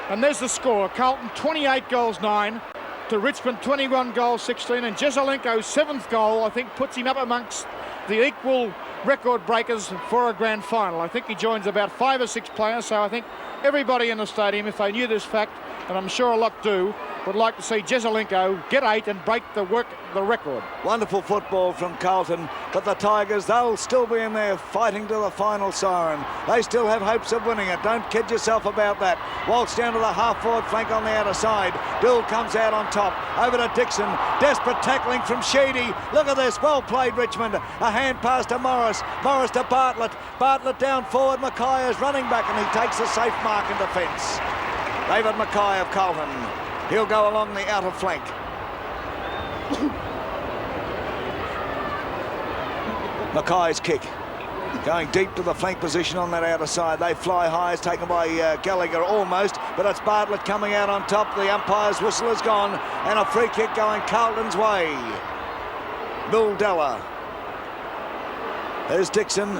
Speaker 3: And there's the score. Carlton 28 goals 9 to Richmond 21 goals 16, and Jesselenko's 7th goal, I think, puts him up amongst the equal record breakers for a grand final. I think he joins about 5 or 6 players, so I think everybody in the stadium, if they knew this fact, and I'm sure a lot do, would like to see Jesselenko get 8 and break the record.
Speaker 1: Wonderful football from Carlton, but the Tigers, they'll still be in there fighting to the final siren. They still have hopes of winning it. Don't kid yourself about that. Waltz down to the half-forward flank on the outer side. Bill comes out on top. Over to Dixon. Desperate tackling from Sheedy. Look at this. Well played, Richmond. A hand pass to Morris. Morris to Bartlett. Bartlett down forward. Mackay is running back, and he takes a safe mark in defence. David Mackay of Carlton. He'll go along the outer flank. Mackay's kick. Going deep to the flank position on that outer side. They fly high. It's taken by Gallagher almost, but it's Bartlett coming out on top. The umpire's whistle is gone, and a free kick going Carlton's way. Bill Della. There's Dixon.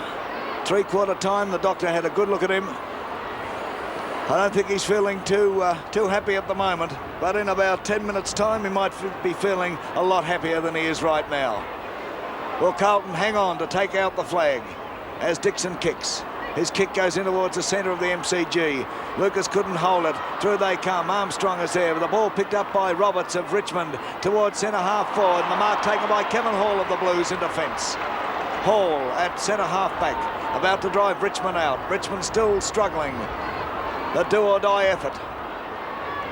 Speaker 1: Three-quarter time. The doctor had a good look at him. I don't think he's feeling too happy at the moment, but in about 10 minutes' time he might be feeling a lot happier than he is right now. Will Carlton hang on to take out the flag as Dixon kicks? His kick goes in towards the centre of the MCG. Lucas couldn't hold it. Through they come. Armstrong is there. The ball picked up by Roberts of Richmond towards centre half forward. And the mark taken by Kevin Hall of the Blues in defence. Hall at centre half back, about to drive Richmond out. Richmond still struggling. The do-or-die effort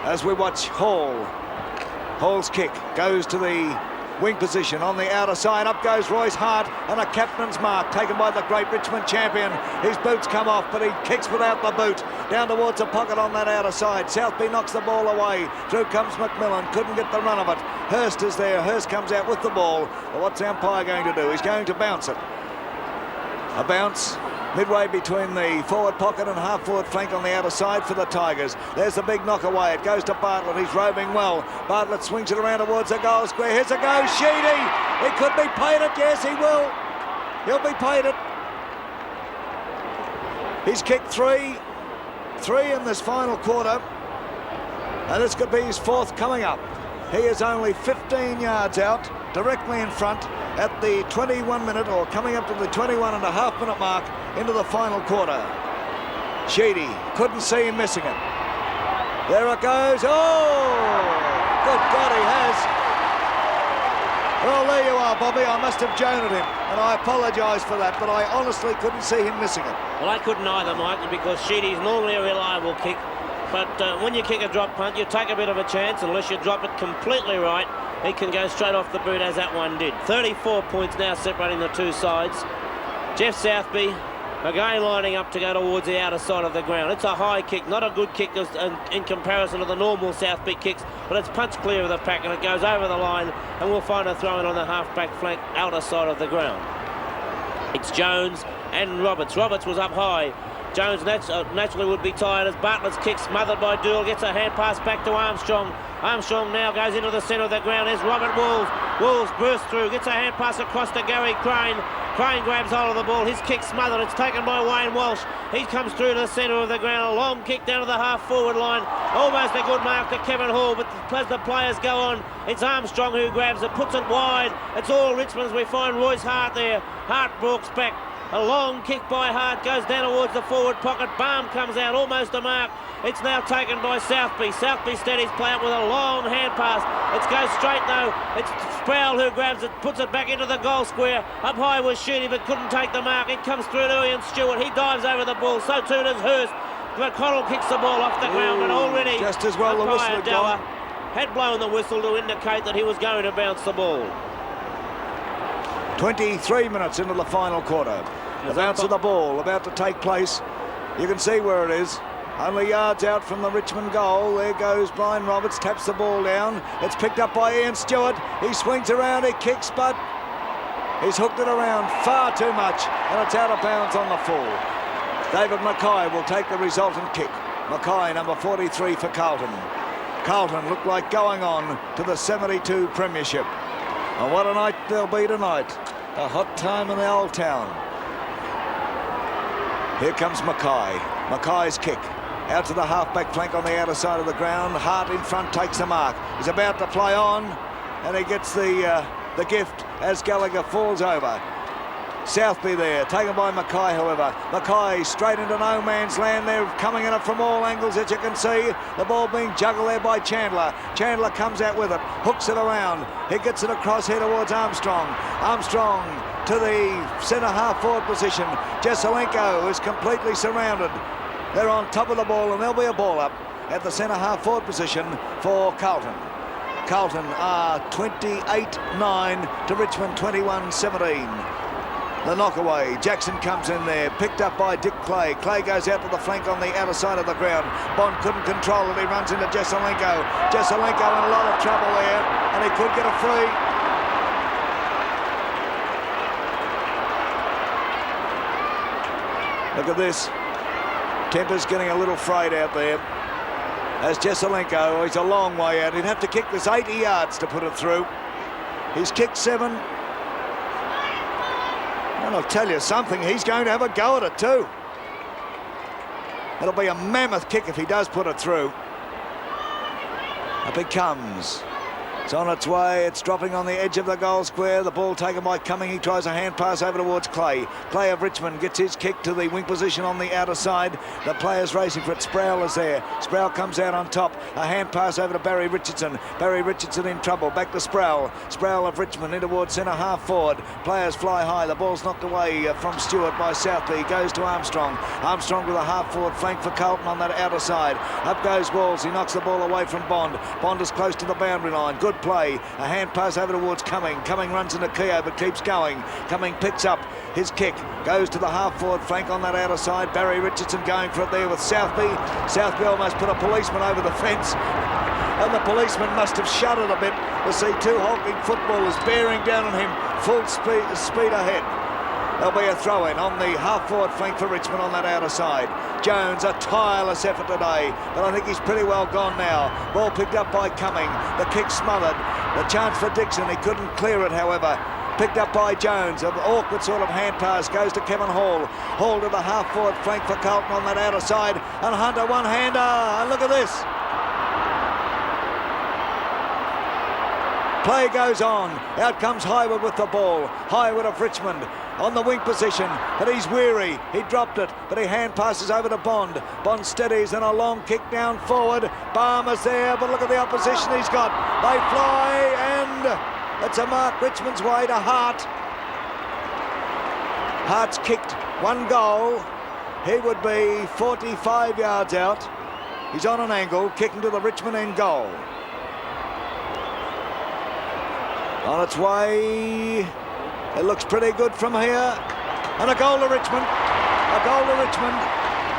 Speaker 1: as we watch Hall. Hall's kick goes to the wing position on the outer side. Up goes Royce Hart, and a captain's mark taken by the great Richmond champion. His boots come off, but he kicks without the boot. Down towards the pocket on that outer side. Southby knocks the ball away. Through comes McMillan. Couldn't get the run of it. Hurst is there. Hurst comes out with the ball. Well, what's the umpire going to do? He's going to bounce it. A bounce midway between the forward pocket and half-forward flank on the outer side for the Tigers. There's the big knock away. It goes to Bartlett. He's roving well. Bartlett swings it around towards the goal square. Here's a go. Sheedy. He could be paid it. Yes, he will. He'll be paid it. He's kicked three in this final quarter, and this could be his 4th coming up. He is only 15 yards out directly in front at the 21-minute, or coming up to the 21.5-minute mark into the final quarter. Sheedy couldn't see him missing it. There it goes. Oh, good God, he has. Well, there you are, Bobby. I must have joned him, and I apologise for that, but I honestly couldn't see him missing it.
Speaker 2: Well, I couldn't either, Mike, because Sheedy's normally a reliable kick, but when you kick a drop punt, you take a bit of a chance. Unless you drop it completely right, he can go straight off the boot, as that one did. 34 points now separating the two sides. Jeff Southby again lining up to go towards the outer side of the ground. It's a high kick, not a good kick in comparison to the normal Southby kicks, but it's punched clear of the pack and it goes over the line, and we'll find a throw-in on the half-back flank outer side of the ground. It's Jones and Roberts. Roberts was up high. Jones naturally would be tired as Bartlett's kick smothered by Doyle, gets a hand pass back to Armstrong. Armstrong now goes into the centre of the ground. There's Robert Wolves. Wolves bursts through, gets a hand pass across to Gary Crane. Crane grabs hold of the ball. His kick smothered. It's taken by Wayne Walsh. He comes through to the centre of the ground. A long kick down to the half-forward line. Almost a good mark to Kevin Hall, but as the players go on, it's Armstrong who grabs it, puts it wide. It's all Richmond's. We find Royce Hart there. Hart walks back. A long kick by Hart goes down towards the forward pocket. Balm comes out, almost a mark. It's now taken by Southby. Southby steadies play up with a long hand pass. It goes straight though. It's Sproul who grabs it, puts it back into the goal square. Up high was Sheedy, but couldn't take the mark. It comes through to Ian Stewart. He dives over the ball. So too does Hurst. McConnell kicks the ball off the ground, but already
Speaker 1: just as well the whistle had gone.
Speaker 2: Had blown the whistle to indicate that he was going to bounce the ball.
Speaker 1: 23 minutes into the final quarter. The bounce of the ball about to take place. You can see where it is. Only yards out from the Richmond goal. There goes Brian Roberts, taps the ball down. It's picked up by Ian Stewart. He swings around, he kicks, but he's hooked it around far too much, and it's out of bounds on the full. David Mackay will take the resultant kick. Mackay, number 43 for Carlton. Carlton look like going on to the 72 premiership. And what a night there'll be tonight. A hot time in the old town. Here comes Mackay. Mackay's kick. Out to the half-back flank on the outer side of the ground. Hart in front takes the mark. He's about to play on, and he gets the gift as Gallagher falls over. Southby there, taken by Mackay, however. Mackay straight into no man's land. They're coming at it from all angles, as you can see. The ball being juggled there by Chandler. Chandler comes out with it, hooks it around. He gets it across here towards Armstrong. Armstrong to the centre half-forward position. Jesselenko is completely surrounded. They're on top of the ball, and there'll be a ball up at the centre half-forward position for Carlton. Carlton are 28-9 to Richmond 21-17. The knockaway, Jackson comes in there, picked up by Dick Clay. Clay goes out to the flank on the outer side of the ground. Bond couldn't control it, he runs into Jesselenko. Jesselenko in a lot of trouble there, and he could get a free. Look at this. Temper's getting a little frayed out there. As Jesselenko, he's a long way out. He'd have to kick this 80 yards to put it through. He's kicked 7. And I'll tell you something, he's going to have a go at it too. It'll be a mammoth kick if he does put it through. Up it comes. It's on its way, it's dropping on the edge of the goal square. The ball taken by Cumming. He tries a hand pass over towards Clay. Clay of Richmond gets his kick to the wing position on the outer side. The players racing for it. Sproul is there. Sproul comes out on top. A hand pass over to Barry Richardson. Barry Richardson in trouble. Back to Sproul. Sproul of Richmond in towards centre half forward. Players fly high. The ball's knocked away from Stewart by Southby. Goes to Armstrong. Armstrong with a half forward flank for Carlton on that outer side. Up goes Walls. He knocks the ball away from Bond. Bond is close to the boundary line. Good play. A hand pass over towards Cumming. Cumming runs into Keogh but keeps going. Cumming picks up his kick. Goes to the half-forward flank on that outer side. Barry Richardson going for it there with Southby. Southby almost put a policeman over the fence. And the policeman must have shuddered a bit to see two hulking footballers bearing down on him full speed ahead. There'll be a throw-in on the half-forward flank for Richmond on that outer side. Jones, a tireless effort today, but I think he's pretty well gone now. Ball picked up by Cumming. The kick smothered. The chance for Dixon. He couldn't clear it, however. Picked up by Jones. An awkward sort of hand pass goes to Kevin Hall. Hall to the half-forward flank for Carlton on that outer side. And Hunter one-hander. And look at this. Play goes on. Out comes Highwood with the ball. Highwood of Richmond on the wing position, but he's weary. He dropped it, but he hand passes over to Bond. Bond steadies and a long kick down forward. Barmer's there, but look at the opposition he's got. They fly, and it's a mark Richmond's way to Hart. Hart's kicked 1 goal. He would be 45 yards out. He's on an angle, kicking to the Richmond end goal. On its way, it looks pretty good from here. And a goal to Richmond. A goal to Richmond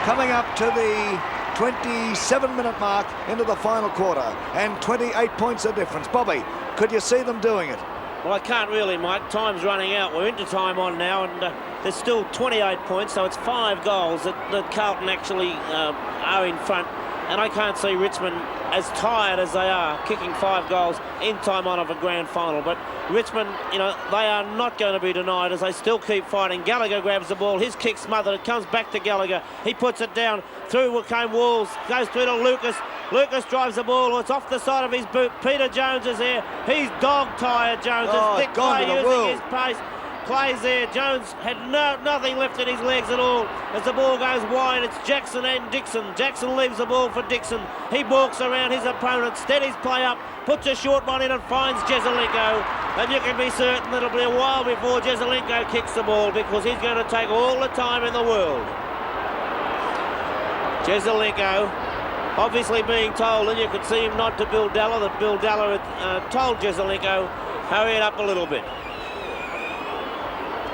Speaker 1: coming up to the 27-minute mark into the final quarter. And 28 points of difference. Bobby, could you see them doing it?
Speaker 2: Well, I can't really, Mike. Time's running out. We're into time on now, and there's still 28 points, so it's 5 goals that Carlton actually are in front. And I can't see Richmond, as tired as they are, kicking 5 goals in time on of a grand final. But Richmond, you know, they are not going to be denied as they still keep fighting. Gallagher grabs the ball. His kick smothered. It comes back to Gallagher. He puts it down. Through came Walls. Goes through to Lucas. Lucas drives the ball. It's off the side of his boot. Peter Jones is there. He's dog-tired, Jones.
Speaker 1: Oh,
Speaker 2: Dick Clay using his pace. Clay's there. Jones had nothing left in his legs at all. As the ball goes wide, it's Jackson and Dixon. Jackson leaves the ball for Dixon. He walks around his opponent, steadies play up, puts a short one in and finds Jesaulenko. And you can be certain it'll be a while before Jesaulenko kicks the ball, because he's going to take all the time in the world. Jesaulenko obviously being told, and you could see him nod to Bill Dalla, that Bill Dalla had told Jesaulenko, hurry it up a little bit.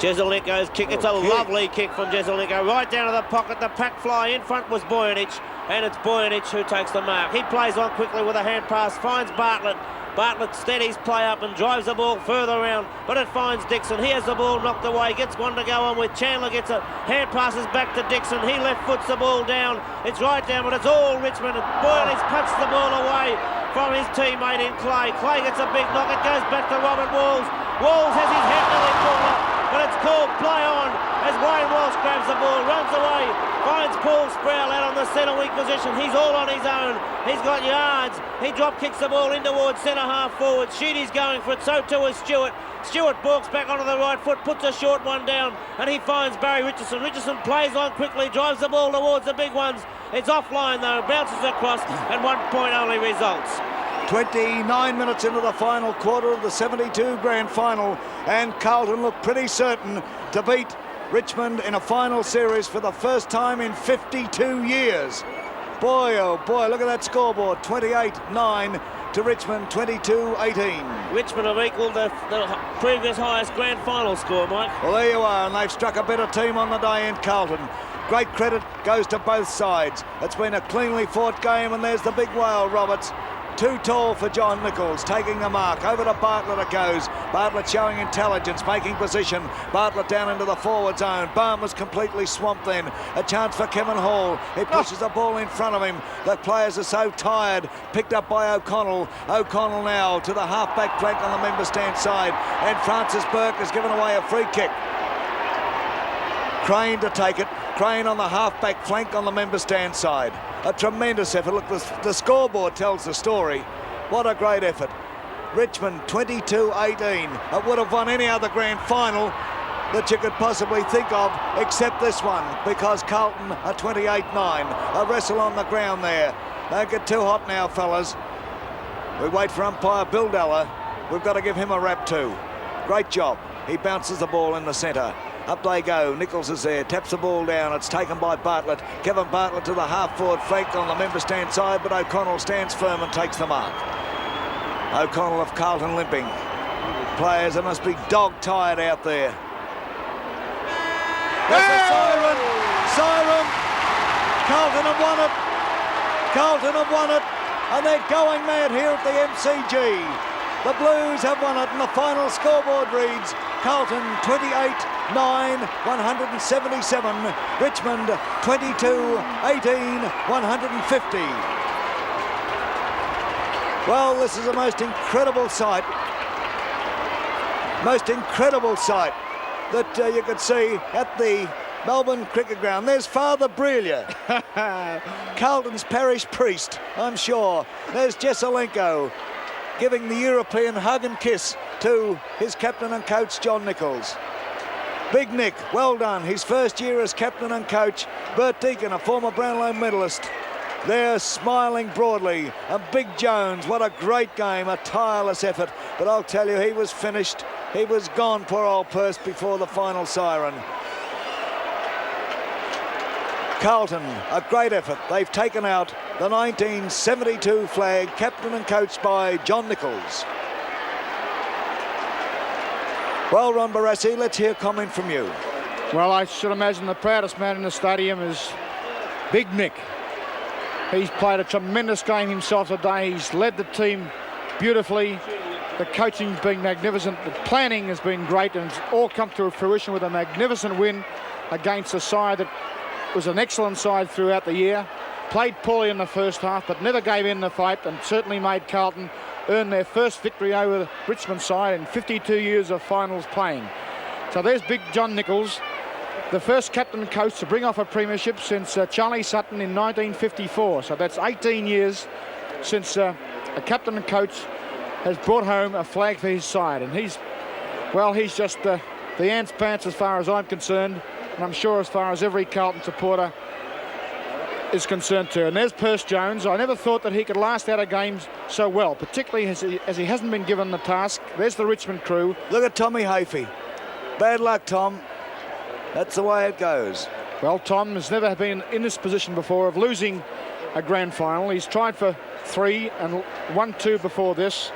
Speaker 2: Jesaulenko's kick, it's a lovely kick from Jesaulenko, right down to the pocket. The pack fly in front was Boyanich, and it's Boyanich who takes the mark. He plays on quickly with a hand pass, finds Bartlett. Bartlett steadies play up and drives the ball further around, but it finds Dixon. He has the ball knocked away, gets one to go on with. Chandler gets a hand passes back to Dixon. He left foots the ball down. It's right down, but it's all Richmond. Boyanich puts the ball away from his teammate in Clay. Clay gets a big knock. It goes back to Robert Walls. Walls has his head nearly pulled up, but it's called play on as Wayne Walsh grabs the ball, runs away, finds Paul Sproul out on the centre wing position. He's all on his own. He's got yards. He drop kicks the ball in towards centre half forward. Sheedy's going for it, so too is Stewart. Stewart balks back onto the right foot, puts a short one down, and he finds Barry Richardson. Richardson plays on quickly, drives the ball towards the big ones. It's offline though, bounces across, and 1 point only results.
Speaker 1: 29 minutes into the final quarter of the 72 grand final, and Carlton look pretty certain to beat Richmond in a final series for the first time in 52 years. Boy, oh boy, look at that scoreboard, 28-9 to Richmond, 22-18.
Speaker 2: Richmond have equalled the previous highest grand final score, Mike.
Speaker 1: Well, there you are, and they've struck a better team on the day in Carlton. Great credit goes to both sides. It's been a cleanly fought game, and there's the big whale, Roberts. Too tall for John Nichols, taking the mark. Over to Bartlett it goes. Bartlett showing intelligence, making position. Bartlett down into the forward zone. Barmer's completely swamped then. A chance for Kevin Hall. He pushes the ball in front of him. The players are so tired. Picked up by O'Connell. O'Connell now to the half-back flank on the member stand side. And Francis Burke has given away a free kick. Crane to take it. Crane on the half-back flank on the member stand side. A tremendous effort. Look, the scoreboard tells the story. What a great effort. Richmond 22-18. It would have won any other grand final that you could possibly think of except this one, because Carlton are 28-9. A wrestle on the ground there. Don't get too hot now, fellas. We wait for umpire Bill Dalla. We've got to give him a rap too. Great job. He bounces the ball in the centre. Up they go. Nichols is there, taps the ball down. It's taken by Bartlett. Kevin Bartlett to the half-forward flank on the member stand side, but O'Connell stands firm and takes the mark. O'Connell of Carlton limping. Players, they must be dog-tired out there. There's a siren! Siren! Carlton have won it! Carlton have won it! And they're going mad here at the MCG. The Blues have won it, and the final scoreboard reads Carlton 28-9, 177. Richmond 22-18, 150. Well, this is a most incredible sight. Most incredible sight that you could see at the Melbourne Cricket Ground. There's Father Brelia, Carlton's parish priest, I'm sure. There's Jesaulenko. giving the European hug and kiss to his captain and coach, John Nichols. Big Nick, well done. His first year as captain and coach. Bert Deacon, a former Brownlow medalist, there smiling broadly. And Big Jones, what a great game, a tireless effort. But I'll tell you, he was finished. He was gone, poor old Perth, before the final siren. Carlton, a great effort. They've taken out the 1972 flag, captain and coached by John Nichols. Well, Ron Barassi, let's hear a comment from you.
Speaker 3: Well, I should imagine the proudest man in the stadium is Big Nick. He's played a tremendous game himself today. He's led the team beautifully. The coaching's been magnificent. The planning has been great, and it's all come to fruition with a magnificent win against a side that was an excellent side throughout the year. Played poorly in the first half, but never gave in the fight, and certainly made Carlton earn their first victory over the Richmond side in 52 years of finals playing. So there's Big John Nichols, the first captain and coach to bring off a premiership since Charlie Sutton in 1954. So that's 18 years since a captain and coach has brought home a flag for his side. And he's just the ants pants as far as I'm concerned, and I'm sure as far as every Carlton supporter is concerned too. And there's Perth Jones. I never thought that he could last out of games so well, particularly as he hasn't been given the task. There's the Richmond crew.
Speaker 1: Look at Tommy Hafey. Bad luck, Tom. That's the way it goes.
Speaker 3: Well, Tom has never been in this position before of losing a grand final. He's tried for 3 and won 2 before this.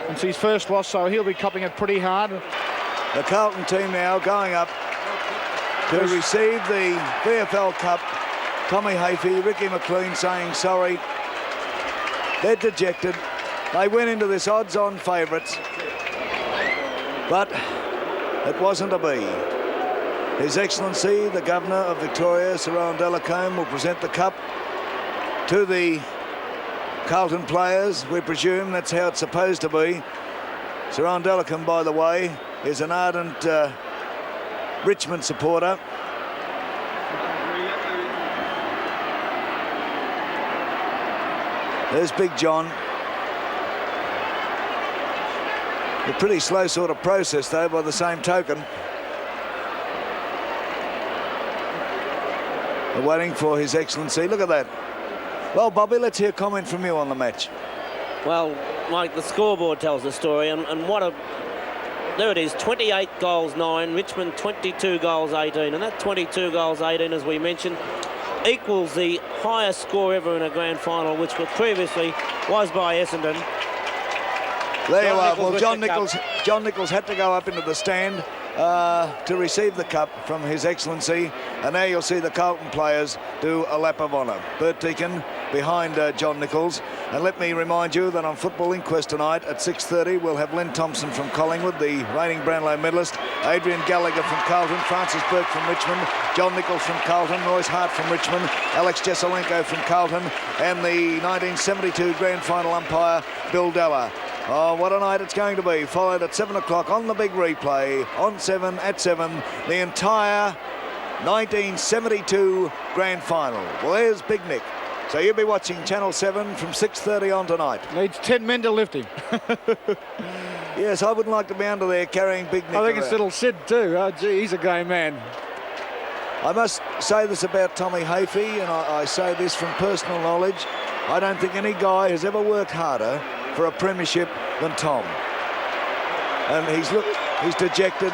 Speaker 3: It's his first loss, so he'll be copping it pretty hard.
Speaker 1: The Carlton team now going up to receive the VFL Cup. Tommy Hafey, Ricky McLean saying sorry. They're dejected. They went into this odds-on favourites, but it wasn't to be. His Excellency, the Governor of Victoria, Sir Owen Delacombe, will present the cup to the Carlton players. We presume that's how it's supposed to be. Sir Owen Delacombe, by the way, is an ardent Richmond supporter. There's Big John. A pretty slow sort of process, though, by the same token. They're waiting for His Excellency. Look at that. Well, Bobby, let's hear a comment from you on the match.
Speaker 2: Well, Mike, the scoreboard tells the story, and what a... There it is, 28 goals 9, Richmond 22 goals 18, and that 22 goals 18, as we mentioned, equals the highest score ever in a grand final, which previously was by Essendon.
Speaker 1: There you are. Well, John Nichols had to go up into the stand to receive the cup from His Excellency, and now you'll see the Carlton players do a lap of honour. Bert Deacon behind John Nichols. And let me remind you that on Football Inquest tonight at 6:30 we'll have Len Thompson from Collingwood, the reigning Brownlow medalist, Adrian Gallagher from Carlton, Francis Burke from Richmond, John Nichols from Carlton, Royce Hart from Richmond, Alex Jesselenko from Carlton, and the 1972 grand final umpire Bill Della. Oh, what a night it's going to be. Followed at 7 o'clock on the big replay, on 7 at 7, the entire 1972 grand final. Well, there's Big Nick. So you'll be watching Channel 7 from 6:30 on tonight.
Speaker 3: Needs 10 men to lift him.
Speaker 1: Yes, I wouldn't like to be under there carrying Big Nick.
Speaker 3: I think it's little Sid too. Oh, gee, he's a game man.
Speaker 1: I must say this about Tommy Hafey, and I say this from personal knowledge. I don't think any guy has ever worked harder for a premiership than Tom. And he's dejected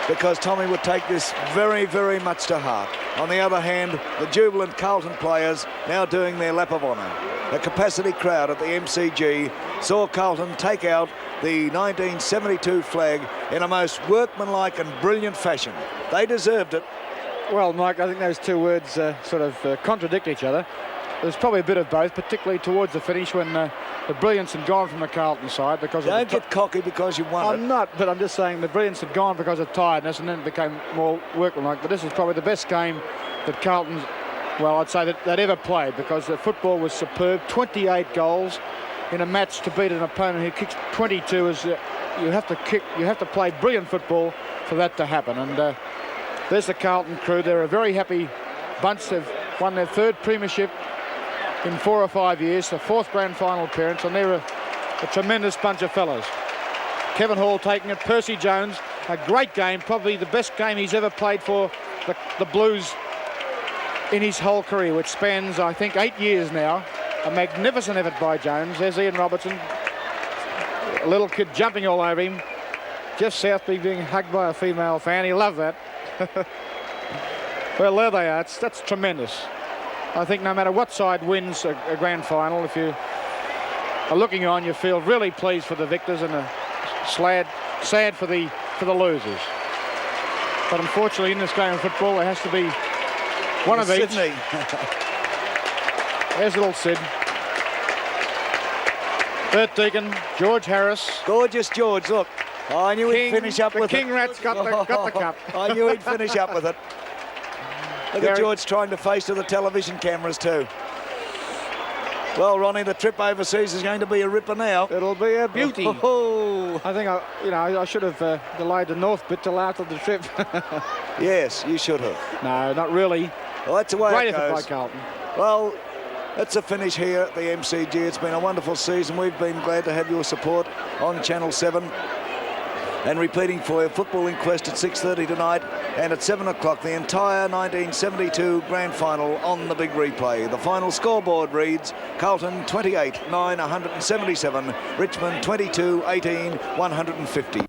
Speaker 1: because Tommy would take this very, very much to heart. On the other hand, the jubilant Carlton players now doing their lap of honour. The capacity crowd at the MCG saw Carlton take out the 1972 flag in a most workmanlike and brilliant fashion. They deserved it.
Speaker 3: Well, Mike, I think those two words sort of contradict each other. There's probably a bit of both, particularly towards the finish when the brilliance had gone from the Carlton side because
Speaker 1: Don't get cocky because you won
Speaker 3: I'm not, but I'm just saying the brilliance had gone because of tiredness, and then it became more workmanlike. But this is probably the best game that Carlton's, well, I'd say that they'd ever played, because the football was superb. 28 goals in a match to beat an opponent who kicks 22 is you have to play brilliant football for that to happen. And there's the Carlton crew. They're a very happy bunch. They've won their 3rd premiership in 4 or 5 years, the 4th grand final appearance, and they're A tremendous bunch of fellas. Kevin Hall taking it. Percy Jones, a great game, probably the best game he's ever played for the Blues in his whole career, which spans, I think, 8 years now. A magnificent effort by Jones. There's Ian Robertson, a little kid jumping all over him. Jeff Southby being hugged by a female fan. He loved that. Well, there they are. That's tremendous. I think no matter what side wins a grand final, if you are looking on, you feel really pleased for the victors and sad for the losers. But unfortunately, in this game of football, there has to be one of each.
Speaker 1: Sydney.
Speaker 3: There's little Sid. Bert Deacon, George Harris.
Speaker 1: Gorgeous George, look. I knew he'd finish up with it.
Speaker 3: The King Rat's got the cup.
Speaker 1: I knew he'd finish up with it. Look at George trying to face to the television cameras too. Well, Ronnie, the trip overseas is going to be a ripper now.
Speaker 3: It'll be a beauty.
Speaker 1: Oh.
Speaker 3: I think I should have delayed the north bit till after the trip.
Speaker 1: Yes, you should have.
Speaker 3: No, not really.
Speaker 1: Well, that's the way
Speaker 3: Great
Speaker 1: it
Speaker 3: effort
Speaker 1: goes.
Speaker 3: by Carlton.
Speaker 1: Well, that's a finish here at the MCG. It's been a wonderful season. We've been glad to have your support on Channel 7. And repeating for your Football Inquest at 6:30 tonight, and at 7 o'clock the entire 1972 Grand Final on the big replay. The final scoreboard reads Carlton 28-9-177, Richmond 22-18-150.